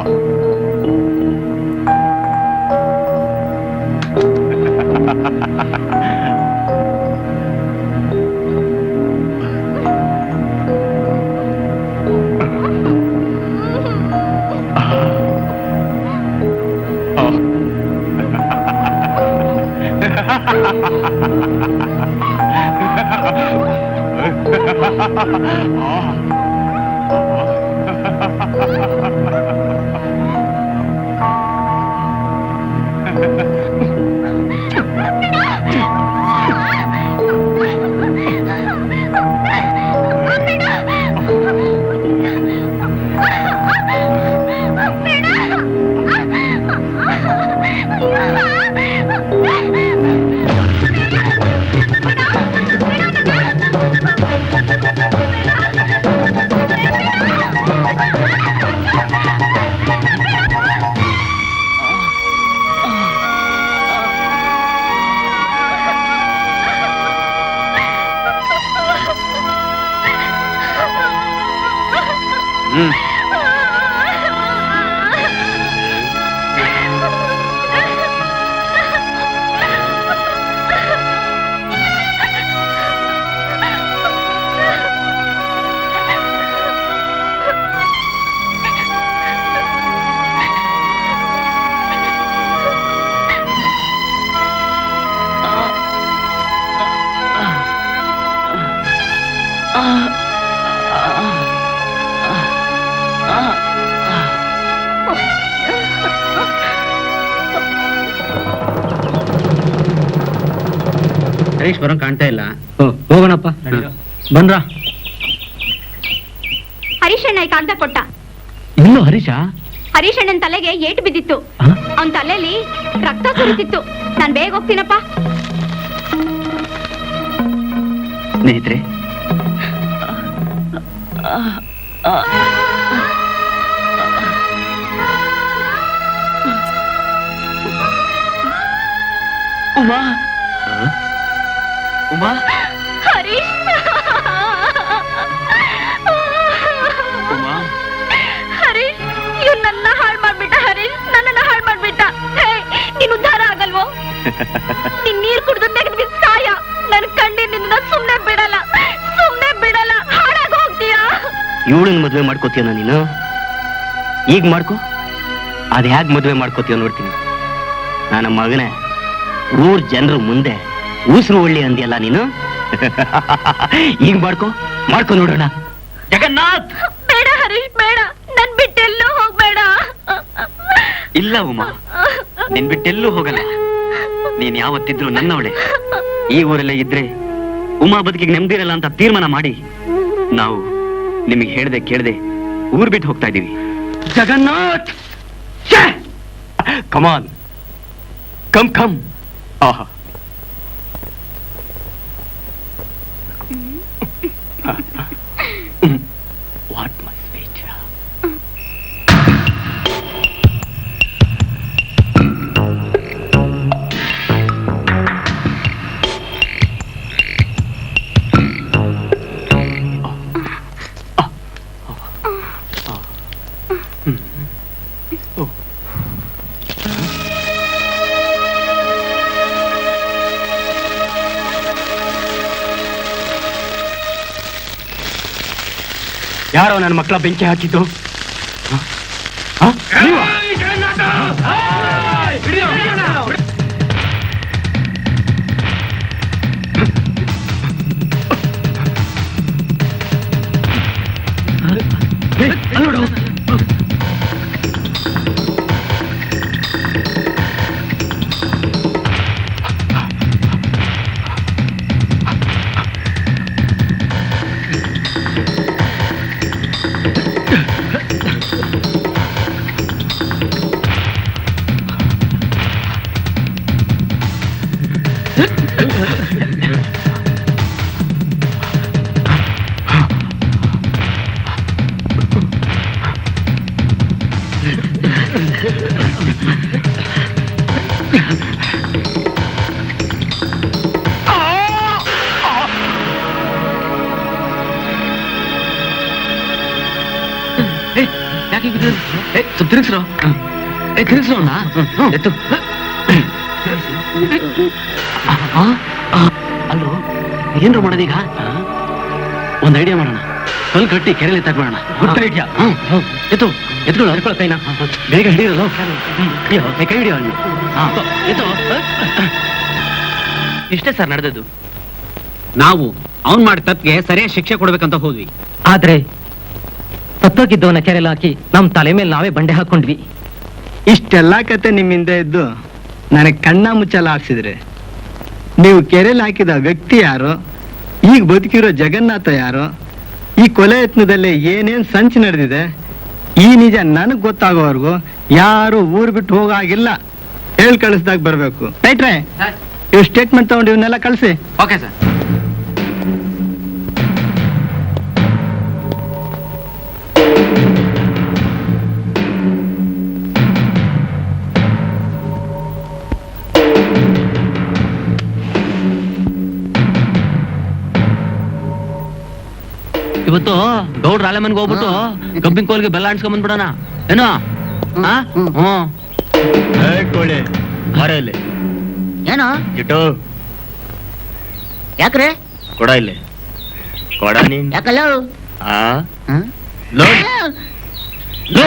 ಹರೀಶ್ ಬರೋಂಗ್ ಕಾಣ್ತಾ ಇಲ್ಲ. ಹೋಗೋಣಪ್ಪ. ಬಂದ್ರ ಹರೀಶಣ್ಣ ಈ ಕಾಗದ ಕೊಟ್ಟ. ಇನ್ನು ಹರೀಶ? ಹರೀಶಣ್ಣನ ತಲೆಗೆ ಏಟು ಬಿದ್ದಿತ್ತು. ಅವನ ತಲೆಯಲ್ಲಿ ರಕ್ತ ಸುರಿತಿತ್ತು. ನಾನ್ ಬೇಗ ಹೋಗ್ತೀನಪ್ಪ. ಸ್ನೇಹಿತರೆ, ಉಮಾ ಉಮಾ ಹರೀಶ್, ಉಮಾ ಹರೀಶ್ ಇವ್ರು ನನ್ನ ಹಾಳು ಮಾಡ್ಬಿಟ್ಟ. ಹರೀಶ್ ನನ್ನನ್ನ ಹಾಳು ಮಾಡ್ಬಿಟ್ಟ. ನೀನ್ ಉದ್ಧಾರ ಆಗಲ್ವೋ? ನೀನ್ ನೀರ್ ಕುಡಿದು ತೆಗೆದ್ವಿ ಸಾಯ. ನನ್ ಕಣ್ಣಿನಿಂದ ಸುಮ್ನೆ ಬಿಡಲ್ಲ, ಸುಮ್ನೆ ಬಿಡಲ್ಲ. ಹಾಳಾಗ ಹೋಗ್ತೀಯಾ? ಇವಳನ್ನ ಮದ್ವೆ ಮಾಡ್ಕೋತೀಯ ನೀನು? ಈಗ ಮಾಡ್ಕೋ, ಅದ್ ಹೇಗ್ ಮದ್ವೆ ಮಾಡ್ಕೋತೀಯ ನೋಡ್ತೀನಿ. ನನ್ನ ಮಗನೇ, ಊರ್ ಜನರು ಮುಂದೆ ಉಸಿರು ಒಳ್ಳಿ ಅಂದಿಯಲ್ಲ ನೀನು. ಈಗ ಮಾಡ್ಕೋ ನೋಡೋಣ. ಜಗನ್ನಾಥ್! ಬೇಡ ಹರೀಶ್, ಬೇಡ. ನನ್ ಬಿಟ್ಟೆಲ್ಲೂ ಹೋಗ್ಬೇಡ. ಇಲ್ಲ ಉಮಾ, ನಿನ್ ಬಿಟ್ಟೆಲ್ಲೂ ಹೋಗಲ್ಲ. ನೀನ್ ಯಾವತ್ತಿದ್ರು ನನ್ನವಳೆ. ಈ ಊರಲ್ಲೇ ಇದ್ರೆ ಉಮಾ ಬದುಕಿಗೆ ನೆಮ್ಮದಿರಲ್ಲ ಅಂತ ತೀರ್ಮಾನ ಮಾಡಿ ನಾವು ನಿಮಗೆ ಹೇಳ್ದೆ ಕೇಳ್ದೆ ಊರ್ ಬಿಟ್ಟು ಹೋಗ್ತಾ ಇದೀವಿ. ಜಗನ್ನಾಥ್, ಕಮಾನ್, ಕಮ್. ಆಹಾ, ವಾಟ್ ಮೈ ಸ್ವೀಟ್. ಯಾರೋ ನನ್ನ ಮಕ್ಕಳ ಬೆಂಕಿ ಹಾಕಿದ್ದು? ತಿರುಗಿಸ್ರೋ, ತಿರುಗಿಸ್ರೋಣ. ಎತ್ತು. ಅಲ್ಲೋ, ಏನ್ರು ಮಾಡೋದೀಗ? ಒಂದ್ ಐಡಿಯಾ ಮಾಡೋಣ. ಕಲ್ ಕಟ್ಟಿ ಕೆರೆಯಲ್ಲಿ ತಗ್ಬೋಣ. Good idea. ಎತ್ಕೊಳ್ಳೋ, ಹರ್ಕೊಳ್ಳೋ ಕೈನ. ಬೇಗ ಹಿಡಿಯೋದು. ಕೈ ಹಿಡಿಯೋ. ಎತ್ತು. ಇಷ್ಟೇ ಸರ್ ನಡೆದದ್ದು. ನಾವು ಅವ್ನ್ ಮಾಡಿ ತಪ್ಪಿಗೆ ಸರಿಯಾದ ಶಿಕ್ಷೆ ಕೊಡ್ಬೇಕಂತ ಹೋದ್ವಿ. ಆದ್ರೆ ಸತ್ತೋಗಿದ್ದವನ ಕೆರೆಲ್ ಹಾಕಿ ನಮ್ ತಲೆ ಮೇಲೆ ನಾವೇ ಬಂಡೆ ಹಾಕೊಂಡ್ವಿ. ಇಷ್ಟೆಲ್ಲ ಕತೆ ನಿಮ್ಮಿಂದ ಇದ್ದು ನನಗೆ ಕಣ್ಣ ಮುಚ್ಚಲ ಹಾಕ್ಸಿದ್ರೆ ನೀವು ಕೆರೆಯಲ್ಲಿ ಹಾಕಿದ ವ್ಯಕ್ತಿ ಯಾರು, ಈಗ ಬದುಕಿರೋ ಜಗನ್ನಾಥ ಯಾರು, ಈ ಕೊಲೆ ಯತ್ನದಲ್ಲಿ ಏನೇನ್ ಸಂಚು ನಡೆದಿದೆ, ಈ ನಿಜ ನನಗ್ ಗೊತ್ತಾಗೋವರೆಗೂ ಯಾರು ಊರು ಬಿಟ್ಟು ಹೋಗಾಗಿಲ್ಲ. ಹೇಳಿ ಕಳಿಸ್ದಾಗ ಬರ್ಬೇಕು. ರೈಟ್ರೆ, ಇವ್ ಸ್ಟೇಟ್ಮೆಂಟ್ ತಗೊಂಡು ಇವನ್ನೆಲ್ಲ ಕಳಿಸಿ. Okay sir. ಇವತ್ತು ಗೌಡ್ರ ಆಲೆಮನ್ಗೆ ಹೋಗ್ಬಿಟ್ಟು ಕಬ್ಬಿನ ಕೋಲ್ಗೆ ಬೆಲ್ಲ ಅನ್ಸ್ಕೊಂಡ್ ಬಂದ್ಬಿಡೋಣ ಏನೋ? ಕೋಳಿ ಮರ ಇಲ್ಲಿ ಏನೋ ಜಿಟ್ಟು ಯಾಕ್ರೆ ಕೊಡ ಇಲ್ಲಿ ಕೊಡ ನೀನ್ ಯಾಕಲ್ಲ ಆ ಲೋ ಲೋ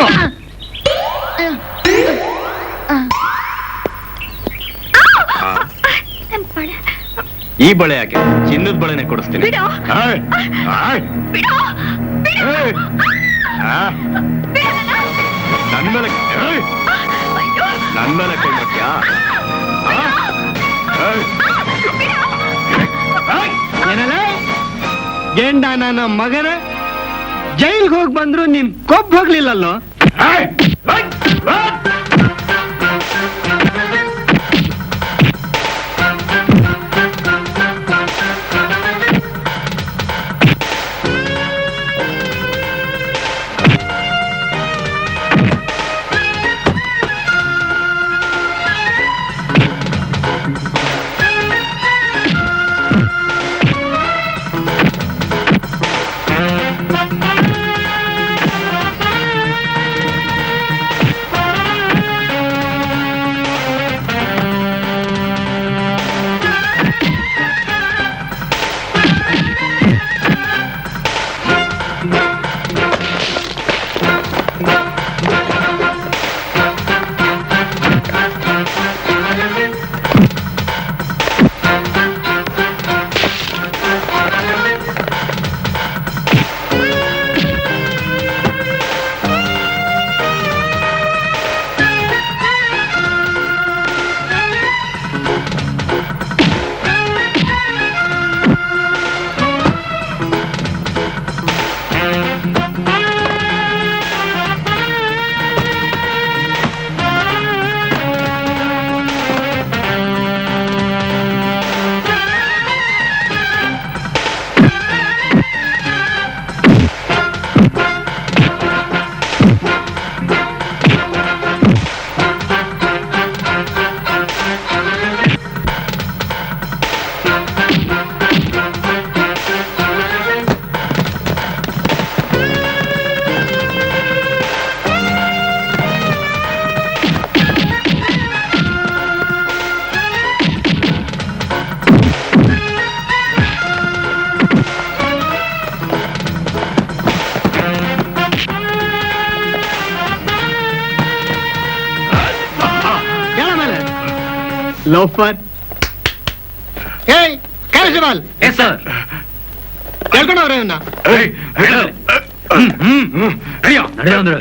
ಈ ಬಳೆ ಯಾಕೆ? ಚಿನ್ನದ ಬಳೆನೆ ಕೊಡಿಸ್ತೀನಿ. ನನ್ ಮೇಲೆ ಕೈ ಮಾಡ್ತೀಯಾ? ಏನಲ್ಲ ಗೆಂಡ ನನ್ನ ಮಗನ ಜೈಲ್ಗೆ ಹೋಗಿ ಬಂದ್ರು ನೀನ್ ಕೊಬ್ಬ ಹೋಗ್ಲಿಲ್ಲಲ್ಲೋ. ಲೋಫರ್ ಏಯ್ ಕಾನ್ಸ್ಟೇಬಲ್. Yes sir. ಕೇಳ್ಕೊಂಡವ್ರೆ ಇವನ್ನ. ನಡೆಯೋ ಅಂದ್ರೆ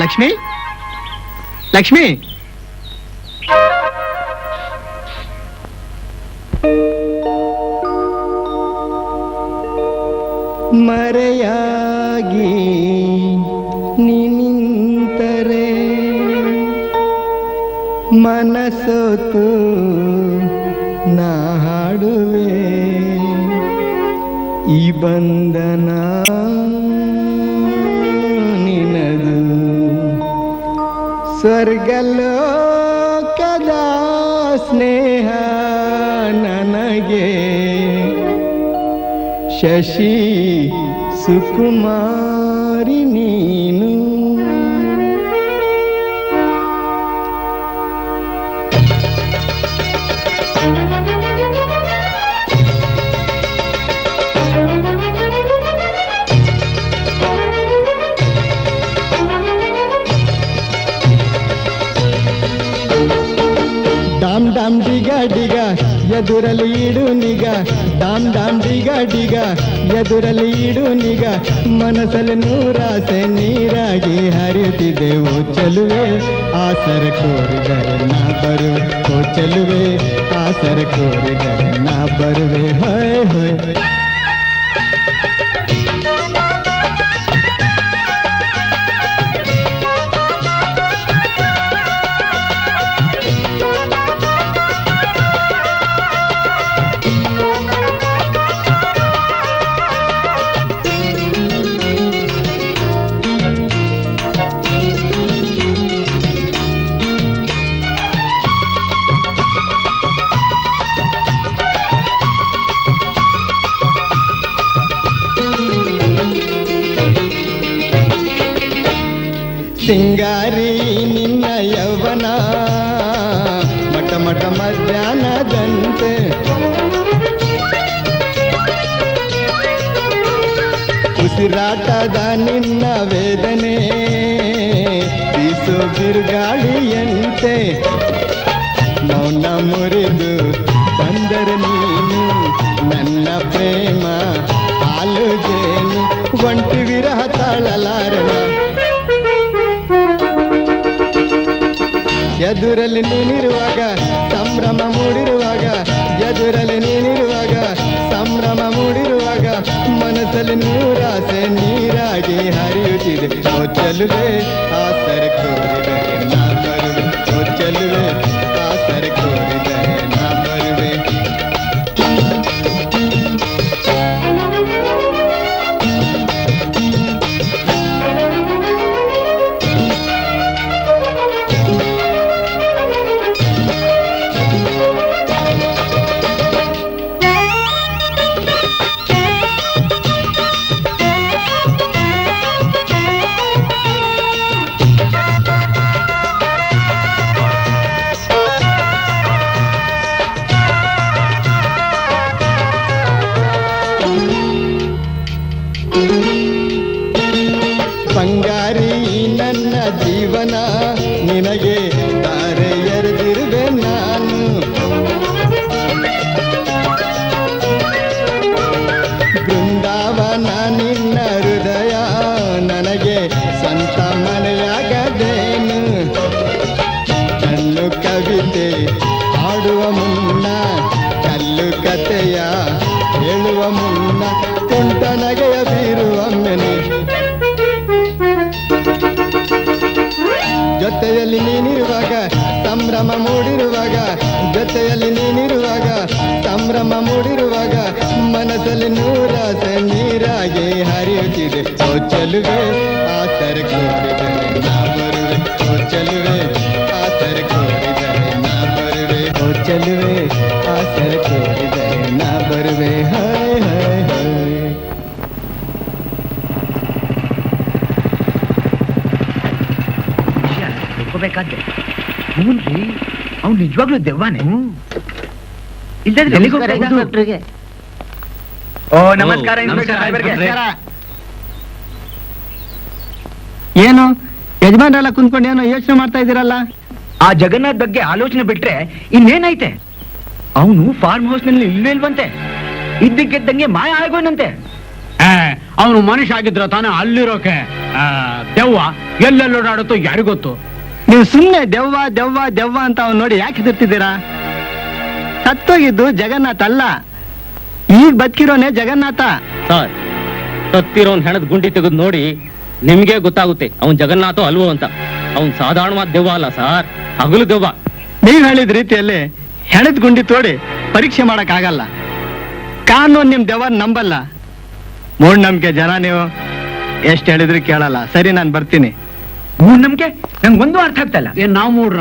ಲಕ್ಷ್ಮಿ, ಲಕ್ಷ್ಮಿ, ಮರೆಯಾಗಿ ನಿಂತರೆ ಮನಸೋತು ನಾ ಹಾಡುವೆ ಈ ಬಂಧನ ನಿನದು ಸ್ವರ್ಗಲೋಕದ ಸ್ನೇಹ ನನಗೆ ಶಶಿ ಸುಕುಮಾರಿ ನೀನು. ಡಾಮ್ ಡಾಮ್ ಡಿಗ ಡಿಗ ಎದುರಲ್ಲಿ ಇಡು ನಿಗ ಡಾಮ್ ಡಾಮ್ ಡಿಗ ಡಿಗ ಎದುರಲ್ಲಿ ಇಡು ನಿಗ ಮನಸ್ಸಲ್ಲಿ ನೂರಾಸೆ ನೀರಾಗಿ ಹರಿಯುತ್ತಿದೆ ಓ ಚೆಲುವೆ ಆಸರ ಕೋರಿದರೆ ನಾ ಬರುವೆ ಓ ಚೆಲುವೆ ಆಸರ ಕೋರಿದರೆ ನಾ ಬರುವೆ ಹೊಯ್ ಹೊಯ್ ಸಿಂಗಾರಿ ನಿನ್ನ ಯೌವನ ಮಠ ಮಠ ಮಧ್ಯಾಹ್ನದಂತೆ ಉಸಿರಾಟದ ನಿನ್ನ ವೇದನೆ ಬೀಸೋ ಬಿರುಗಾಳಿಯಂತೆ ಮೌನ ಮುರಿದು ತಂದರೆ ನೀನು ನನ್ನ ಪ್ರೇಮ ಹಾಲು ಜೇನು ಒಂಟಿ ವಿರಹ ತಾಳಲಾರನ ಎದುರಲ್ಲಿ ನೀನಿರುವಾಗ ಸಂಭ್ರಮ ಮೂಡಿರುವಾಗ ಎದುರಲ್ಲಿ ನೀನಿರುವಾಗ ಸಂಭ್ರಮ ಮೂಡಿರುವಾಗ ಮನಸ್ಸಲ್ಲಿ ನೂರಾಸೆ ನೀರಾಗಿ ಹರಿಯುತ್ತಿದೆ ಓ ಚೆಲುವೆ ಆಸರೆ ಕೋರಿದರೆ ನಾ ಬರುವೆ ಓ ಚೆಲುವೆ ಆಸರೆ ಕೋರಿದರೆ ನಾ ಬರುವೆ ಬಂಗಾರಿ ನನ್ನ ಜೀವನ ನಿನಗೆ ತಾರೆ ಎರೆದಿರುವೆ ನಾನು ಬೃಂದಾವನ ನಿನ್ನ ಹೃದಯ ನನಗೆ ಸ್ವಂತ ಮನೆಯಾಗದೇನು ಕಣ್ಣು ಕವಿತೆ ಹಾಡುವ ಮುನ್ನ ಕಲ್ಲು ಕತೆಯ ಹೇಳುವ ಮುನ್ನ ತುಂಟ ನಗೆಯ ಬೀರುವೊಮ್ಮೆನೆ ಜೊತೆಯಲ್ಲಿ ನೀನಿರುವಾಗ ಸಂಭ್ರಮ ಮೂಡಿರುವಾಗ ಜೊತೆಯಲ್ಲಿ ನೀನಿರುವಾಗ ಸಂಭ್ರಮ ಮೂಡಿರುವಾಗ ಮನಸ್ಸಲ್ಲಿ ನೂರಾಸೆ ನೀರಾಗಿ ಹರಿಯುತ್ತಿದೆ ಓ ಚೆಲುವೆ ಆಸರೆ ಕೋರಿದರೆ ನಾ ಬರುವೆ ಓ ಚೆಲುವೆ ಆಸರೆ ಕೋರಿದರೆ ನಾ ಬರುವೆ ಓ ಚೆಲುವೆ ಆಸರೆ ಕೋರಿದರೆ ನಾ ಬರುವೆ ಹಾಯ್ ಹಾಯ್ ಹಾಯ್ ಬೇಕಾದ್ರೆ ಹ್ಞೂನ್ರಿ ಅವ್ನು ನಿಜವಾಗ್ಲೂ ದೆವ್ವಾನೆ ಇಲ್ದಾದ್ರೆ ಎಲ್ಲಿಗೆ ಹೋಗ್ತಾ ಇದ್ದ? ಓ ನಮಸ್ಕಾರ ಏನು ಯಜಮಾನ್ರೆಲ್ಲ ಕುಂತ್ಕೊಂಡು ಏನೋ ಯೋಚನೆ ಮಾಡ್ತಾ ಇದ್ದೀರಲ್ಲ ಆ ಜಗನ್ನಾಥ್ ಬಗ್ಗೆ ಆಲೋಚನೆ ಬಿಟ್ರೆ ಇನ್ನೇನೈತೆ ಅವನು ಫಾರ್ಮ್ ಹೌಸ್ ನಲ್ಲಿ ಇಲ್ಲೇ ಇಲ್ವಂತೆ ಇದ್ದಕ್ಕಿದ್ದಂಗೆ ಮಾಯ ಆಗೋನಂತೆ ಅವನು ಮನುಷ್ಯ ಆಗಿದ್ರ ತಾನೇ ಅಲ್ಲಿರೋಕೆ ದೆವ್ವ ಎಲ್ಲೆಲ್ಲಿ ಓಡಾಡುತ್ತೋ ಯಾರಿಗೊತ್ತು ನೀವು ಸುಮ್ಮನೆ ದೆವ್ವ ದೆವ್ವ ದೆವ್ವ ಅಂತ ಅವ್ನು ನೋಡಿ ಯಾಕೆ ಹೆದರ್ತಿದ್ದೀರಾ ಸತ್ತೋಗಿದ್ದು ಜಗನ್ನಾಥ ಅಲ್ಲ ಈಗ ಬದುಕಿರೋನೆ ಜಗನ್ನಾಥ ಸರ್ ಸತ್ತಿರೋನ್ ಹೆಣದ ಗುಂಡಿ ತೆಗೆದು ನೋಡಿ ನಿಮ್ಗೆ ಗೊತ್ತಾಗುತ್ತೆ ಅವನ್ ಜಗನ್ನಾಥ ಅಲ್ವೋ ಅಂತ ಅವನ್ ಸಾಧಾರಣವಾದ ದೆವ್ವ ಅಲ್ಲ ಸರ್ ಹಗಲು ದೆವ್ವ ನೀವ್ ಹೇಳಿದ ರೀತಿಯಲ್ಲಿ ಹೆಣದ ಗುಂಡಿ ತೋಡಿ ಪರೀಕ್ಷೆ ಮಾಡಕ್ ಆಗಲ್ಲ ಕಾನೂನು ನಿಮ್ ದೆವ್ವ ನಂಬಲ್ಲ ಮೂಢನಂಬಿಕೆ ಜನ ನೀವು ಎಷ್ಟು ಹೇಳಿದ್ರು ಕೇಳಲ್ಲ ಸರಿ ನಾನು ಬರ್ತೀನಿ ನಮ್ಗೆ ನಂಗೆ ಒಂದು ಅರ್ಥ ಆಗ್ತಾ ಇಲ್ಲ ಏನ್ ನಾವು ಮೂಡ್ರ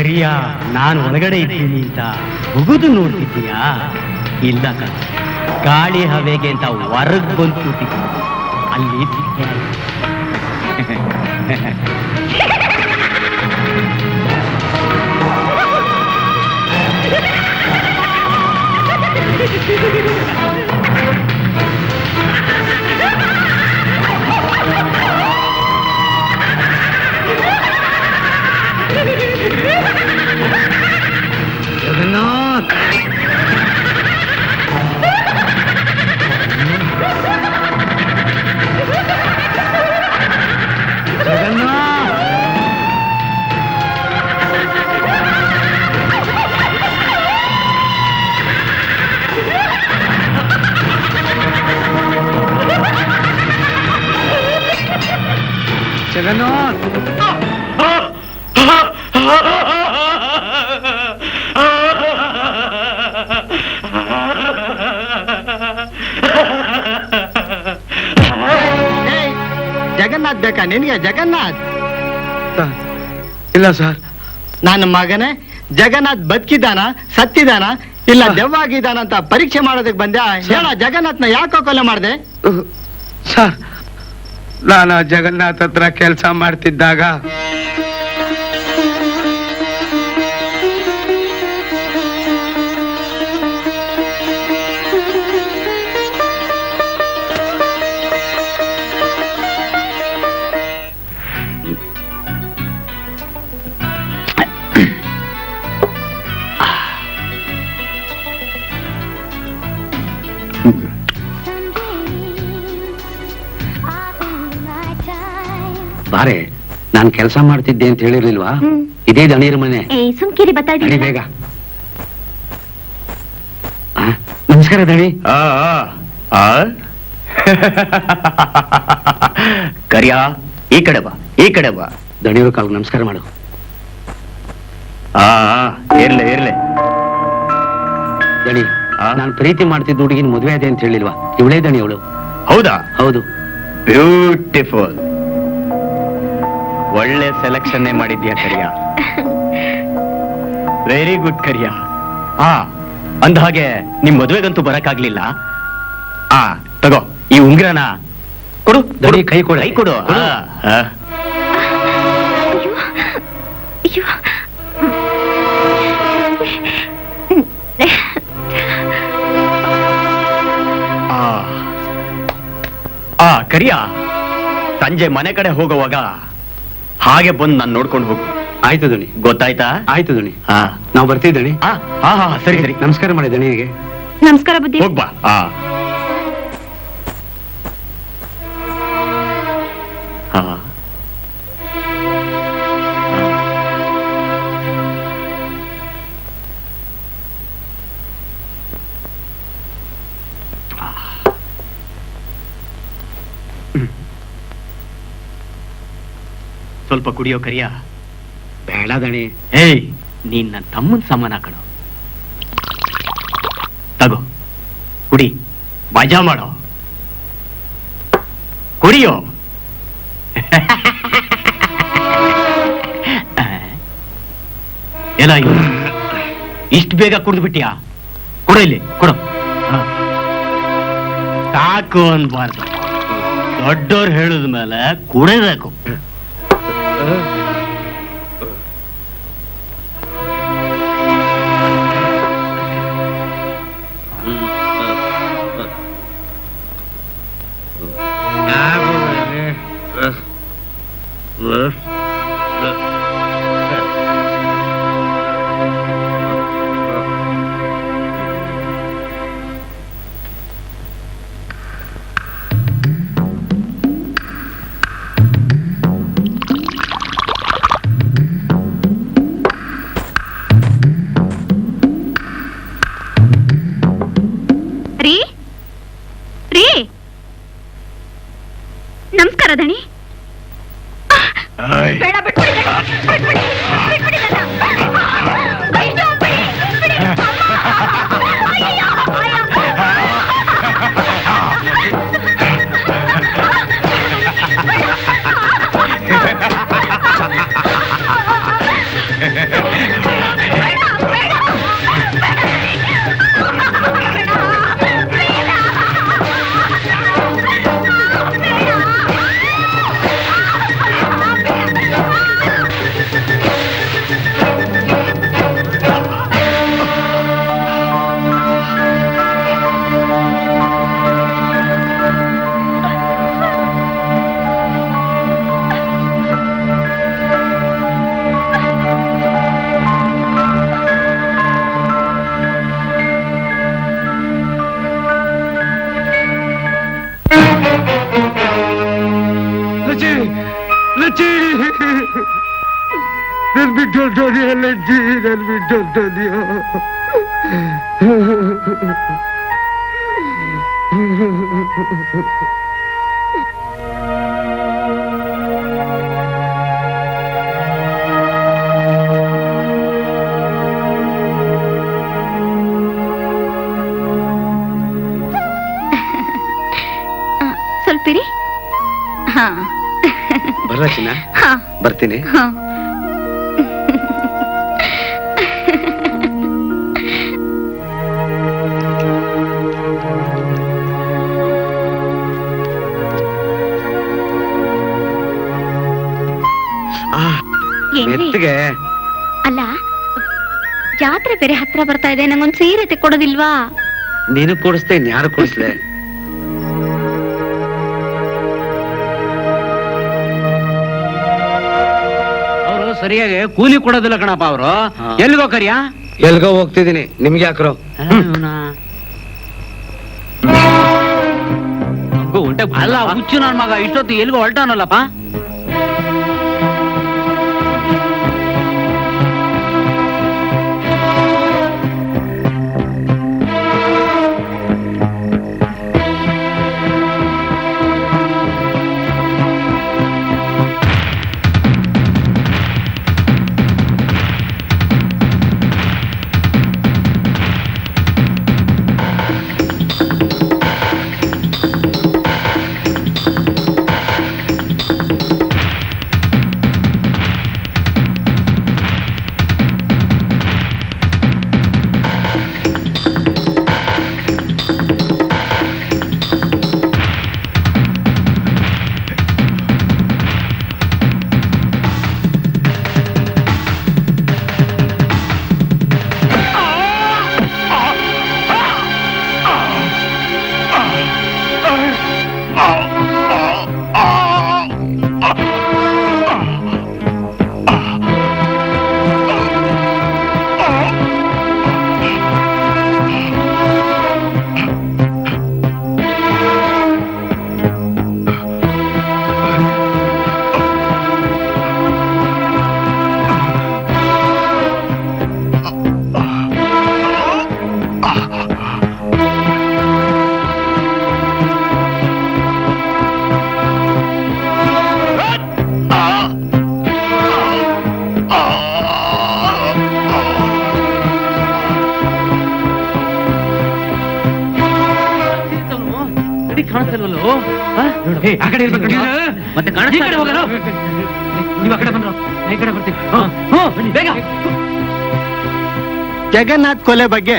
ಕರಿಯ ನಾನು ಒಳಗಡೆ ಇದ್ದೀನಿ ಅಂತ ಮುಗುದು ನೋಡ್ತಿದ್ದೀಯಾ? ಇಲ್ಲ ಕಣ, ಗಾಳಿ ಹವೆಗೆ ಅಂತ ಹೊರಗ್ ಬಂದು ಕೂತಿದ್ದೀನಿ. ಅಲ್ಲಿ ಜಗನ್ನಾಥ್, ಜಗನ್ನಾಥ್, ಜಗನ್ನಾಥ್. ಏಯ್, ಜಗನ್ನಾಥ್ ಬೇಕಾ ನಿನಗೆ? ಜಗನ್ನಾಥ್ ಇಲ್ಲ ಸರ್. ನನ್ನ ಮಗನೇ, ಜಗನ್ನಾಥ್ ಬದುಕಿದ್ದಾನ ಸತ್ತಿದಾನ ಇಲ್ಲ ದೆವ್ವಾಗಿದ್ದಾನ ಅಂತ ಪರೀಕ್ಷೆ ಮಾಡೋದಕ್ಕೆ ಬಂದೆ. ಹೇಳ, ಜಗನ್ನಾಥ್ನ ಯಾಕೋ ಕೊಲೆ ಮಾಡಿದೆ? ಸರ್, ನಾನು ಜಗನ್ನಾಥ್ ಹತ್ರ ಕೆಲಸ ಮಾಡ್ತಿದ್ದಾಗ ಬಾರೆ, ನಾನು ಕೆಲಸ ಮಾಡ್ತಿದ್ದೆ ಅಂತ ಹೇಳಿರ್ಲಿಲ್ವಾ? ಇದೇ ದಣೀರ್ ಮನೆ. ಸುಮ್ಕಿರಿ ಬತ್ತಾ ದಣಿ ಬೇಗ. ನಮಸ್ಕಾರ ದಣಿ. ಕರಿಯಾ, ಈ ಕಡೆ ಬಾ, ಈ ಕಡೆ ಬಾ. ದಣಿಯವ್ರ ಕಾಲ್ ನಮಸ್ಕಾರ ಮಾಡು. ಇರ್ಲೆ ಇರ್ಲೆ. ದಣಿ, ನಾನು ಪ್ರೀತಿ ಮಾಡ್ತಿದ್ದ ಹುಡುಗಿನ ಮದುವೆ ಅದೇ ಅಂತ ಹೇಳಿಲ್ವಾ? ಇವಳೇ ದಣಿ ಅವಳು. ಹೌದಾ? ಹೌದು. ಬ್ಯೂಟಿಫುಲ್. ಒಳ್ಳೆ ಸೆಲೆಕ್ಷನ್ ಮಾಡಿದ್ಯಾ ಕರಿಯಾ. ವೆರಿ ಗುಡ್ ಕರಿಯಾ. ಅಂದ ಹಾಗೆ ನಿಮ್ ಮದುವೆಗಂತೂ ಬರಕ್ಕಾಗ್ಲಿಲ್ಲ. ತಗೋ ಈ ಉಂಗ್ರನ ಕೊಡು. ಕೈ ಕೊಡು, ಕೈ ಕೊಡು. ಕರಿಯಾ, ಸಂಜೆ ಮನೆ ಕಡೆ ಹೋಗುವಾಗ ಹಾಗೆ ಬಂದು ನಾನು ನೋಡ್ಕೊಂಡು ಹೋಗು. ಆಯ್ತು ದಣಿ. ಗೊತ್ತಾಯ್ತಾ? ಆಯ್ತು ದಣಿ. ನಾವು ಬರ್ತಿದ್ದಣಿ. ಸರಿ ಸರಿ. ನಮಸ್ಕಾರ ಮಾಡಿ ದಣಿಗೆ. ನಮಸ್ಕಾರ ಬುದ್ಧಿ. ಹೋಗ್ಬಾ. ಸ್ವಲ್ಪ ಕುಡಿಯೋ ಕರಿಯಾ. ಬೇಡ ದಣಿ. ಏಯ್, ನೀನ್ ನನ್ನ ತಮ್ಮನ್ ಸಮಾನ ಕಣೋ. ತಗೋ ಕುಡಿ, ಮಜಾ ಮಾಡೋ. ಕುಡಿಯೋ. ಏನ ಇಷ್ಟು ಬೇಗ ಕುಡಿದು ಬಿಟ್ಟಿಯಾ? ಕೊಡು ಇಲ್ಲಿ, ಕೊಡು. ಸಾಕು ಅನ್ಬಾರ್ದು. ದೊಡ್ಡೋರು ಹೇಳಿದ ಮೇಲೆ ಕುಡಿಬೇಕು. ನಮಸ್ಕಾರ ದಣಿ. ಬೇಡ, ಬಿಟ್ಬಿಡಿ, ಬಿಟ್ಬಿಡಿ, ಬಿಟ್ಬಿಡಿ ನನ್ನ. ಅಯ್ಯೋ, ಬಿಡಿ, ಬಿಡಿ. ಅಯ್ಯೋ, ಅಯ್ಯೋ. ಅಲ್ಲಜ್ಜಿ ನನ್ ಬಿಟ್ಟು ಹೊರ್ಟೋದಿ ಅಲ್ಲಜ್ಜಿ ನನ್ ಬಿಟ್ಟು ಹೊರ್ಟೋದಿಯೋ ಸ್ವಲ್ಪಿರಿ. ಹಾ ಬರಲ್ಲ ಚಿನ್ನ, ಹಾ ಬರ್ತೀನಿ. ಹಾ ಏನ್ರಿ? ಮೆತ್ತಗೆ ಅಲ್ಲ, ಜಾತ್ರೆ ಬೇರೆ ಹತ್ರ ಬರ್ತಾ ಇದೆ, ನಂಗೊಂದ್ ಸೀರೆ ತೆಕ್ಕೊಡೋದಿಲ್ವಾ? ನೀನು ಕೊಡಿಸ್ದೆ, ಇನ್ಯಾರು ಕೊಡಿಸ್ಲೆ? ಅವರು ಸರಿಯಾಗಿ ಕೂಲಿ ಕೊಡೋದಿಲ್ಲ ಕಣಪ್ಪ. ಅವರು ಎಲ್ಲಿಗೋ ಕರಿಯಾ? ಎಲ್ಗೋ ಹೋಗ್ತಿದ್ದೀನಿ, ನಿಮ್ಗೆ ಯಾಕ್ರೋ? ಅಲ್ಲ ಹುಚ್ಚು ನನ್ ಮಗ ಇಷ್ಟೊತ್ತು ಎಲ್ಗೋ ಹೊಲ್ಟಾನಲ್ಲಪ್ಪ. ಮತ್ತೆ ಜಗನ್ನಾಥ್ ಕೊಲೆ ಬಗ್ಗೆ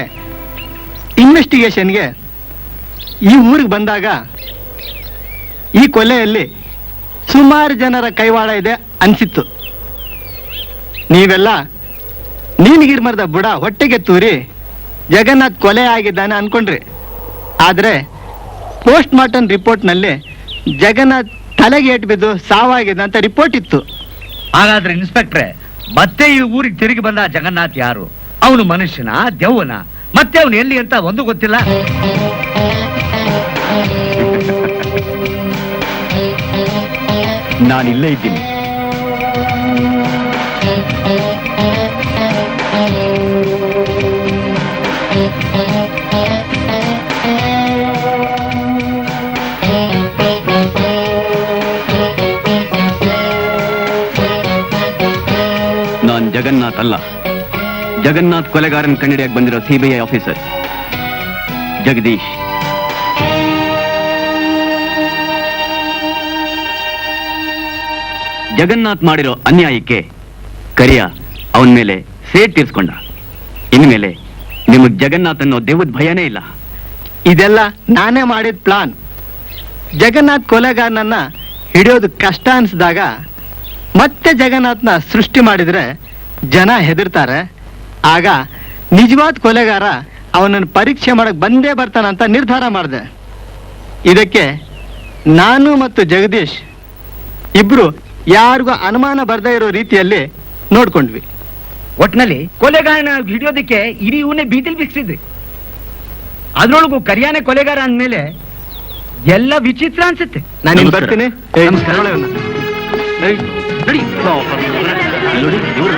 ಇನ್ವೆಸ್ಟಿಗೇಷನ್ಗೆ ಈ ಊರಿಗೆ ಬಂದಾಗ ಈ ಕೊಲೆಯಲ್ಲಿ ಸುಮಾರು ಜನರ ಕೈವಾಡ ಇದೆ ಅನ್ಸಿತ್ತು. ನೀವೆಲ್ಲ ನೀಲಗಿರಿ ಬುಡ ಹೊಟ್ಟೆಗೆ ತೂರಿ ಜಗನ್ನಾಥ್ ಕೊಲೆ ಆಗಿದ್ದಾನೆ ಅನ್ಕೊಂಡ್ರಿ. ಆದ್ರೆ ಪೋಸ್ಟ್ ಮಾರ್ಟಮ್ ರಿಪೋರ್ಟ್ನಲ್ಲಿ ಜಗನ್ನಾಥ್ ತಲೆಗೆ ಏಟು ಬಿದ್ದು ಸಾವಾಗಿದೆ ಅಂತ ರಿಪೋರ್ಟ್ ಇತ್ತು. ಹಾಗಾದ್ರೆ ಇನ್ಸ್ಪೆಕ್ಟ್ರೆ, ಮತ್ತೆ ಈ ಊರಿಗೆ ತಿರುಗಿ ಬಂದ ಜಗನ್ನಾಥ್ ಯಾರು? ಅವನು ಮನುಷ್ಯನ, ದೆವ್ವನ? ಮತ್ತೆ ಅವನು ಎಲ್ಲಿ ಅಂತ ಒಂದು ಗೊತ್ತಿಲ್ಲ. ನಾನಿಲ್ಲೇ ಇದ್ದೀನಿ. ನಾನ್ ಜಗನ್ನಾಥ್ ಅಲ್ಲ, ಜಗನ್ನಾಥ್ ಕೊಲೆಗಾರನ ಕಂಡಿಡಿಯಾಗಿ ಬಂದಿರೋ ಸಿಬಿಐ ಆಫೀಸರ್ ಜಗದೀಶ್. ಜಗನ್ನಾಥ್ ಮಾಡಿರೋ ಅನ್ಯಾಯಕ್ಕೆ ಕರಿಯ ಅವನ ಮೇಲೆ ಸೇಡ್ ತೀರ್ಸ್ಕೊಂಡ. ಇನ್ಮೇಲೆ ನಿಮಗ್ ಜಗನ್ನಾಥ್ ಅನ್ನೋ ದೇವದ ಭಯನೇ ಇಲ್ಲ. ಇದೆಲ್ಲ ನಾನೇ ಮಾಡಿದ ಪ್ಲಾನ್. ಜಗನ್ನಾಥ್ ಕೊಲೆಗಾರನನ್ನ ಹಿಡಿಯೋದು ಕಷ್ಟ ಅನ್ಸಿದಾಗ ಮತ್ತೆ ಜಗನ್ನಾಥ್ನ ಸೃಷ್ಟಿ ಮಾಡಿದ್ರೆ ಜನ ಹೆದರ್ತಾರೆ. ಆಗ ನಿಜವಾದ ಕೊಲೆಗಾರ ಅವನನ್ನು ಪರೀಕ್ಷೆ ಮಾಡಕ್ ಬಂದೇ ಬರ್ತಾನಂತ ನಿರ್ಧಾರ ಮಾಡಿದೆ. ಇದಕ್ಕೆ ನಾನು ಮತ್ತು ಜಗದೀಶ್ ಇಬ್ರು ಯಾರಿಗೂ ಅನುಮಾನ ಬರ್ದೇ ಇರೋ ರೀತಿಯಲ್ಲಿ ನೋಡ್ಕೊಂಡ್ವಿ. ಒಟ್ನಲ್ಲಿ ಕೊಲೆಗಾರನ ಹಿಡಿಯೋದಕ್ಕೆ ಇಡೀ ಇವನ್ನೇ ಬೀದಿಲ್ ಬಿಕ್ಸಿದ್ರಿ. ಅದ್ರೊಳಗೂ ಕರಿಯಾನೆ ಕೊಲೆಗಾರ ಅಂದ್ಮೇಲೆ ಎಲ್ಲ ವಿಚಿತ್ರ ಅನ್ಸುತ್ತೆ. ನಾನು ಬರ್ತೀನಿ. ನಮಸ್ಕಾರ. ನಡಿ ನೋಡಿ ಇವ್ರು